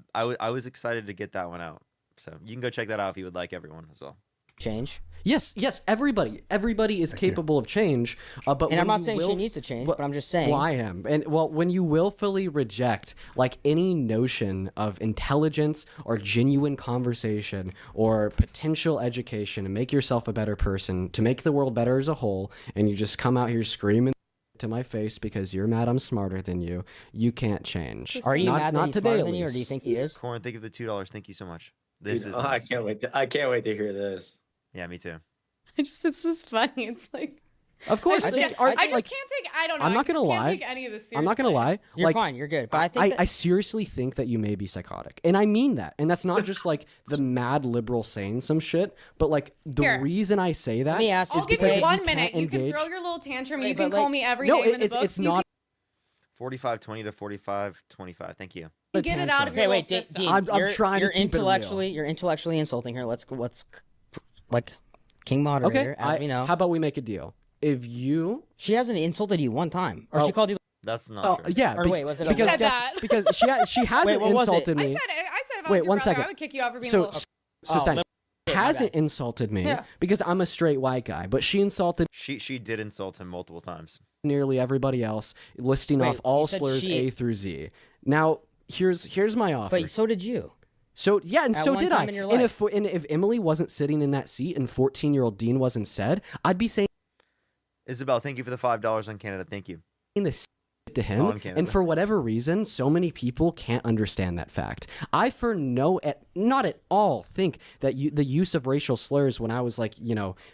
S1: was excited to get that one out. So you can go check that out if you would like, everyone as well.
S5: change.
S6: Yes, everybody is capable of change. But
S5: And I'm not
S6: you
S5: saying she needs to change, but I'm just saying.
S6: Well, I am. And when you willfully reject like any notion of intelligence or genuine conversation or potential education to make yourself a better person, to make the world better as a whole, and you just come out here screaming to my face because you're mad I'm smarter than you, you can't change.
S5: Are you mad that
S6: not
S5: he's
S6: today,
S5: smarter
S6: at
S5: than you, or do you
S6: least.
S5: think he is?
S1: Corn, thank you for the $2. Thank you so much. This is
S2: I
S1: nice.
S2: can't wait. I can't wait to hear this.
S1: Yeah, me too.
S12: It's just funny. It's like.
S6: Of course,
S12: I just, can't, I just can't take. I don't know.
S6: I'm not gonna lie.
S12: Can't take any of this seriously.
S6: I'm not gonna lie.
S5: You're
S6: like,
S5: fine. You're good. But I think
S6: I seriously think that you may be psychotic, and I mean that. And that's not just like the mad liberal saying some shit, but like the
S12: Here.
S6: reason I say that
S5: Let me ask
S6: is
S12: I'll give
S6: because
S12: you 1
S6: can't
S12: minute. You can
S6: engage-
S12: throw your little tantrum.
S5: Wait,
S12: You can
S5: but,
S12: call
S5: like-
S12: me every
S6: No,
S12: name in the books.
S6: it's
S12: You
S6: not.
S1: 45-20 to 45-25. Thank you.
S12: can get it out of
S5: Okay,
S12: your
S5: wait,
S12: little system.
S6: I'm trying to
S5: you're
S6: keep it real.
S5: You're intellectually insulting her. Let's like king moderator,
S6: Okay,
S5: as we know.
S6: how about we make a deal? If you,
S5: She hasn't insulted you one time, or she
S6: Oh.
S5: called you.
S1: That's not true.
S6: yeah,
S5: Or wait, was it a
S6: because
S12: said
S6: guess-
S12: that.
S6: because she hasn't
S5: what was it?
S6: insulted
S12: I
S6: me.
S12: said if I
S6: Wait,
S12: was your
S6: one
S12: brother,
S6: second.
S12: I would kick you out for being a
S6: So,
S12: little.
S6: Stein
S5: my
S6: hasn't
S5: bad.
S6: insulted me
S12: Yeah.
S6: because I'm a straight white guy, but she insulted
S1: She did insult him multiple times.
S6: nearly everybody else, listing
S5: Wait,
S6: off all
S5: you said
S6: slurs
S5: she-
S6: A through Z. Now, here's my offer.
S5: But so did you.
S6: So yeah, and
S5: At
S6: so
S5: one
S6: did I.
S5: time in your
S6: And
S5: life.
S6: if Emily wasn't sitting in that seat and 14-year-old Dean wasn't said, I'd be saying
S1: Isabel, thank you for the $5 on Canada. Thank you.
S6: this to him.
S1: On Canada.
S6: And for whatever reason, so many people can't understand that fact. I not at all think that the use of racial slurs when I was like,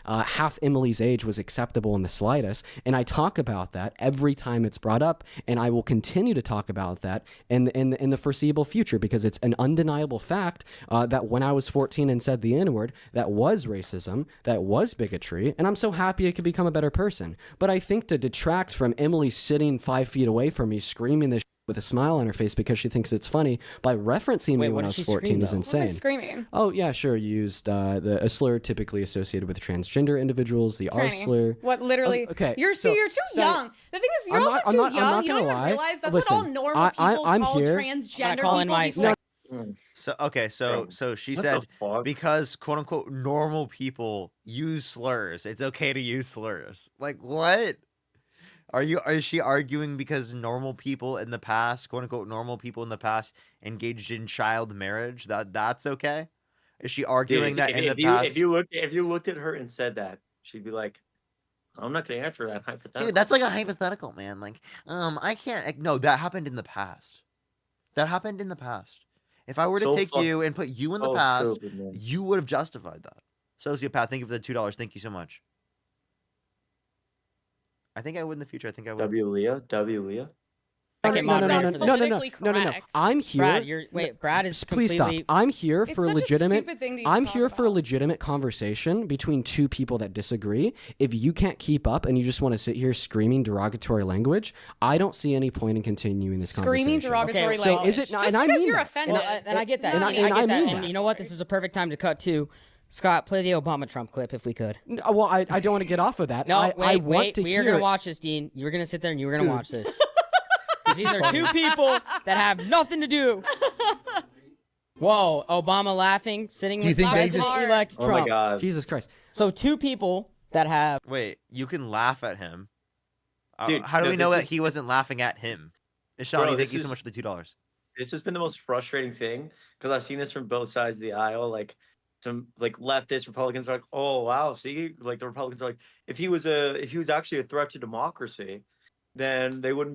S6: half Emily's age was acceptable in the slightest. And I talk about that every time it's brought up, and I will continue to talk about that in the foreseeable future because it's an undeniable fact that when I was 14 and said the N-word, that was racism, that was bigotry, and I'm so happy I could become a better person. But I think to detract from Emily sitting 5 feet away from me screaming this with a smile on her face because she thinks it's funny by referencing me
S5: what
S6: when I
S5: did
S6: was
S5: she
S6: 14
S5: scream,
S6: is
S5: though?
S12: What was
S6: insane.
S12: screaming?
S6: Oh yeah, sure. Used a slur typically associated with transgender individuals, the R
S12: Tranny.
S6: slur.
S12: What literally?
S6: Okay,
S12: You're
S6: so-
S12: you're too
S6: so-
S12: young. The thing is, you're
S6: I'm
S12: also
S6: not- I'm
S12: too
S6: not- I'm
S12: young.
S6: not
S12: You don't
S6: gonna
S12: even
S6: lie.
S12: realize that's
S6: Listen,
S12: what all normal people
S6: I'm
S12: call
S6: here-
S12: transgender
S5: calling
S12: people.
S5: my-
S12: before.
S1: So okay, so she
S2: What
S1: said
S2: the fuck?
S1: because quote unquote normal people use slurs, it's okay to use slurs. Like what? Is she arguing because normal people in the past, quote unquote normal people in the past, engaged in child marriage? That's okay? Is she arguing
S2: Dude,
S1: that
S2: if,
S1: in
S2: if
S1: the
S2: you,
S1: past?
S2: if you looked at her and said that, she'd be like, "I'm not gonna answer that hypothetical."
S1: Dude, that's like a hypothetical, man. Like, I can't. No, that happened in the past. That happened in the past. If I were to
S2: So
S1: take
S2: fuck-
S1: you and put you in the
S2: so
S1: past,
S2: stupid, man.
S1: you would have justified that. Sociopath, thank you for the $2. Thank you so much. I think I would in the future. I think I would.
S2: W. Leah.
S5: Okay,
S6: No.
S12: politically correct.
S6: I'm here.
S5: Brad is
S6: Please stop.
S5: completely.
S6: I'm here
S12: It's
S6: for a
S12: such a
S6: legitimate.
S12: stupid thing to even
S6: I'm
S12: talk
S6: here for a
S12: about.
S6: legitimate conversation between two people that disagree. If you can't keep up and you just want to sit here screaming derogatory language, I don't see any point in continuing this
S12: Screaming
S6: conversation.
S12: derogatory
S5: Okay,
S6: so
S12: language.
S6: is it not?
S12: Just
S6: And I
S12: because
S6: mean
S12: you're
S6: that.
S12: offended.
S5: And I get that.
S6: And I
S5: I get that.
S6: mean
S5: And
S6: that.
S5: you know what? This is a perfect time to cut to Scott. Play the Obama Trump clip if we could.
S6: Well, I don't want to get off of that.
S5: No,
S6: I
S5: wait.
S6: want to
S5: We
S6: hear
S5: are gonna
S6: it.
S5: watch this, Dean. You were gonna sit there and you were gonna
S6: Dude.
S5: watch this. 'Cause these are two people that have nothing to do. Whoa, Obama laughing, sitting
S4: Do you
S5: with
S4: think they
S5: President-elect
S2: Oh
S5: Trump.
S2: my god.
S6: Jesus Christ.
S5: So two people that have.
S1: Wait, you can laugh at him.
S2: Dude,
S1: How do
S2: no,
S1: we know
S2: this
S1: that
S2: is-
S1: he wasn't laughing at him? Ishani,
S2: Bro,
S1: thank
S2: this
S1: you so
S2: is-
S1: much for the $2.
S2: This has been the most frustrating thing because I've seen this from both sides of the aisle. Like some like leftist Republicans are like, "Oh wow, see," like the Republicans are like, if he was actually a threat to democracy, then he wouldn't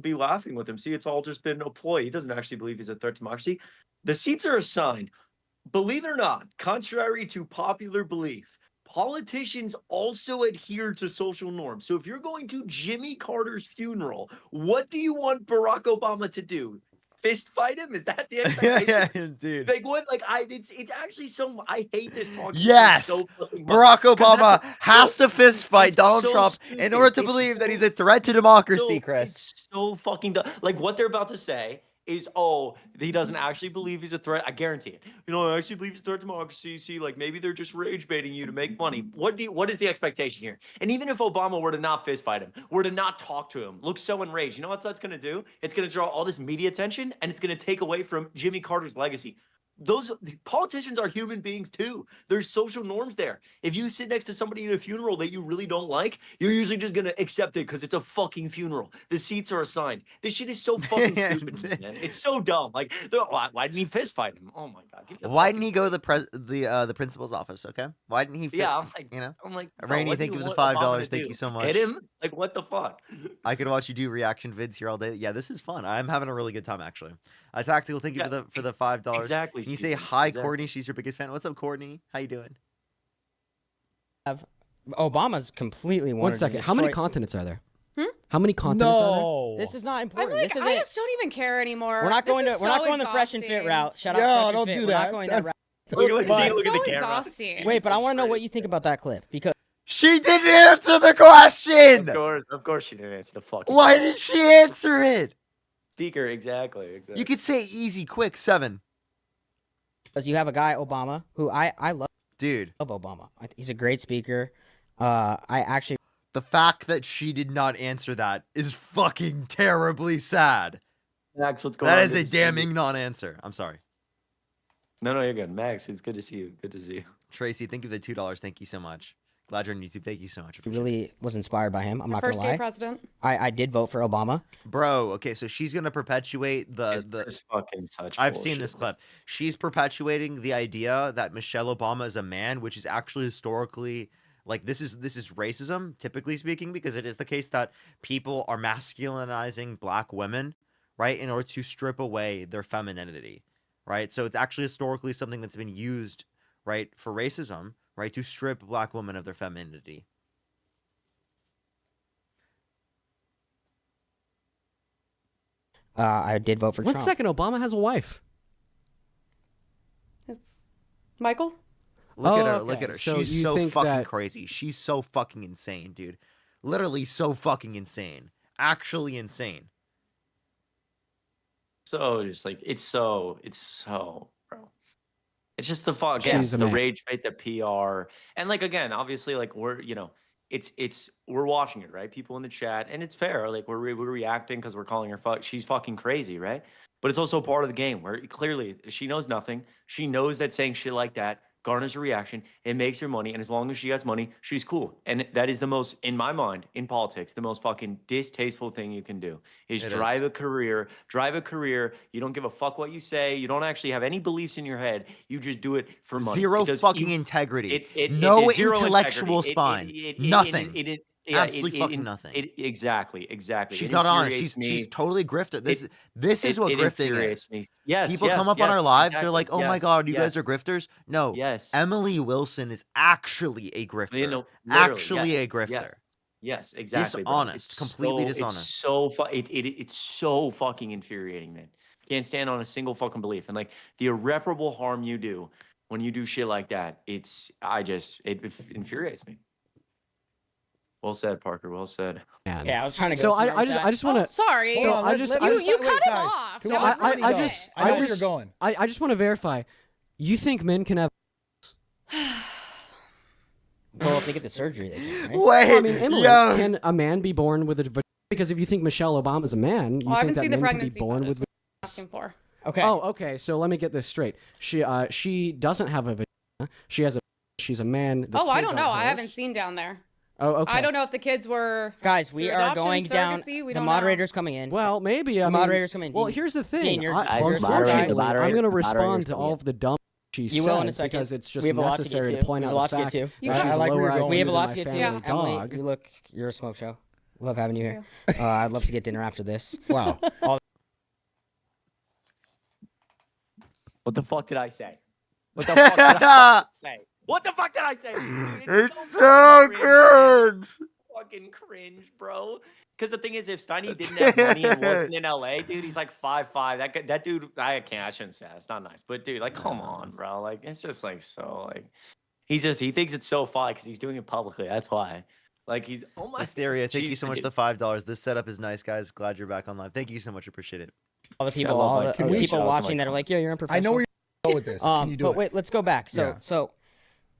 S2: be laughing with him. See, it's all just been a ploy. He doesn't actually believe he's a threat to democracy. The seats are assigned. Believe it or not, contrary to popular belief, politicians also adhere to social norms. So if you're going to Jimmy Carter's funeral, what do you want Barack Obama to do? Fist fight him? Is that the expectation?
S1: Dude.
S2: Like what? Like it's actually so. I hate this talk.
S1: Yes!
S2: So fucking much.
S1: Barack
S2: 'Cause
S1: Obama
S2: that's
S1: has to fist fight
S2: it's
S1: Donald
S2: so
S1: Trump in
S2: stupid.
S1: order to
S2: It's
S1: believe that
S2: so-
S1: he's a threat to democracy,
S2: so,
S1: Chris.
S2: It's so fucking dumb. Like what they're about to say is, oh, he doesn't actually believe he's a threat. I guarantee it. You know, I actually believe he's a threat to democracy. See, like maybe they're just rage baiting you to make money. What is the expectation here? And even if Obama were to not fist fight him, were to not talk to him, look so enraged, you know what that's gonna do? It's gonna draw all this media attention and it's gonna take away from Jimmy Carter's legacy. those politicians are human beings too. There's social norms there. If you sit next to somebody at a funeral that you really don't like, you're usually just gonna accept it because it's a fucking funeral. The seats are assigned. This shit is so fucking stupid, man. It's so dumb. Like, why didn't he fist fight him? Oh my god.
S1: Why didn't he go to the principal's office? Okay, why didn't he?
S2: Yeah, I'm like,
S1: you know,
S2: bro,
S1: Rainey,
S2: what do
S1: thank you for the
S2: want Obama
S1: $5.
S2: to
S1: Thank
S2: do?
S1: you so much.
S2: Hit him? Like, what the fuck?
S1: I could watch you do reaction vids here all day. Yeah, this is fun. I'm having a really good time actually. Tactical, thank you for the $5.
S2: Exactly.
S1: Can you say
S2: Steven,
S1: hi,
S2: exactly.
S1: Courtney? She's your biggest fan. What's up, Courtney? How you doing?
S5: Obama's completely
S6: One
S5: wanted to
S6: second. How many
S5: destroy-
S6: continents are there? How many continents are there?
S5: This is not
S12: I'm
S5: important.
S12: like,
S5: This is
S12: I
S5: it.
S12: just don't even care anymore.
S5: We're not
S12: This
S5: going to.
S12: is
S5: We're not
S12: so
S5: going the fresh and fit
S12: exhausting.
S5: route. Shut
S4: Yo,
S5: up. Fresh
S4: don't
S5: and fit.
S4: do
S5: We're
S4: that.
S5: not going
S4: That's-
S5: that route.
S2: Look at
S12: This
S2: the
S12: is so
S2: camera.
S12: exhausting.
S5: Wait, but I want to know what you think about that clip because
S1: She didn't answer the question.
S2: Of course she didn't answer the fucking
S1: Why didn't she answer it?
S2: speaker. Exactly.
S1: You could say easy, quick, 7.
S5: you have a guy Obama who I love.
S1: Dude,
S5: Love Obama. He's a great speaker. I actually.
S1: the fact that she did not answer that is fucking terribly sad.
S2: Max, what's going on?
S1: That is
S2: Good
S1: a
S2: to see you.
S1: damning non-answer. I'm sorry.
S2: No, you're good. Max, it's good to see you. Good to see you.
S1: Tracy, thank you for the $2. Thank you so much. Glad you're on YouTube. Thank you so much.
S5: Really was inspired by him. I'm not gonna
S12: First gay
S5: lie.
S12: president.
S5: I did vote for Obama.
S1: Bro, okay, so she's gonna perpetuate
S2: It's
S1: the
S2: just fucking such
S1: I've
S2: bullshit.
S1: seen this clip. She's perpetuating the idea that Michelle Obama is a man, which is actually historically like this is racism, typically speaking, because it is the case that people are masculinizing black women, right, in order to strip away their femininity, right? So it's actually historically something that's been used, right, for racism, right, to strip black women of their femininity.
S5: I did vote for
S6: One
S5: Trump.
S6: second, Obama has a wife.
S12: Michael?
S1: Look at
S6: Oh,
S1: her. Look
S6: okay.
S1: at her.
S6: So
S1: She's
S6: you
S1: so
S6: think
S1: fucking
S6: that-
S1: crazy. She's so fucking insane, dude. Literally so fucking insane. Actually insane.
S2: So just like it's so bro. It's just the fuck again,
S6: She's a
S2: the
S6: man.
S2: rage bait, the PR, and like again, obviously, like we're we're watching it, right? People in the chat, and it's fair. Like we're reacting because we're calling her she's fucking crazy, right? But it's also part of the game where clearly she knows nothing. She knows that saying shit like that garners a reaction. It makes her money, and as long as she has money, she's cool. And that is the most, in my mind, in politics, the most fucking distasteful thing you can do is drive a career. You don't give a fuck what you say. You don't actually have any beliefs in your head. You just do it for money.
S1: Zero
S2: Because
S1: fucking
S2: you-
S1: integrity.
S2: it
S1: No
S2: is zero
S1: intellectual
S2: integrity.
S1: spine. Nothing.
S2: Yeah,
S1: Absolutely fucking nothing.
S2: Exactly.
S1: She's
S2: It
S1: not honest.
S2: infuriates me.
S1: She's totally grifter. This is what
S2: it
S1: grifting
S2: infuriates
S1: is.
S2: me. Yes,
S1: People
S2: yes,
S1: come up on
S2: yes,
S1: our lives. They're
S2: exactly.
S1: like, "Oh my
S2: Yes,
S1: god, you
S2: yes.
S1: guys are grifters." No.
S2: Yes.
S1: Emily Wilson is actually a grifter.
S2: You know, literally,
S1: actually
S2: yes,
S1: a grifter.
S2: Yes, exactly. bro.
S1: Dishonest.
S2: It's
S1: Completely
S2: so,
S1: dishonest.
S2: It's so fucking infuriating, man. Can't stand on a single fucking belief, and like the irreparable harm you do when you do shit like that. It infuriates me. Well said, Parker. Well said.
S6: Man.
S5: Yeah, I was trying to go.
S6: So
S5: somewhere with that.
S6: I just want to.
S12: Sorry.
S6: So I just
S12: you cut him
S4: guys.
S12: off.
S4: Come
S12: That
S4: on,
S12: was really
S6: I
S12: good.
S6: just
S4: I know where
S6: just-
S4: you're going.
S6: I just want to verify. You think men can have?
S5: Well, if they get the surgery, they can, right?
S1: Wait,
S6: Well, I mean, Emily,
S1: yo.
S6: can a man be born with a? Because if you think Michelle Obama's a man, you
S12: Well, I
S6: think
S12: haven't
S6: that
S12: seen the
S6: men can be
S12: pregnancy
S6: born
S12: photos.
S6: with.
S12: Asking for.
S5: Okay.
S6: Oh, okay. So let me get this straight. She doesn't have a vagina. She has a. She's a man. The
S12: Oh, I
S6: kids
S12: don't know.
S6: are
S12: I haven't
S6: hers.
S12: seen down there.
S6: Oh, okay.
S12: I don't know if the kids were.
S5: Guys, we
S12: through
S5: are
S12: adoption,
S5: going down.
S12: surrogacy, we
S5: The
S12: don't know.
S5: moderator's coming in.
S6: Well, maybe. I
S5: The
S6: mean,
S5: moderator's coming in.
S6: Well,
S5: Dean-
S6: here's the thing.
S5: Dean, you're-
S6: Unfortunately,
S5: moderator-
S6: I'm going to
S5: moderator's
S6: respond to
S5: coming
S6: all
S5: in.
S6: of the dumb she
S5: You will in a
S6: said
S5: second.
S6: because it's just
S5: We have a lot to get
S6: necessary
S5: to.
S6: to point
S5: We have
S6: out
S5: a lot
S6: the
S5: to
S6: fact
S5: get to.
S6: that
S12: You
S6: she's
S12: should-
S6: a
S12: I like
S6: lower
S4: where you're
S6: IQ
S4: going.
S5: We have a
S6: than
S5: lot
S6: my
S5: to get to.
S6: family
S5: Emily,
S6: dog.
S5: you look. You're a smoke show. Love having you here. I'd love to get dinner after this.
S4: Wow.
S2: What the fuck did I say? What the fuck did I fucking say? What the fuck did I say? Dude,
S1: It's so
S2: fucking
S1: cringe.
S2: Fucking cringe, bro. Because the thing is, if Steiny didn't have money and wasn't in LA, dude, he's like 5'5". That dude, I shouldn't say that. It's not nice. But dude, like, come on, bro. Like, it's just like so like he thinks it's so funny because he's doing it publicly. That's why. Like he's oh my
S1: Hysteria, thank you
S2: Jeez,
S1: so much
S2: dude.
S1: for the $5. This setup is nice, guys. Glad you're back on live. Thank you so much. Appreciate it.
S5: All the people,
S2: love
S5: all
S2: my
S5: the
S2: community.
S5: people
S2: Shout out to
S5: watching
S2: my
S5: that are like, "Yeah, you're unprofessional."
S4: I know where you're going with this. Can you do
S5: but
S4: it?
S5: wait, let's go back.
S4: Yeah.
S5: So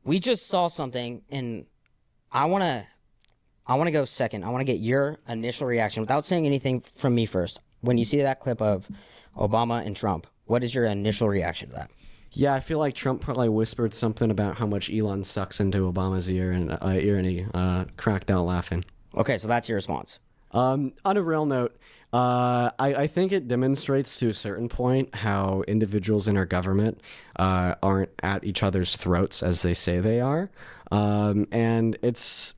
S5: we just saw something, and I wanna go second. I wanna get your initial reaction without saying anything from me first. When you see that clip of Obama and Trump, what is your initial reaction to that?
S6: Yeah, I feel like Trump probably whispered something about how much Elon sucks into Obama's ear, and he cracked out laughing.
S5: Okay, so that's your response.
S6: On a real note, I think it demonstrates to a certain point how individuals in our government aren't at each other's throats as they say they are, and it's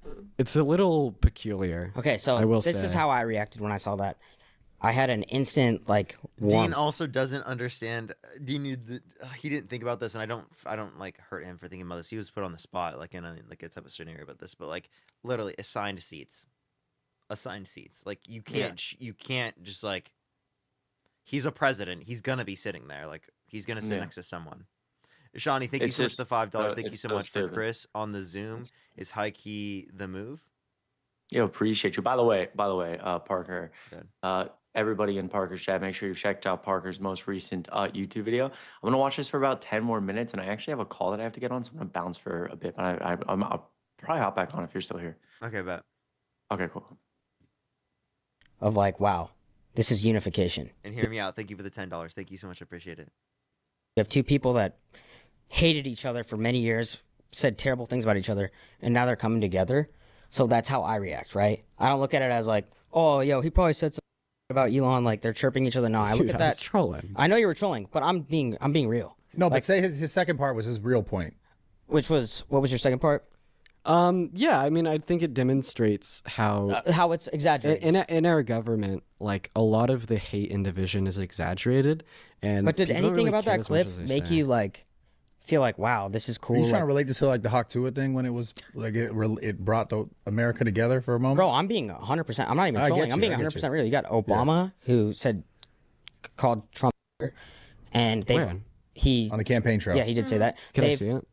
S6: a little peculiar.
S5: Okay, so this is how I reacted when I saw that. I had an instant like warmth.
S1: Dean also doesn't understand. Dean, he didn't think about this, and I don't like hurt him for thinking about this. He was put on the spot, like in a type of scenario about this, but like literally assigned seats. Like you can't just like. He's a president. He's gonna be sitting there. Like he's gonna sit next to someone. Shawnee, thank you so much for the $5. Thank you so much for Chris on the Zoom. Is high key the move?
S2: Yo, appreciate you. By the way, Parker. Everybody in Parker's chat, make sure you've checked out Parker's most recent YouTube video. I'm gonna watch this for about 10 more minutes, and I actually have a call that I have to get on, so I'm gonna bounce for a bit. But I'll probably hop back on if you're still here.
S1: Okay, bet.
S2: Okay, cool.
S5: Of like, wow, this is unification.
S1: And hear me out. Thank you for the $10. Thank you so much. I appreciate it.
S5: You have two people that hated each other for many years, said terrible things about each other, and now they're coming together. So that's how I react, right? I don't look at it as like, oh, yo, he probably said something about Elon, like they're chirping each other. No, I look at that.
S6: Trolling.
S5: I know you were trolling, but I'm being real.
S4: No, but
S5: like,
S4: say his second part was his real point.
S5: Which was, what was your second part?
S6: Yeah, I mean, I think it demonstrates how
S5: it's exaggerated.
S6: In our government, like a lot of the hate and division is exaggerated.
S5: But did anything about that clip make you like feel like, wow, this is cool?
S4: Are you trying to relate this to like the Hawk Tuah thing when it was like it brought America together for a moment?
S5: Bro, I'm being 100%. I'm not even trolling. I'm being 100% real. You got Obama who called Trump, and he
S4: on the campaign trail.
S5: Yeah, he did say that.
S6: Can I see it?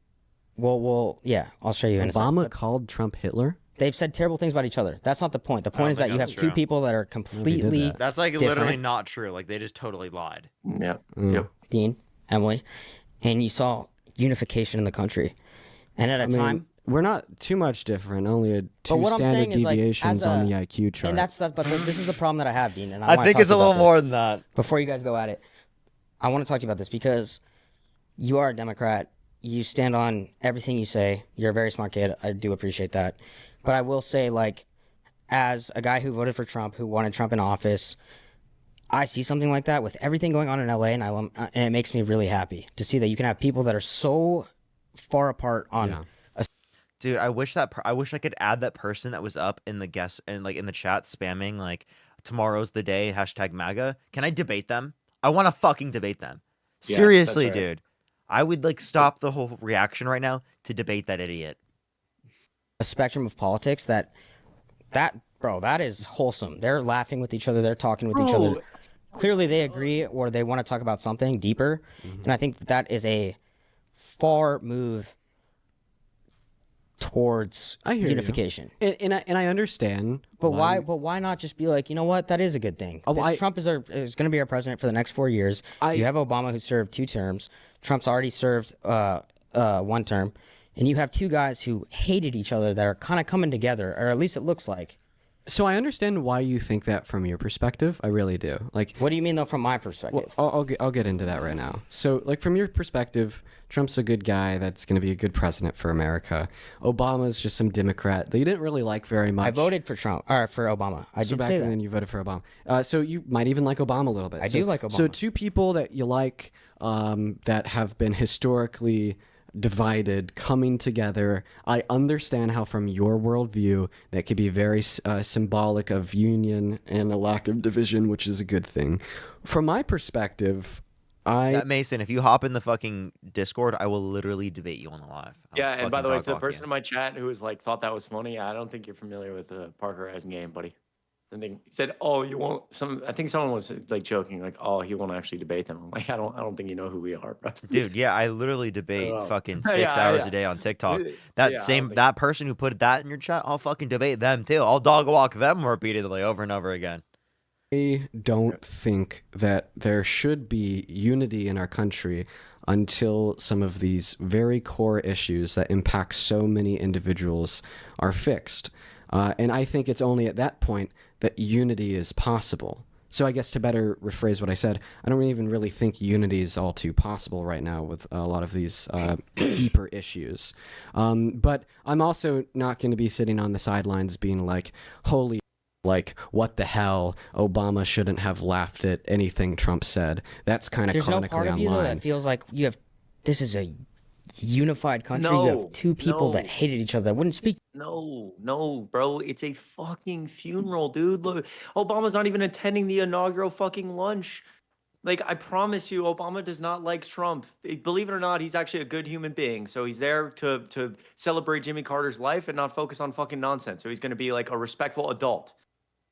S5: Well, yeah, I'll show you in a second.
S6: Obama called Trump Hitler?
S5: They've said terrible things about each other. That's not the point. The point is that you have two people that are completely
S1: That's like
S5: different.
S1: literally not true. Like they just totally lied.
S2: Yeah. Yep.
S5: Dean, Emily, and you saw unification in the country. And at a time,
S6: we're not too much different. Only two standard deviations on the IQ chart.
S5: And this is the problem that I have, Dean. And
S1: I think it's a little more than that.
S5: Before you guys go at it, I want to talk to you about this because you are a Democrat. You stand on everything you say. You're a very smart kid. I do appreciate that. But I will say, like, as a guy who voted for Trump, who wanted Trump in office, I see something like that with everything going on in LA, and it makes me really happy to see that you can have people that are so far apart on.
S1: Dude, I wish I could add that person that was up in the guest and like in the chat spamming like tomorrow's the day #MAGA. Can I debate them? I want to fucking debate them.
S2: Yeah,
S1: Seriously,
S2: that's right.
S1: dude. I would like stop the whole reaction right now to debate that idiot.
S5: A spectrum of politics that is wholesome. They're laughing with each other. They're talking with each other. Clearly they agree or they want to talk about something deeper. And I think that is a far move towards unification.
S6: And I understand.
S5: But why not just be like, you know what? That is a good thing. Trump is going to be our president for the next 4 years. You have Obama who served 2 terms. Trump's already served 1 term. And you have 2 guys who hated each other that are kind of coming together, or at least it looks like.
S6: So I understand why you think that from your perspective. I really do. Like,
S5: what do you mean though from my perspective?
S6: Well, I'll get into that right now. So, like, from your perspective, Trump's a good guy that's going to be a good president for America. Obama's just some Democrat that you didn't really like very much.
S5: I voted for Trump or for Obama. I did say that.
S6: Then you voted for Obama. So you might even like Obama a little bit.
S5: I do like Obama.
S6: So 2 people that you like that have been historically divided coming together. I understand how from your worldview that could be very symbolic of union and a lack of division, which is a good thing. From my perspective,
S1: Mason, if you hop in the fucking Discord, I will literally debate you on the live.
S2: And by the way, to the person in my chat who was like thought that was funny, I don't think you're familiar with the Parker as game, buddy. And they said, "Oh, you won't." I think someone was like joking, like, "Oh, he won't actually debate them." I'm like, I don't think you know who we are, bro.
S1: Dude, yeah, I literally debate fucking 6 hours a day on TikTok. That person who put that in your chat, I'll fucking debate them too. I'll dog walk them repeatedly over and over again.
S6: I don't think that there should be unity in our country until some of these very core issues that impact so many individuals are fixed. And I think it's only at that point that unity is possible. So I guess to better rephrase what I said, I don't even really think unity is all too possible right now with a lot of these deeper issues. But I'm also not going to be sitting on the sidelines being like, holy, like, what the hell? Obama shouldn't have laughed at anything Trump said. That's kind of
S5: There's no
S6: chronically
S5: part of you though
S6: online.
S5: that feels like this is a unified country. You have two people that hated each other that wouldn't speak.
S2: No, bro. It's a fucking funeral, dude. Look, Obama's not even attending the inaugural fucking lunch. Like, I promise you, Obama does not like Trump. Believe it or not, he's actually a good human being. So he's there to celebrate Jimmy Carter's life and not focus on fucking nonsense. So he's going to be like a respectful adult.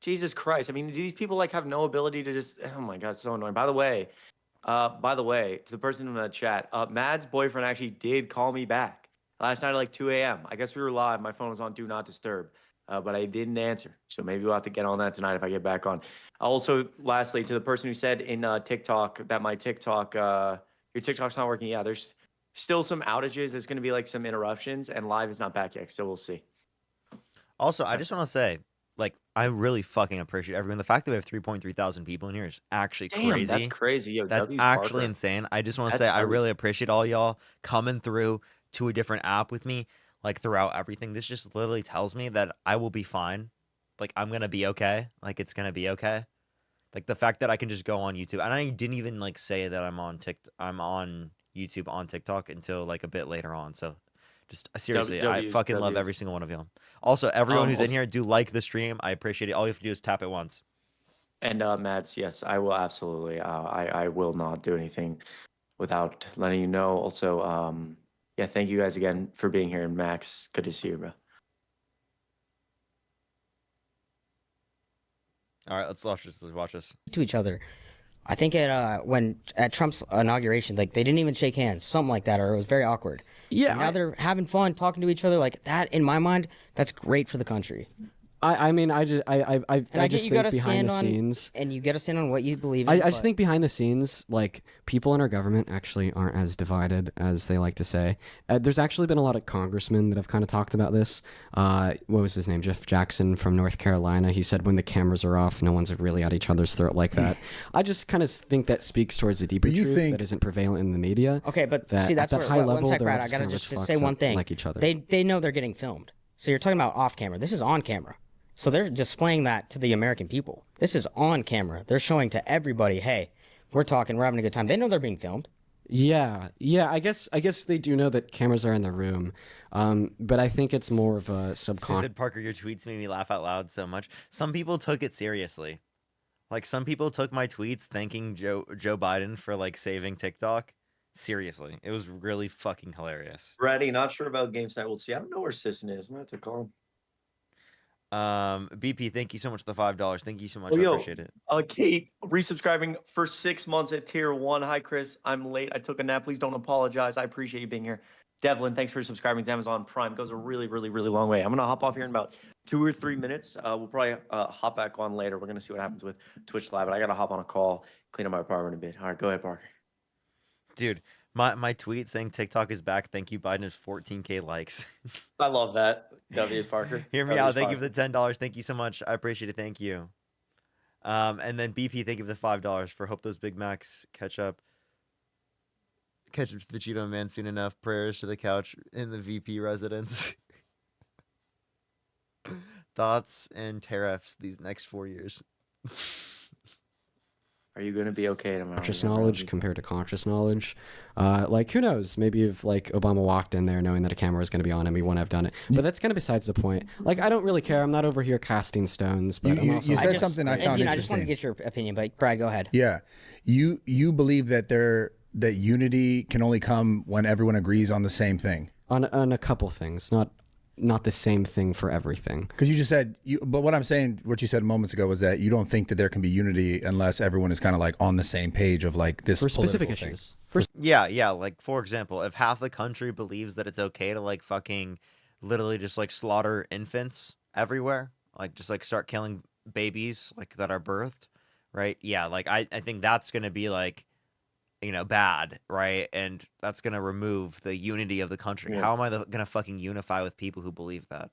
S2: Jesus Christ. I mean, do these people like have no ability to just, oh my God, it's so annoying. By the way, to the person in the chat, Mad's boyfriend actually did call me back last night at like 2 a.m. I guess we were live. My phone was on Do Not Disturb, but I didn't answer. So maybe we'll have to get on that tonight if I get back on. Also, lastly, to the person who said in TikTok that my TikTok, your TikTok's not working. Yeah, there's still some outages. There's going to be like some interruptions, and live is not back yet. So we'll see.
S1: Also, I just want to say, like, I really fucking appreciate everyone. The fact that we have 3.3 thousand people in here is actually crazy.
S2: That's crazy. Yo,
S1: That's
S2: W's
S1: actually
S2: Parker.
S1: insane. I just want to
S2: That's
S1: say I
S2: crazy.
S1: really appreciate all y'all coming through to a different app with me, like throughout everything. This just literally tells me that I will be fine. Like, I'm gonna be okay. Like, it's gonna be okay. Like, the fact that I can just go on YouTube, and I didn't even like say that I'm on YouTube on TikTok until like a bit later on. So just seriously, I fucking love every single one of y'all. Also, everyone who's in here, do like the stream. I appreciate it. All you have to do is tap it once.
S2: And Mads, yes, I will absolutely. I will not do anything without letting you know. Also, yeah, thank you guys again for being here. And Max, good to see you, bro.
S1: All right, let's watch this. Let's watch this.
S5: To each other. I think at Trump's inauguration, like they didn't even shake hands, something like that, or it was very awkward.
S6: Yeah.
S5: And now they're having fun, talking to each other like that. In my mind, that's great for the country.
S6: I mean, I just
S5: You
S6: think
S5: gotta
S6: behind
S5: stand
S6: the
S5: on,
S6: scenes,
S5: and you gotta stand on what you believe in.
S6: I just think behind the scenes, like, people in our government actually aren't as divided as they like to say. There's actually been a lot of congressmen that have kind of talked about this. What was his name? Jeff Jackson from North Carolina. He said when the cameras are off, no one's really at each other's throat like that. I just kind of think that speaks towards a deeper truth that isn't prevalent in the media.
S5: Okay, but
S6: that
S5: see, that's
S6: at
S5: where,
S6: that high
S5: one
S6: level,
S5: sec,
S6: they're
S5: Brad,
S6: all
S5: I gotta
S6: kinda
S5: just
S6: rich
S5: say
S6: fucks
S5: one
S6: that
S5: thing.
S6: like each other.
S5: They know they're getting filmed. So you're talking about off camera. This is on camera. So they're displaying that to the American people. This is on camera. They're showing to everybody, hey, we're talking, we're having a good time. They know they're being filmed.
S6: Yeah. I guess they do know that cameras are in the room, but I think it's more of a
S1: He
S6: subconscious.
S1: said, Parker, your tweets made me laugh out loud so much. Some people took it seriously. Like, some people took my tweets thanking Joe Biden for like saving TikTok seriously. It was really fucking hilarious.
S2: Ready? Not sure about games night. We'll see. I don't know where Sisson is. I'm gonna have to call him.
S1: BP, thank you so much for the $5. Thank you so much.
S2: Oh,
S1: I
S2: yo,
S1: appreciate it.
S2: Kate, resubscribing for 6 months at tier 1. Hi, Chris. I'm late. I took a nap. Please don't apologize. I appreciate you being here. Devlin, thanks for subscribing to Amazon Prime. Goes a really, really, really long way. I'm gonna hop off here in about 2 or 3 minutes. We'll probably hop back on later. We're gonna see what happens with Twitch Live, but I gotta hop on a call, clean up my apartment a bit. All right, go ahead, Parker.
S1: Dude, my tweet saying TikTok is back. Thank you, Biden, is 14K likes.
S2: I love that. W is Parker.
S1: Hear me
S2: W
S1: out.
S2: is
S1: Thank you for
S2: Parker.
S1: the $10. Thank you so much. I appreciate it. Thank you. And then BP, thank you for the $5 for hope those Big Macs catch up to the Cheeto Man soon enough. Prayers to the couch in the VP residence. Thoughts and tariffs these next 4 years.
S2: Are you gonna be okay tomorrow?
S6: Conscious
S2: Yeah,
S6: knowledge
S2: bro.
S6: compared to conscious knowledge. Like, who knows? Maybe if like Obama walked in there knowing that a camera was going to be on him, he wouldn't have done it. But that's kind of besides the point. Like, I don't really care. I'm not over here casting stones. But I'm also
S4: you said
S5: just-
S4: something I found
S5: Dean, I just want to
S4: interesting.
S5: get your opinion, but Brad, go ahead.
S4: Yeah, you believe that that unity can only come when everyone agrees on the same thing.
S6: on a couple things, not the same thing for everything.
S4: Because you just said but what I'm saying, what you said moments ago was that you don't think that there can be unity unless everyone is kind of like on the same page of like this
S6: For specific
S4: political thing.
S6: issues.
S1: Yeah. Like, for example, if half the country believes that it's okay to like fucking literally just like slaughter infants everywhere, like just like start killing babies like that are birthed, right? Yeah, like I think that's gonna be like, you know, bad, right? And that's gonna remove the unity of the country.
S2: Yeah.
S1: How am I gonna fucking unify with people who believe that?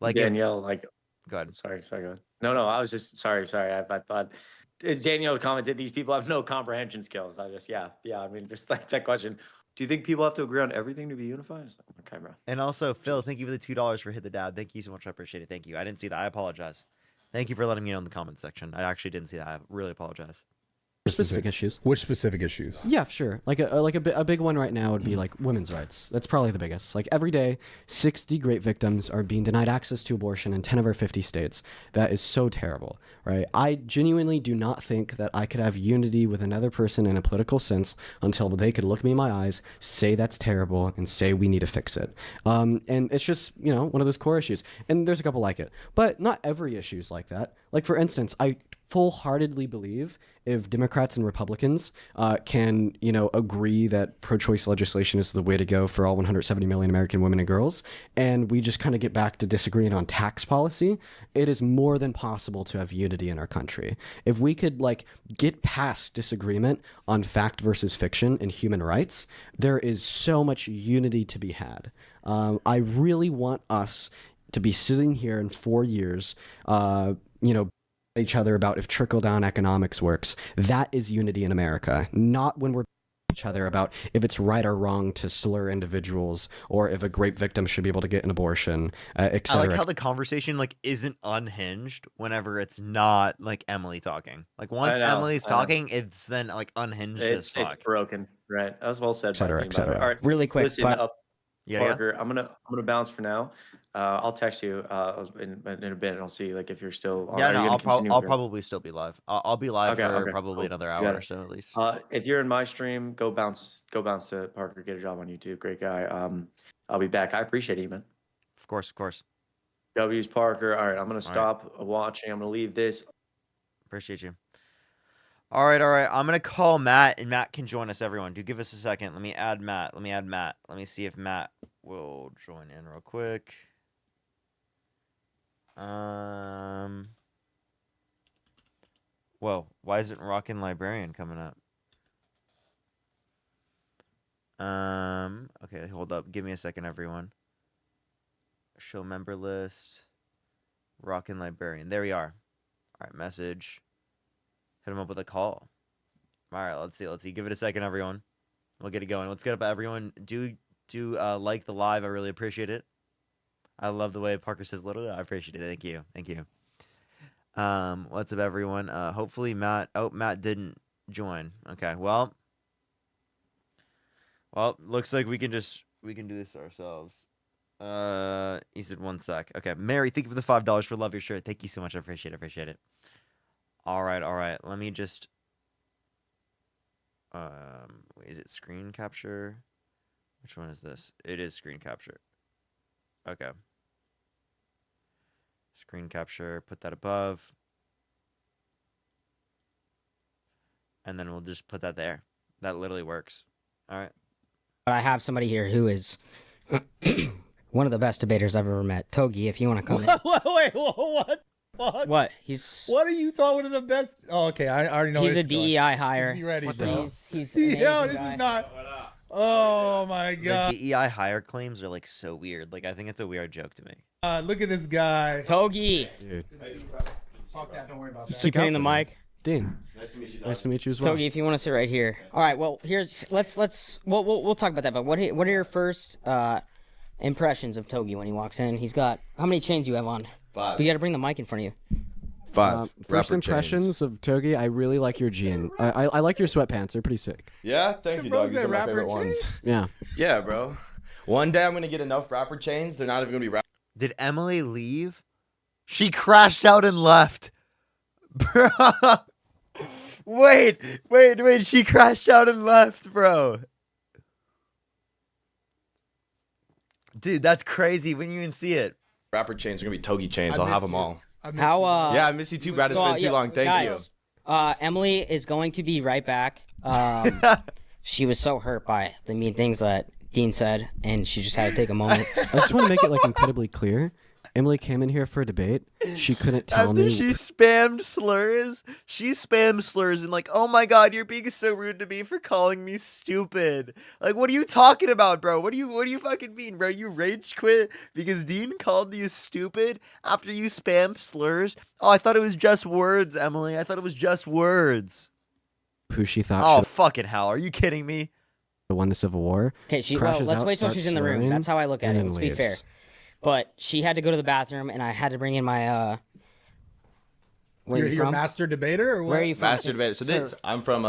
S1: Like,
S2: Danielle, like,
S1: go ahead.
S2: sorry, go ahead. No, I was just sorry. I thought Daniel commented, these people have no comprehension skills. I just, yeah. I mean, just like that question. Do you think people have to agree on everything to be unified? It's like, okay, bro.
S1: And also, Phil, thank you for the $2 for Hit the Dab. Thank you so much. I appreciate it. Thank you. I didn't see that. I apologize. Thank you for letting me know in the comments section. I actually didn't see that. I really apologize.
S6: Specific issues.
S4: Which specific issues?
S6: Yeah, sure. Like a big one right now would be like women's rights. That's probably the biggest. Like every day, 60 great victims are being denied access to abortion in 10 of our 50 states. That is so terrible, right? I genuinely do not think that I could have unity with another person in a political sense until they could look me in my eyes, say that's terrible, and say we need to fix it. And it's just, you know, one of those core issues. And there's a couple like it, but not every issue is like that. Like for instance, I full-heartedly believe if Democrats and Republicans can, you know, agree that pro-choice legislation is the way to go for all 170 million American women and girls, and we just kind of get back to disagreeing on tax policy, it is more than possible to have unity in our country. If we could like get past disagreement on fact versus fiction and human rights, there is so much unity to be had. I really want us to be sitting here in 4 years, you know, each other about if trickle-down economics works. That is unity in America, not when we're each other about if it's right or wrong to slur individuals or if a rape victim should be able to get an abortion, etc.
S1: I like how the conversation like isn't unhinged whenever it's not like Emily talking. Like once Emily's talking, it's then like unhinged as fuck.
S2: It's broken, right? As well said.
S6: Etc. etc.
S2: All right,
S5: Really quick,
S2: listen
S5: but
S2: up, Parker. I'm gonna bounce for now. I'll text you in a bit, and I'll see like if you're still.
S1: Yeah,
S2: are you
S1: no,
S2: gonna continue
S1: I'll
S2: or-
S1: probably still be live. I'll be live
S2: Okay,
S1: for
S2: okay,
S1: probably
S2: cool.
S1: another
S2: You
S1: hour
S2: got
S1: or
S2: it.
S1: so at least.
S2: If you're in my stream, go bounce to Parker. Get a job on YouTube. Great guy. I'll be back. I appreciate it, man.
S1: Of course.
S2: W's Parker. All right, I'm gonna stop watching. I'm gonna leave this.
S1: Appreciate you. All right. I'm gonna call Matt, and Matt can join us. Everyone, do give us a second. Let me add Matt. Let me see if Matt will join in real quick. Whoa, why isn't Rockin' Librarian coming up? Okay, hold up. Give me a second, everyone. Show member list. Rockin' Librarian. There we are. All right, message. Hit him up with a call. All right, let's see. Give it a second, everyone. We'll get it going. Let's get up, everyone. Do like the live. I really appreciate it. I love the way Parker says literally. I appreciate it. Thank you. What's up, everyone? Hopefully Matt didn't join. Okay, well, looks like we can do this ourselves. He said 1 sec. Okay, Mary, thank you for the $5 for love your shirt. Thank you so much. I appreciate it. All right. Let me just is it screen capture? Which one is this? It is screen capture. Okay. Screen capture, put that above. And then we'll just put that there. That literally works. All right.
S5: But I have somebody here who is one of the best debaters I've ever met. Togi, if you want to come in.
S4: Wait, what? Fuck?
S5: What?
S4: What are you talking to the best? Oh, okay, I already know.
S5: He's a
S4: it's going.
S5: DEI hire.
S4: Just be ready,
S5: What
S4: bro.
S5: He's
S4: Yo, this
S5: guy.
S4: is not. Oh my god.
S1: The DEI hire claims are like so weird. Like I think it's a weird joke to me.
S4: Look at this guy.
S5: Togi.
S6: Dude.
S4: Fuck that. Don't worry about that.
S5: Keep hitting the mic.
S6: Dean. Nice to meet you as well.
S5: Togi, if you want to sit right here. All right. Well, we'll talk about that. But what are your first impressions of Togi when he walks in? He's got how many chains you have on?
S14: 5.
S5: You got to bring the mic in front of you.
S14: 5.
S6: First
S14: Rapper
S6: impressions
S14: chains.
S6: of Togi, I really like your jean. I like your sweatpants. They're pretty sick.
S14: Yeah, thank you, dog. These are my favorite ones.
S6: Yeah.
S14: Yeah, bro. One day I'm gonna get enough rapper chains. They're not even gonna be rapper.
S1: Did Emily leave? She crashed out and left. Bro. Wait. She crashed out and left, bro. Dude, that's crazy. When you even see it.
S14: Rapper chains are gonna be Togi chains. I'll have them all.
S5: How?
S14: Yeah, I miss you too, Brad. It's been too long. Thank you.
S5: Emily is going to be right back. She was so hurt by the mean things that Dean said, and she just had to take a moment.
S6: I just want to make it like incredibly clear. Emily came in here for a debate. She couldn't tell
S1: After
S6: me.
S1: she spammed slurs, she spammed slurs and like, oh my god, you're being so rude to me for calling me stupid. Like, what are you talking about, bro? What do you fucking mean, bro? You rage quit because Dean called you stupid after you spammed slurs? Oh, I thought it was just words, Emily. I thought it was just words.
S6: Who she thought
S1: Oh,
S6: should
S1: fucking hell. Are you kidding me?
S6: have won the Civil War.
S5: Okay, well,
S6: crashes
S5: let's
S6: out,
S5: wait till
S6: starts
S5: she's in the room.
S6: slurring,
S5: That's how I look at
S6: and
S5: it.
S6: then
S5: Let's be fair.
S6: leaves.
S5: But she had to go to the bathroom, and I had to bring in my where are you
S4: You're a
S5: from?
S4: master debater or what?
S5: Where are you from?
S14: Master debater. So this, I'm from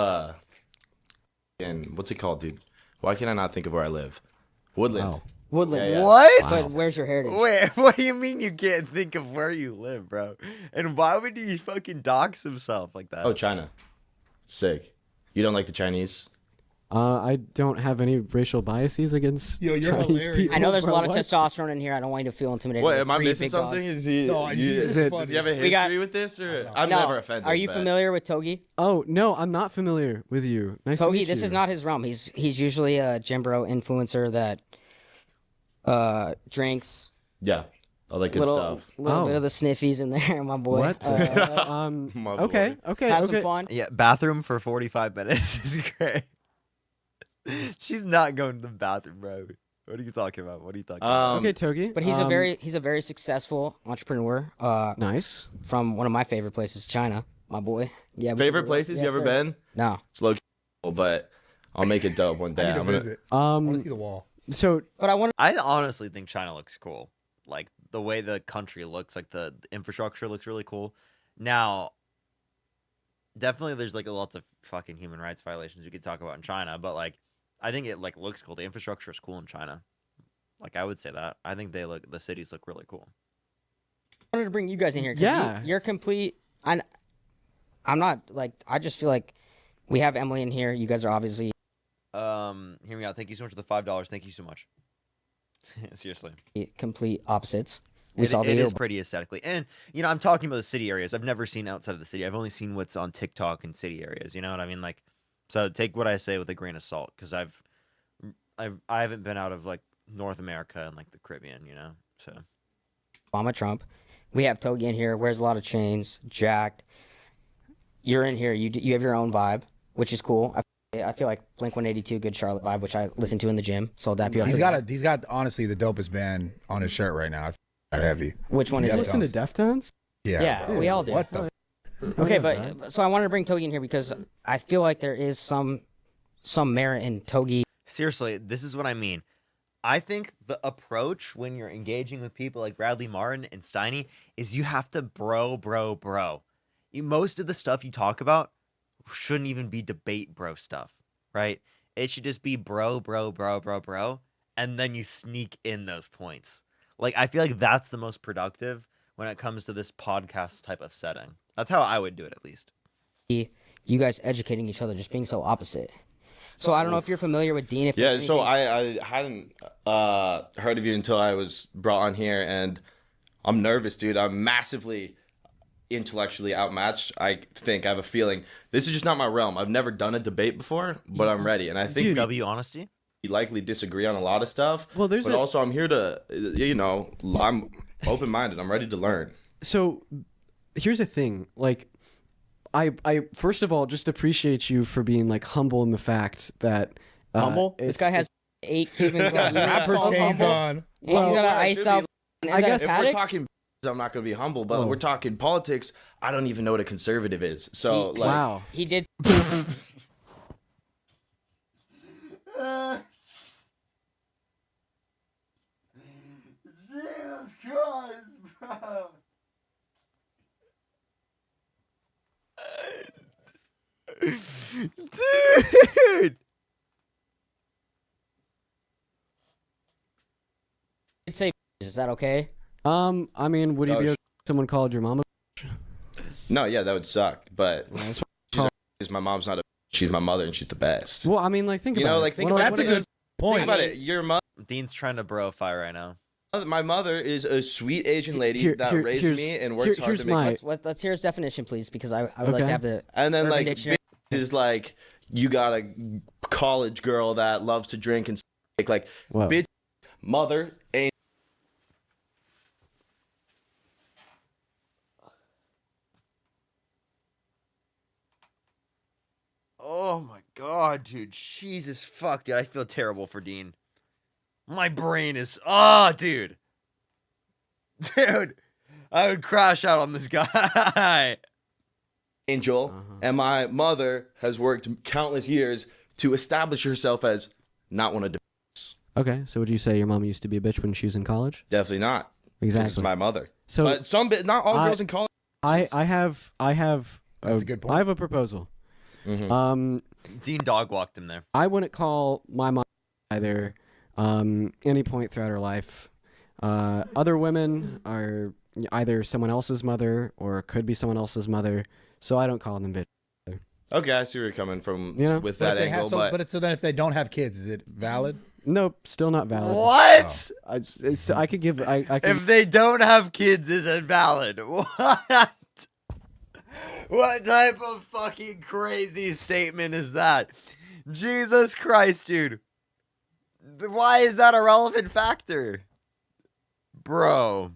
S14: and what's it called, dude? Why can I not think of where I live? Woodland.
S6: Wow.
S5: Woodland.
S14: Yeah, yeah.
S1: What?
S5: But where's your heritage?
S1: Wait, what do you mean you can't think of where you live, bro? And why would he fucking dox himself like that?
S14: Oh, China. Sick. You don't like the Chinese?
S6: I don't have any racial biases against
S4: Yo, you're
S6: Chinese
S4: hilarious.
S6: people.
S5: I know there's a
S6: bro,
S5: lot of
S6: what?
S5: testosterone in here. I don't want you to feel intimidated.
S14: What,
S5: with
S14: am I
S5: 3
S14: missing
S5: big
S14: something?
S5: dogs.
S14: Is he,
S4: No, he's just
S14: does
S4: funny.
S14: he have a
S5: We got-
S14: history with this? Or I'm
S5: No.
S14: never offended.
S5: Are you
S14: but-
S5: familiar with Togi?
S6: Oh no, I'm not familiar with you. Nice to
S5: Togi,
S6: meet
S5: this
S6: you.
S5: is not his realm. He's usually a gym bro influencer that drinks
S14: Yeah. All that good
S5: little
S14: stuff.
S5: little bit
S6: Oh.
S5: of the sniffies in there, my boy.
S6: What?
S14: My
S6: Okay,
S14: boy.
S6: okay,
S5: Have
S6: okay.
S5: some fun.
S1: Yeah, bathroom for 45 minutes is great. She's not going to the bathroom, bro. What are you talking about? What are you talking about?
S6: Okay, Togi.
S5: But he's a very successful entrepreneur.
S6: Nice.
S5: From one of my favorite places, China, my boy. Yeah.
S14: Favorite places
S5: Yes,
S14: you ever
S5: sir.
S14: been?
S5: No.
S14: It's low key, but I'll make it dope one day.
S4: I need to
S14: I'm gonna-
S4: visit. I want to see the wall.
S6: So
S5: But I want
S1: I honestly think China looks cool. Like the way the country looks, like the infrastructure looks really cool. Now, definitely there's like lots of fucking human rights violations we could talk about in China, but like I think it like looks cool. The infrastructure is cool in China. Like I would say that. I think the cities look really cool.
S5: I wanted to bring you guys in here. 'Cause
S6: Yeah.
S5: You're complete. I'm not like. I just feel like we have Emily in here. You guys are obviously
S1: Hear me out. Thank you so much for the $5. Thank you so much. Seriously.
S5: complete opposites. We saw the
S1: It is
S5: yearbook.
S1: pretty aesthetically. And, you know, I'm talking about the city areas. I've never seen outside of the city. I've only seen what's on TikTok in city areas. You know what I mean? Like, so take what I say with a grain of salt because I haven't been out of like North America and like the Caribbean, you know? So.
S5: Obama, Trump. We have Togi in here. Wears a lot of chains. Jacked. You're in here. You have your own vibe, which is cool. I feel like Blink 182, good Charlotte vibe, which I listen to in the gym. So that'd be.
S4: He's got honestly the dopest band on his shirt right now. I feel that heavy.
S5: Which one is
S6: You
S5: it?
S6: listen to Deftones?
S4: Yeah.
S5: Yeah,
S4: bro.
S5: we all do.
S4: What the?
S5: Okay, but so I wanted to bring Togi in here because I feel like there is some merit in Togi.
S1: Seriously, this is what I mean. I think the approach when you're engaging with people like Bradley Martin and Steiny is you have to bro. Most of the stuff you talk about shouldn't even be debate bro stuff, right? It should just be bro, and then you sneak in those points. Like, I feel like that's the most productive when it comes to this podcast type of setting. That's how I would do it, at least.
S5: You guys educating each other, just being so opposite. So I don't know if you're familiar with Dean. If
S14: Yeah,
S5: there's
S14: so
S5: anything-
S14: I hadn't heard of you until I was brought on here, and I'm nervous, dude. I'm massively intellectually outmatched. I think I have a feeling this is just not my realm. I've never done a debate before, but I'm ready, and I think
S1: W honesty.
S14: we likely disagree on a lot of stuff.
S6: Well, there's
S14: but also I'm here to, you know, I'm open-minded. I'm ready to learn.
S6: So here's the thing, like I first of all just appreciate you for being like humble in the fact that
S5: humble. This guy has 8 Cubans on.
S4: Rapper chains on.
S5: And he's got an iced out.
S6: I guess
S14: if we're talking, I'm not going to be humble, but we're talking politics. I don't even know what a conservative is. So like,
S6: wow,
S5: he did.
S1: Jesus Christ, bro. Dude.
S5: I'd say, is that okay?
S6: I mean, would you
S14: Oh,
S6: be okay if someone called your mama?
S14: no, yeah, that would suck. But
S6: That's
S14: she's my mom's not a. She's my mother, and she's the best.
S6: well, I mean, like think
S14: You
S6: about
S14: know,
S6: it.
S14: like think
S6: What-
S14: about
S6: what-
S14: that's a good
S4: point.
S14: Think about it. Your mother.
S1: Dean's trying to brofy right now.
S14: My mother is a sweet Asian lady
S6: Here-
S14: that
S6: here-
S14: raised
S6: here's-
S14: me and works hard
S6: here's
S14: to make.
S6: my-
S5: Let's hear his definition, please, because I would like to have the.
S14: And then
S5: Urban
S14: like
S5: Dictionary.
S14: bitch is like you got a college girl that loves to drink and like
S6: Whoa.
S14: bitch mother ain't.
S1: Oh my god, dude. Jesus fuck, dude. I feel terrible for Dean. My brain is dude. Dude. I would crash out on this guy.
S14: Angel, and my mother has worked countless years to establish herself as not one of the.
S6: Okay, so would you say your mom used to be a bitch when she was in college?
S14: Definitely not.
S6: Exactly.
S14: This is my mother.
S6: So
S14: but not all girls in college.
S6: I have
S4: That's a good point.
S6: I have a proposal.
S1: Dean dog walked him there.
S6: I wouldn't call my mom either any point throughout her life. Other women are either someone else's mother or could be someone else's mother, so I don't call them bitch.
S14: Okay, I see where you're coming from with
S4: But
S14: that
S4: if they
S14: angle.
S4: have, so then if they don't have kids, is it valid?
S6: Nope, still not valid.
S1: What?
S6: I could give. I could,
S1: If they don't have kids, is it valid? What? What type of fucking crazy statement is that? Jesus Christ, dude. Why is that a relevant factor? Bro.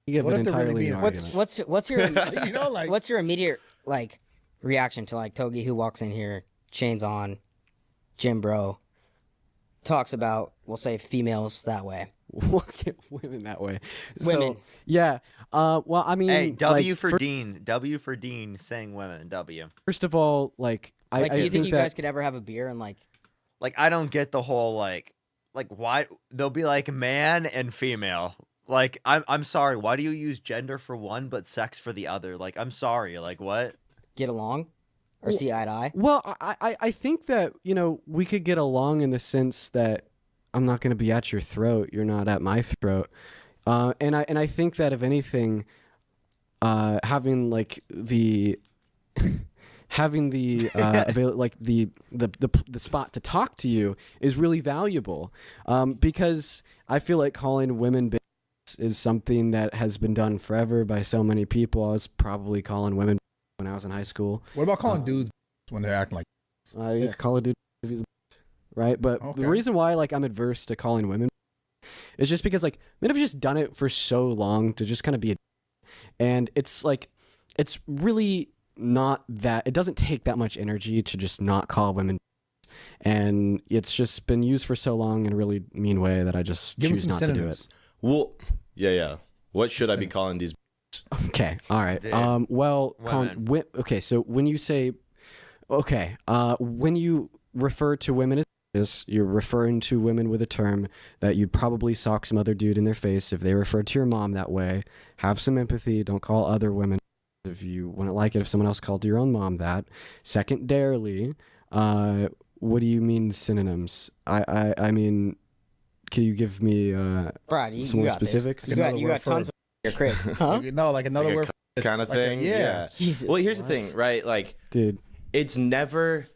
S6: give
S4: What
S6: an
S4: if they're really
S6: entirely
S4: being
S6: new
S4: argument?
S5: What's your
S4: You know, like
S5: what's your immediate like reaction to like Togi who walks in here, chains on, gym bro, talks about, we'll say, females that way.
S6: Look at women that way.
S5: Women.
S6: So, yeah. Well, I mean,
S1: Hey, W
S6: like,
S1: for Dean. W for Dean saying women. W.
S6: First of all, like,
S5: Like, do you think you
S6: that,
S5: guys could ever have a beer and like?
S1: Like, I don't get the whole like why they'll be like man and female. Like, I'm sorry. Why do you use gender for one but sex for the other? Like, I'm sorry. Like, what?
S5: Get along or see eye to eye?
S6: Well, I think that, you know, we could get along in the sense that I'm not going to be at your throat. You're not at my throat. And I think that if anything, having like the like the spot to talk to you is really valuable, because I feel like calling women bitches is something that has been done forever by so many people. I was probably calling women when I was in high school.
S4: What about calling dudes when they're acting like?
S6: I call a dude if he's a right, but
S4: Okay.
S6: the reason why like I'm adverse to calling women is just because like men have just done it for so long to just kind of be a, and it's like it's really not that, it doesn't take that much energy to just not call women, and it's just been used for so long in a really mean way that I just
S4: Give 'em
S6: choose
S4: some
S6: not
S4: synonyms.
S6: to do
S14: Well, yeah. What should I be calling these?
S6: it. Okay, all right.
S1: Dude,
S6: Well,
S1: women.
S6: okay, so when you say, okay, when you refer to women as you're referring to women with a term that you'd probably sock some other dude in their face if they referred to your mom that way. Have some empathy. Don't call other women if you wouldn't like it if someone else called your own mom that. Secondarily, what do you mean synonyms? I mean, can you give me
S5: Brad, you
S6: some more
S5: got this.
S6: specifics?
S5: You got
S4: Another word
S5: tons
S4: for-
S5: of your crib, huh?
S4: No, like another
S14: Like a
S4: word.
S14: kind of
S4: like a-
S14: thing.
S4: yeah.
S5: Jesus,
S14: Well, here's the
S5: what?
S14: thing, right? Like,
S6: Dude,
S14: it's never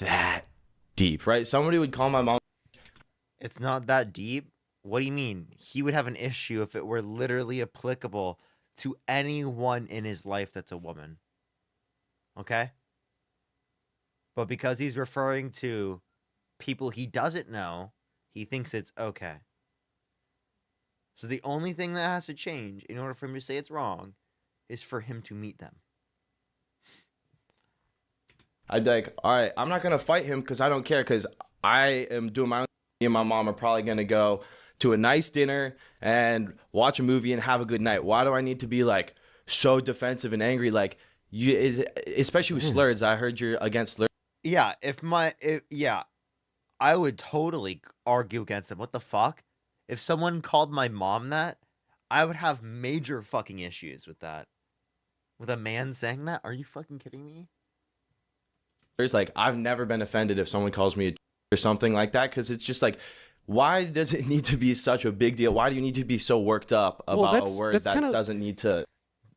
S14: that deep, right? Somebody would call my mom.
S1: It's not that deep. What do you mean? He would have an issue if it were literally applicable to anyone in his life that's a woman. Okay? But because he's referring to people he doesn't know, he thinks it's okay. So the only thing that has to change in order for him to say it's wrong is for him to meet them.
S14: I'd be like, all right, I'm not gonna fight him because I don't care, because I am doing my own. Me and my mom are probably gonna go to a nice dinner and watch a movie and have a good night. Why do I need to be like so defensive and angry? Like you, especially with slurs. I heard you're against slurs.
S1: Yeah, yeah, I would totally argue against him. What the fuck? If someone called my mom that, I would have major fucking issues with that. With a man saying that? Are you fucking kidding me?
S14: There's like, I've never been offended if someone calls me a or something like that, because it's just like, why does it need to be such a big deal? Why do you need to be so worked up about a word that doesn't need to?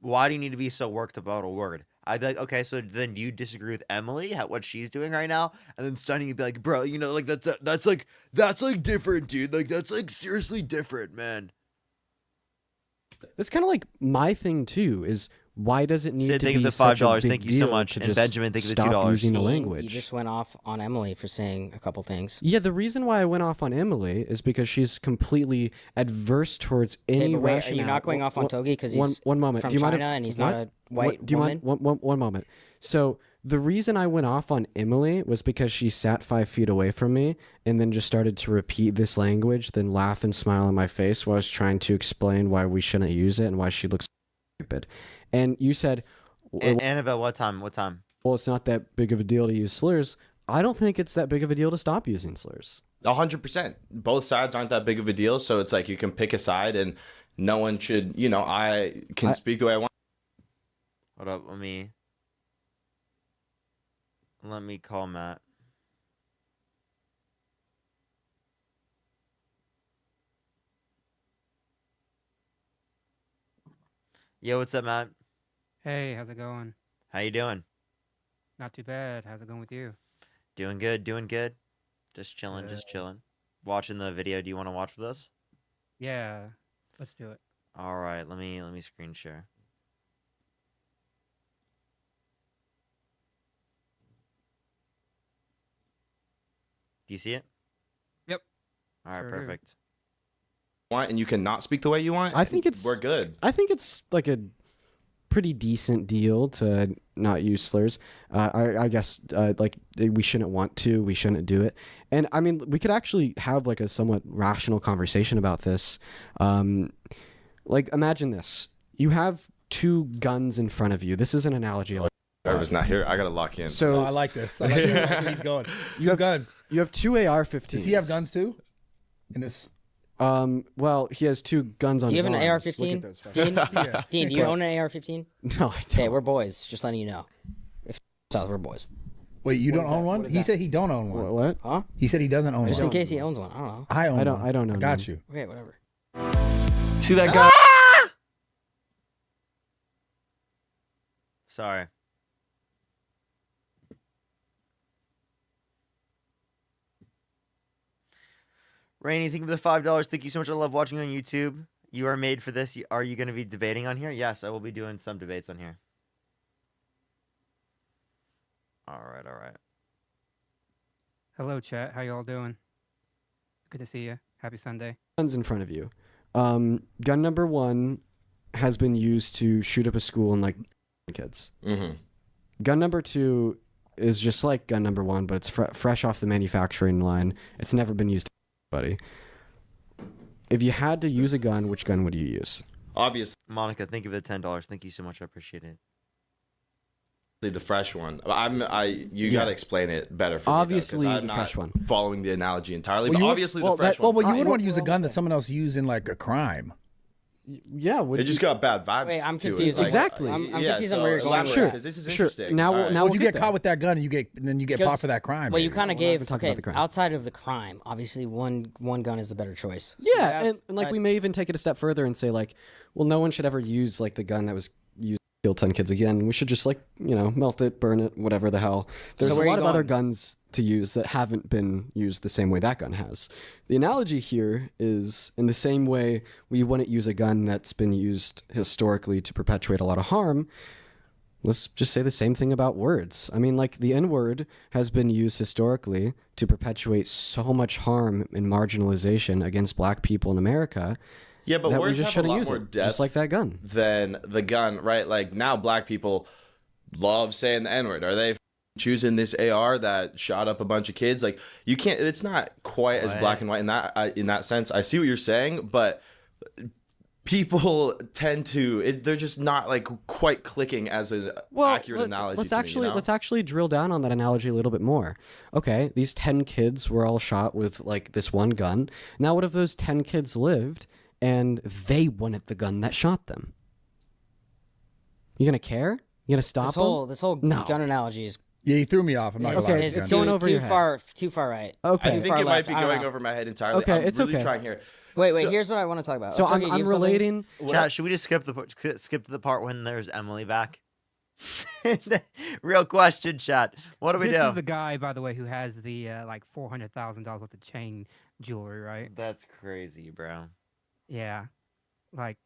S1: Why do you need to be so worked about a word? I'd be like, okay, so then do you disagree with Emily at what she's doing right now? And then Sonny would be like, bro, you know, like that's like different, dude. Like that's like seriously different, man.
S6: that's kind of like my thing too. Is why does it need
S1: Sid,
S6: to
S1: thank you
S6: be
S1: for the
S6: such a
S1: $5.
S6: big
S1: Thank you so
S6: deal
S1: much.
S6: to
S1: And
S6: just
S1: Benjamin, thank you for the
S6: stop
S1: $2.
S6: using the
S5: You
S6: language?
S5: just went off on Emily for saying a couple things.
S6: Yeah, the reason why I went off on Emily is because she's completely adverse towards any
S5: Okay, but wait, are
S6: rationale.
S5: you not going off on Togi because he's
S6: one moment.
S5: from
S6: do you
S5: China
S6: mind if,
S5: and he's
S6: what?
S5: not a white
S6: Do you
S5: woman?
S6: mind one moment? So The reason I went off on Emily was because she sat 5 feet away from me and then just started to repeat this language, then laugh and smile in my face while I was trying to explain why we shouldn't use it and why she looks stupid. And you said,
S1: Annabelle, what time? What time?
S6: well, it's not that big of a deal to use slurs. I don't think it's that big of a deal to stop using slurs.
S14: 100%. Both sides aren't that big of a deal, so it's like you can pick a side, and no one should. You know, I can speak the way I want.
S1: Hold up, let me call Matt. Yo, what's up, Matt?
S15: Hey, how's it going?
S1: How you doing?
S15: Not too bad. How's it going with you?
S1: Doing good, doing good. Just chilling, just chilling. Watching the video. Do you want to watch with us?
S15: Yeah, let's do it.
S1: All right, let me screen share. Do you see it?
S15: Yep.
S1: All right,
S15: Sure do.
S1: perfect.
S14: Want and you cannot speak the way you want.
S6: I think
S14: we're good.
S6: I think it's like a pretty decent deal to not use slurs. I guess like we shouldn't want to. We shouldn't do it. And I mean, we could actually have like a somewhat rational conversation about this. Like imagine this: you have 2 guns in front of you. This is an analogy.
S14: Trevor's not here. I gotta lock in.
S6: So
S4: Oh, I like this. I like where he's going.
S6: You have guns. You have 2 AR-15s.
S4: Does he have guns too? In this.
S6: Well, he has 2 guns on
S5: Do you
S6: his
S5: have an
S6: arms.
S5: AR-15?
S6: Look at those
S5: Dean?
S6: fucking-
S5: Dean, do you own an AR-15?
S6: No, I
S5: Okay,
S6: don't.
S5: we're boys. Just letting you know. If South, we're boys.
S4: Wait, you
S6: What
S4: don't
S6: is
S4: own
S6: that?
S4: one?
S6: What is
S4: He
S6: that?
S4: said he don't own one.
S6: What?
S5: Huh?
S4: He said he doesn't own
S5: Just
S4: one.
S5: in case he owns one. I don't know.
S4: I own
S6: I don't.
S4: one.
S6: I don't know.
S4: I got
S6: man.
S4: you.
S5: Okay, whatever.
S15: See that guy?
S1: Sorry. Rainy, thank you for the $5. Thank you so much. I love watching on YouTube. You are made for this. Are you going to be debating on here? Yes, I will be doing some debates on here. All right, all right.
S15: Hello, chat. How y'all doing? Good to see you. Happy Sunday.
S6: Guns in front of you. Gun number 1 has been used to shoot up a school and like kids.
S14: Mm-hmm.
S6: Gun number 2 is just like gun number 1, but it's fresh off the manufacturing line. It's never been used to anybody. If you had to use a gun, which gun would you use?
S14: Obviously,
S1: Monica, thank you for the $10. Thank you so much. I appreciate it.
S14: the fresh one. You
S6: Yeah.
S14: gotta explain it better for
S6: Obviously,
S14: me. Though, 'cause I'm
S6: the
S14: not
S6: fresh one.
S14: Following the analogy entirely,
S4: Well,
S14: but
S4: you-
S14: obviously
S4: well,
S14: the fresh
S4: well,
S14: one.
S4: you wouldn't
S6: Right,
S4: want to use a
S6: well,
S4: gun that someone else used in like a crime.
S6: Yeah,
S14: It just got bad vibes.
S5: Wait, I'm
S14: to it.
S5: confused.
S14: Like,
S6: Exactly.
S5: I'm
S14: yeah,
S5: confused on
S14: so
S5: where you're going
S14: elaborate,
S5: with
S6: Sure.
S5: that.
S14: 'cause this is
S6: Sure.
S14: interesting.
S6: Now,
S14: All right.
S6: now
S4: Well,
S6: we'll
S4: you
S6: get
S4: get
S6: there.
S4: caught with that gun, and then you get
S5: Because-
S4: popped for that crime.
S5: Well, you
S4: maybe.
S5: kind of
S6: We're not
S5: gave
S6: even talking about the crime.
S5: outside of the crime. Obviously, one gun is the better choice. So
S6: Yeah,
S5: you have,
S6: and like we may even take it a step further and say like, well, no one should ever use like the gun that was used to kill 10 kids again. We should just like, melt it, burn it, whatever the hell. There's
S5: where
S6: a
S5: are
S6: lot
S5: you
S6: of other
S5: going?
S6: guns to use that haven't been used the same way that gun has. The analogy here is in the same way we wouldn't use a gun that's been used historically to perpetuate a lot of harm. Let's just say the same thing about words. I mean, like the N-word has been used historically to perpetuate so much harm and marginalization against black people in America.
S14: Yeah, but
S6: that we
S14: words
S6: just
S14: have a
S6: shouldn't
S14: lot
S6: use
S14: more
S6: it,
S14: depth
S6: just like that gun.
S14: than the gun, right? Like now, black people love saying the N-word. Are they choosing this AR that shot up a bunch of kids? Like you can't. It's not quite as black and white in that sense. I see what you're saying, but people tend to. They're just not like quite clicking as an accurate analogy.
S6: Let's
S14: to
S6: actually
S14: me,
S6: let's actually drill down on that analogy a little bit more. Okay, these 10 kids were all shot with like this one gun. Now, what if those 10 kids lived and they wanted the gun that shot them? You gonna care? You gonna stop
S5: This whole
S6: No.
S5: gun analogy is
S4: Yeah, you threw me off. I'm not gonna lie.
S6: Okay, it's going over
S5: too
S6: your head.
S5: far too far right.
S6: Okay.
S14: I
S5: Too
S14: think
S5: far
S14: it might
S5: left.
S14: be
S5: I don't
S14: going
S5: know.
S14: over my head entirely.
S6: Okay,
S14: I'm
S6: it's
S14: really
S6: okay.
S14: trying here.
S5: Wait,
S14: So-
S5: here's what I want to talk about.
S6: So
S5: Togi, you
S6: I'm
S5: have
S6: relating.
S1: Chat, should we just skip to the part when there's Emily back? Real question, chat. What do we
S15: This
S1: do?
S15: is the guy, by the way, who has the like $400,000 worth of chain jewelry, right?
S1: That's crazy, bro.
S15: Yeah, like.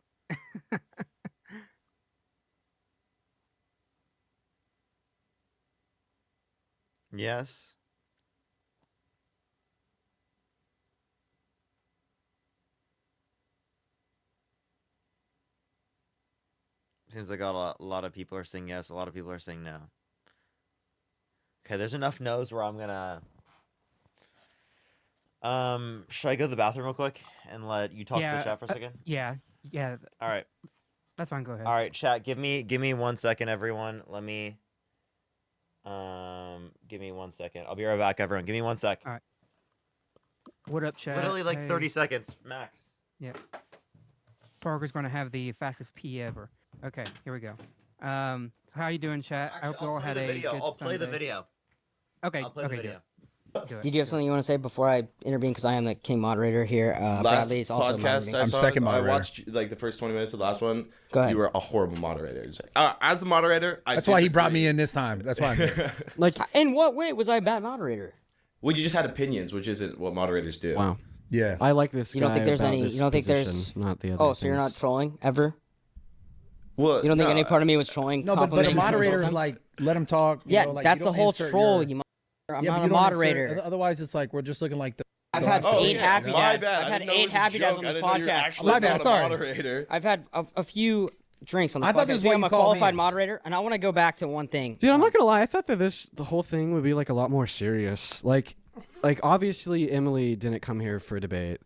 S1: Yes. Seems like a lot of people are saying yes. A lot of people are saying no. Okay, there's enough no's where I'm gonna. Should I go to the bathroom real quick and let you talk to the chat for a second?
S15: Yeah.
S1: All right.
S15: That's fine. Go ahead.
S1: All right, chat. Give me 1 second, everyone. Let me. Give me 1 second. I'll be right back, everyone. Give me 1 sec.
S15: All right. What up, chat?
S1: Literally like
S15: Hey.
S1: 30 seconds max.
S15: Yeah. Parker's gonna have the fastest pee ever. Okay, here we go. How you doing, chat? I hope you all had a good
S1: I'll play the
S15: Sunday.
S1: video.
S15: Okay.
S1: I'll play
S15: okay.
S1: the video.
S15: Do it.
S5: Did you have something you want to say before I intervene? Because I am the king moderator here.
S14: Last
S5: Bradley's also
S14: podcast
S5: moderating.
S14: I
S4: I'm
S14: saw,
S4: second
S14: I
S4: moderator.
S14: watched like the first 20 minutes of the last one.
S5: Go ahead.
S14: You were a horrible moderator. It's like, as the moderator,
S4: That's why he brought me in this time. That's why I'm here.
S5: Like, in what way was I a bad moderator?
S14: Well, you just had opinions, which isn't what moderators do.
S6: Wow.
S4: Yeah.
S6: I like this
S5: You don't
S6: guy
S5: think there's
S6: about
S5: any?
S6: this
S5: You don't think there's?
S6: position, not the other
S5: Oh, so you're not
S6: things.
S5: trolling ever?
S14: Well,
S5: You don't think
S14: no,
S5: any part of me was trolling?
S4: No, but a
S5: complimenting
S4: moderator
S5: people?
S4: is like, let him talk. you
S5: Yeah,
S4: know, like,
S5: that's
S4: you
S5: the
S4: don't
S5: whole
S4: insert
S5: troll.
S4: your-
S5: I'm
S4: Yeah, but
S5: not
S4: you
S5: a
S4: don't insert-
S5: moderator.
S4: Otherwise, it's like we're just looking like the.
S5: I've had
S14: Oh,
S5: 8
S14: okay.
S5: happy
S14: My
S5: dads.
S14: bad.
S5: I've
S14: I
S5: had
S14: didn't know it
S5: 8
S14: was a
S5: happy dads
S14: joke.
S5: on
S14: I
S5: this
S14: didn't know you were
S5: podcast.
S14: actually
S4: My bad,
S14: not a
S4: sorry.
S14: moderator.
S5: I've had a few drinks on this
S4: I thought
S5: podcast.
S4: this is
S5: I think
S4: what
S5: I'm
S4: you
S5: a
S4: called
S5: qualified
S4: me.
S5: moderator, and I want to go back to one thing.
S6: Dude, I'm not gonna lie. I thought that the whole thing would be like a lot more serious. Like obviously Emily didn't come here for debate.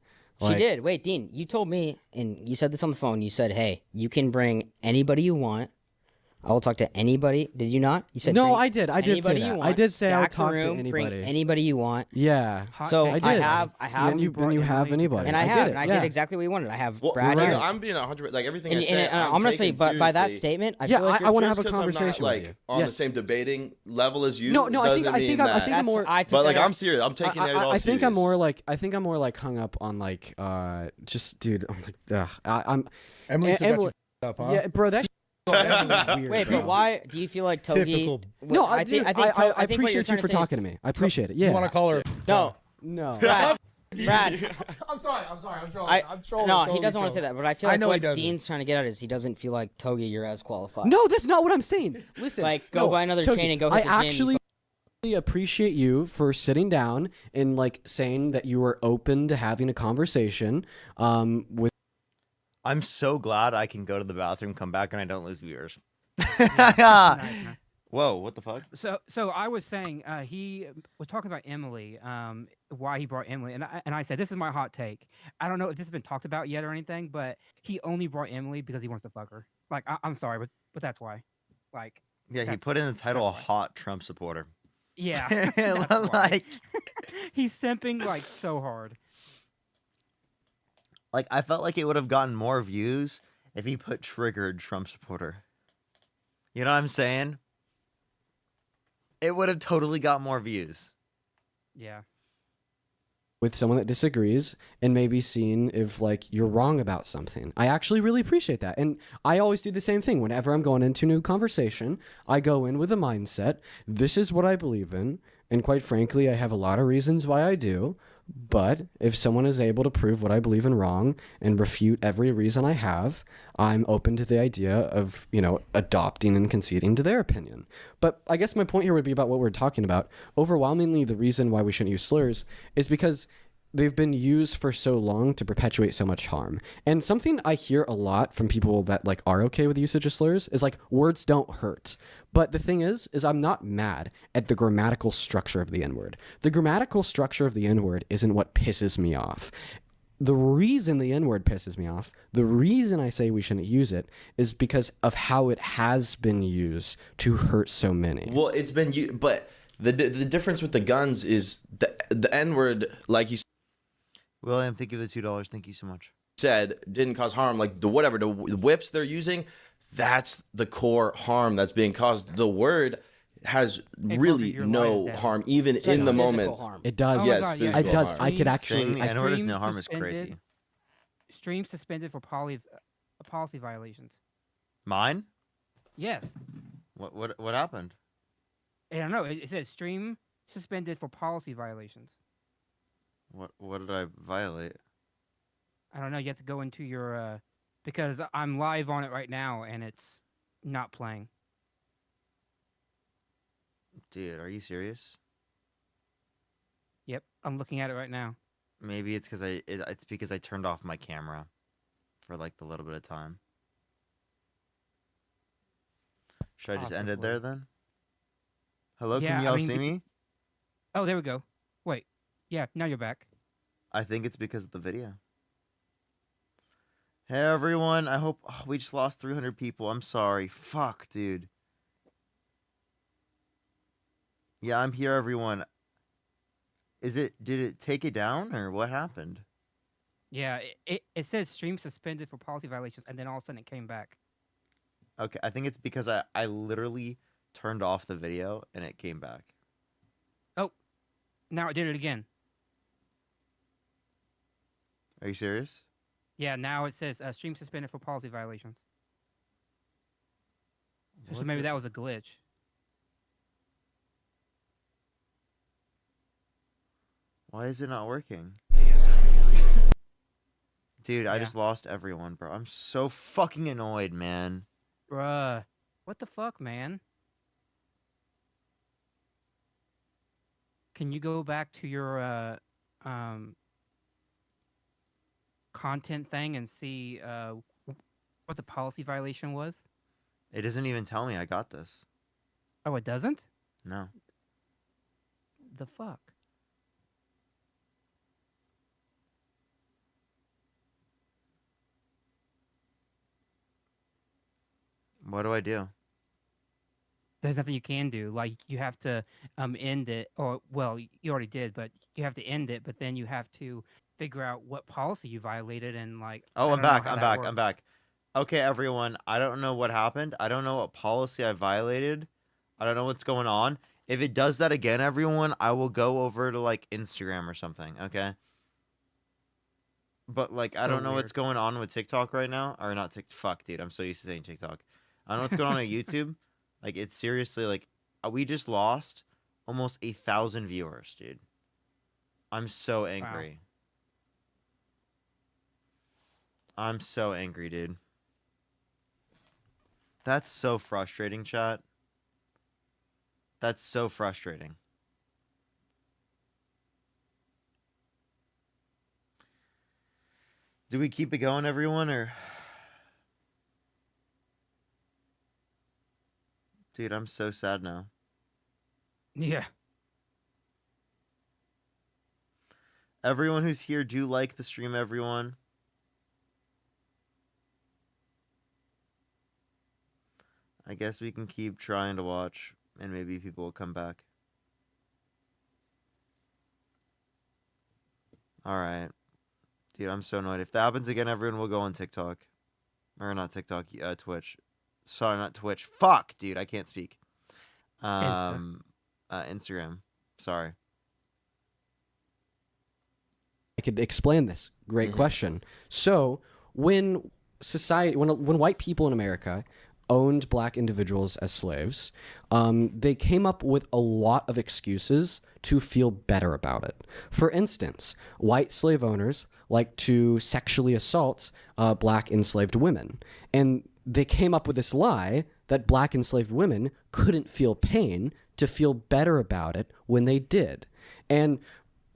S5: She did. Wait, Dean, you told me, and you said this on the phone. You said, "Hey, you can bring anybody you want. I will talk to anybody." Did you not? You said
S6: No,
S5: bring
S6: I did. I did say
S5: anybody
S6: that.
S5: you
S6: I
S5: want,
S6: did say I would
S5: stack the
S6: talk to
S5: room, Bring
S6: anybody.
S5: anybody you want.
S6: Yeah.
S5: So
S6: I did.
S5: I have.
S6: And you have anybody.
S5: And I have.
S6: did it.
S5: And I
S6: yeah.
S5: did exactly what you wanted. I have
S14: Well,
S5: Brad
S14: you
S5: here.
S14: know, I'm being 100. Like everything I
S5: And,
S14: said,
S5: I'm gonna say,
S14: taking
S5: but by that
S14: seriously.
S5: statement, I
S6: Yeah,
S5: feel like
S6: I want to
S14: Just
S6: have a
S14: 'cause I'm
S6: conversation
S14: not,
S6: with you.
S14: on
S6: Yes.
S14: the same debating level as you.
S6: No, I think
S14: doesn't mean
S6: I'm
S14: that.
S6: more.
S5: I took
S14: But like
S5: that
S14: I'm
S5: as-
S14: serious. I'm taking it all
S6: I think I'm more
S14: serious.
S6: like hung up on like just dude. I'm like I'm.
S4: Emily still got
S6: Emily-
S4: you up, huh?
S6: Yeah, bro. That was weird.
S5: Wait,
S6: bro.
S5: but why do you feel like Togi?
S4: Typical.
S6: No,
S5: I think I think
S6: I
S5: I think what you're
S6: appreciate
S5: trying
S6: you for
S5: to say
S6: talking
S5: is-
S6: to me. I appreciate it. Yeah.
S4: You want to call her?
S5: No,
S6: No.
S5: Brad.
S4: I'm sorry. I'm trolling.
S5: I,
S4: I'm trolling.
S5: no, he
S4: totally
S5: doesn't want to say
S4: trolling.
S5: that, but I feel
S4: I
S5: like
S4: know he
S5: what
S4: doesn't.
S5: Dean's trying to get at is he doesn't feel like Togi, you're as qualified.
S6: No, that's not what I'm saying. Listen,
S5: Like, go
S6: no,
S5: buy another
S6: Togi,
S5: chain and go hit
S6: I
S5: the gym, you
S6: actually appreciate you for sitting down and like saying that you were open to having a conversation with.
S1: I'm so glad I can go to the bathroom, come back, and I don't lose viewers.
S15: Nice.
S1: Whoa, what the fuck?
S15: So I was saying he was talking about Emily, why he brought Emily, and I said this is my hot take. I don't know if this has been talked about yet or anything, but he only brought Emily because he wants to fuck her. Like I'm sorry, but that's why. Like
S1: Yeah, he
S15: that's-
S1: put in the title a
S15: that's why.
S1: hot Trump supporter.
S15: Yeah, that's why.
S1: like,
S15: He's simping like so hard.
S1: like I felt like it would have gotten more views if he put triggered Trump supporter. You know what I'm saying? It would have totally got more views.
S15: Yeah.
S6: With someone that disagrees and maybe seeing if like you're wrong about something. I actually really appreciate that. And I always do the same thing. Whenever I'm going into a new conversation, I go in with a mindset. This is what I believe in. And quite frankly, I have a lot of reasons why I do. But if someone is able to prove what I believe in wrong and refute every reason I have, I'm open to the idea of, adopting and conceding to their opinion. But I guess my point here would be about what we're talking about. Overwhelmingly, the reason why we shouldn't use slurs is because they've been used for so long to perpetuate so much harm. And something I hear a lot from people that like are okay with the usage of slurs is like words don't hurt. But the thing is I'm not mad at the grammatical structure of the N-word. The grammatical structure of the N-word isn't what pisses me off. The reason the N-word pisses me off, the reason I say we shouldn't use it, is because of how it has been used to hurt so many.
S14: Well, it's been but the difference with the guns is the N-word, like you
S1: William, thank you for the $2. Thank you so much.
S14: said, didn't cause harm. Like the whips they're using, that's the core harm that's being caused. The word has really
S15: your
S14: no
S15: line is down.
S14: harm, even
S5: It's like
S14: in the
S5: physical
S14: moment.
S5: harm.
S6: It does.
S15: Oh my
S14: Yes,
S15: God, yeah.
S14: physical
S6: It does.
S14: harm.
S6: I could actually.
S1: Saying the N-word is no
S15: Stream
S1: harm is crazy.
S15: suspended. Stream suspended for policy violations.
S1: Mine?
S15: Yes.
S1: What happened?
S15: I don't know. It says stream suspended for policy violations.
S1: What did I violate?
S15: I don't know. You have to go into your because I'm live on it right now and it's not playing.
S1: Dude, are you serious?
S15: Yep, I'm looking at it right now.
S1: Maybe it's because it's because I turned off my camera for like the little bit of time. Should I just end it there
S15: Possibly.
S1: then? Hello,
S15: Yeah,
S1: can
S15: I
S1: y'all
S15: mean,
S1: see me?
S15: Oh, there we go. Wait. Yeah, now you're back.
S1: I think it's because of the video. Hey everyone, I hope we just lost 300 people. I'm sorry. Fuck, dude. Yeah, I'm here, everyone. Did it take it down or what happened?
S15: Yeah, it says stream suspended for policy violations, and then all of a sudden it came back.
S1: Okay, I think it's because I literally turned off the video and it came back.
S15: Oh, now it did it again.
S1: Are you serious?
S15: Yeah, now it says stream suspended for policy violations. So
S1: What
S15: maybe
S1: the-
S15: that was a glitch.
S1: Why is it not working? Dude, I
S15: Yeah.
S1: just lost everyone, bro. I'm so fucking annoyed, man.
S15: Bruh. What the fuck, man? Can you go back to your content thing and see what the policy violation was?
S1: It doesn't even tell me I got this.
S15: Oh, it doesn't?
S1: No.
S15: The fuck?
S1: What do I do?
S15: There's nothing you can do. Like, you have to end it, or, well, you already did, but you have to end it, but then you have to figure out what policy you violated and, like,
S1: Oh,
S15: I
S1: I'm
S15: don't know
S1: back.
S15: how
S1: I'm
S15: that
S1: back. I'm
S15: works.
S1: back. Okay, everyone. I don't know what happened. I don't know what policy I violated. I don't know what's going on. If it does that again, everyone, I will go over to like Instagram or something, okay? But like I
S15: So
S1: don't know what's
S15: weird.
S1: going on with TikTok right now. Or not TikTok. Fuck, dude. I'm so used to saying TikTok. I don't know what's going on on YouTube. Like it's seriously like we just lost almost 1,000 viewers, dude. I'm so angry. I'm so angry, dude. That's so frustrating, chat. That's so frustrating. Do we keep it going, everyone, or... Dude, I'm so sad now.
S15: Yeah.
S1: Everyone who's here, do like the stream, everyone. I guess we can keep trying to watch, and maybe people will come back. Alright. Dude, I'm so annoyed. If that happens again, everyone will go on TikTok. Or not TikTok, Twitch. Sorry, not Twitch. Fuck, dude, I can't speak. Instagram. Sorry.
S6: I could explain this. Great question. So when when white people in America owned black individuals as slaves, they came up with a lot of excuses to feel better about it. For instance, white slave owners like to sexually assault black enslaved women. And they came up with this lie that black enslaved women couldn't feel pain to feel better about it when they did. And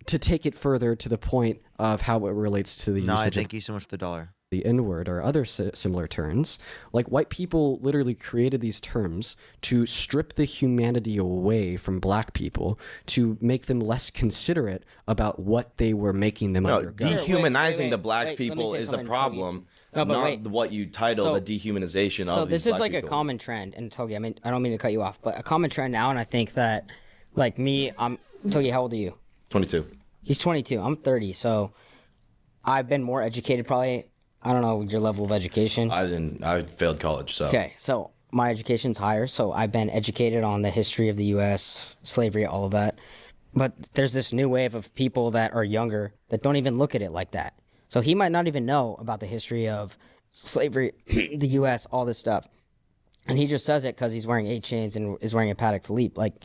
S6: to take it further to the point of how it relates to the usage
S1: Thank you so much for the $1.
S6: The N-word or other similar terms, like white people literally created these terms to strip the humanity away from black people to make them less considerate about what they were making them
S14: No,
S6: undergo.
S14: dehumanizing the black people is the problem,
S5: No, but
S14: not
S5: wait.
S14: what you title
S5: So-
S14: the dehumanization
S5: So
S14: of
S5: this
S14: these
S5: is
S14: black
S5: like a
S14: people.
S5: common trend, and Togi, I mean, I don't mean to cut you off, but a common trend now, and I think that, like me, Togi, how old are you?
S14: 22.
S5: He's 22. I'm 30, so I've been more educated probably. I don't know your level of education.
S14: I failed college, so.
S5: Okay, so my education's higher, so I've been educated on the history of the U.S., slavery, all of that. But there's this new wave of people that are younger that don't even look at it like that. So he might not even know about the history of slavery, the U.S., all this stuff. And he just says it because he's wearing 8 chains and is wearing a Patek Philippe. Like,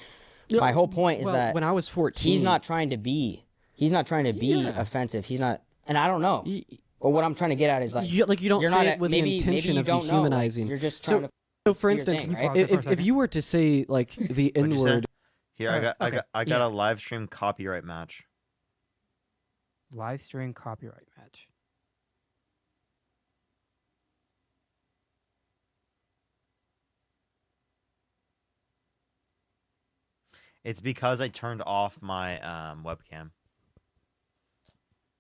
S5: my whole point is
S6: well,
S5: that
S6: when I was 14,
S5: he's not trying to be offensive. He's not, and I don't know. But what I'm trying to get at is like,
S6: you don't
S5: you're
S6: say
S5: not
S6: it with
S5: maybe,
S6: the intention
S5: maybe
S6: of
S5: you don't know, like,
S6: dehumanizing.
S5: you're just trying to.
S6: So for
S5: do your
S6: instance,
S5: thing, right?
S6: if you were to say like the
S1: What'd you say?
S6: N-word,
S1: Here, I got
S15: yeah.
S1: a live stream copyright match.
S15: Live stream copyright match.
S1: It's because I turned off my webcam.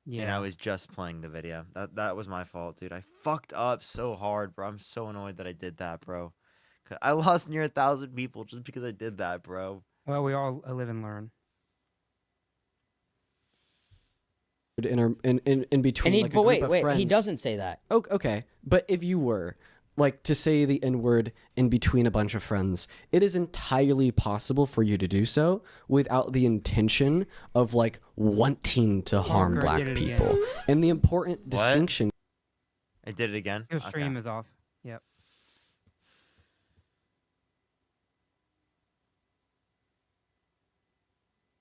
S15: Yeah.
S1: And I was just playing the video. That was my fault, dude. I fucked up so hard, bro. I'm so annoyed that I did that, bro. I lost near 1,000 people just because I did that, bro.
S15: Well, we all live and learn.
S6: In between, like, a
S5: but
S6: group of
S5: wait,
S6: friends.
S5: he doesn't say that.
S6: Okay, but if you were, like, to say the N-word in between a bunch of friends, it is entirely possible for you to do so without the intention of, like, wanting to harm
S15: Parker
S6: black
S15: did it
S6: people.
S15: again.
S6: And the important
S1: What?
S6: distinction.
S1: I did it again?
S15: Your stream is off. Yep.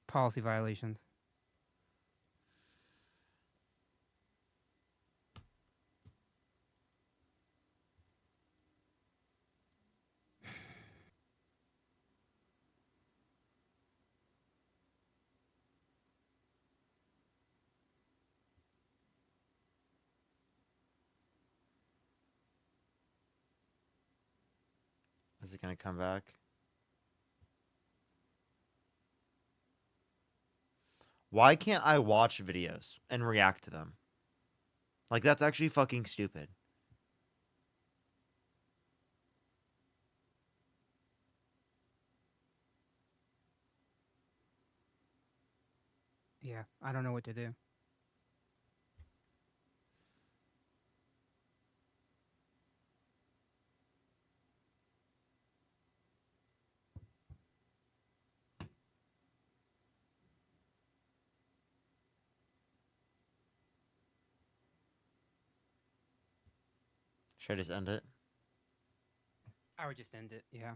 S15: Policy violations.
S1: Is it gonna come back? Why can't I watch videos and react to them? Like, that's actually fucking stupid.
S15: Yeah, I don't know what to do.
S1: Should I just end it?
S15: I would just end it. Yeah.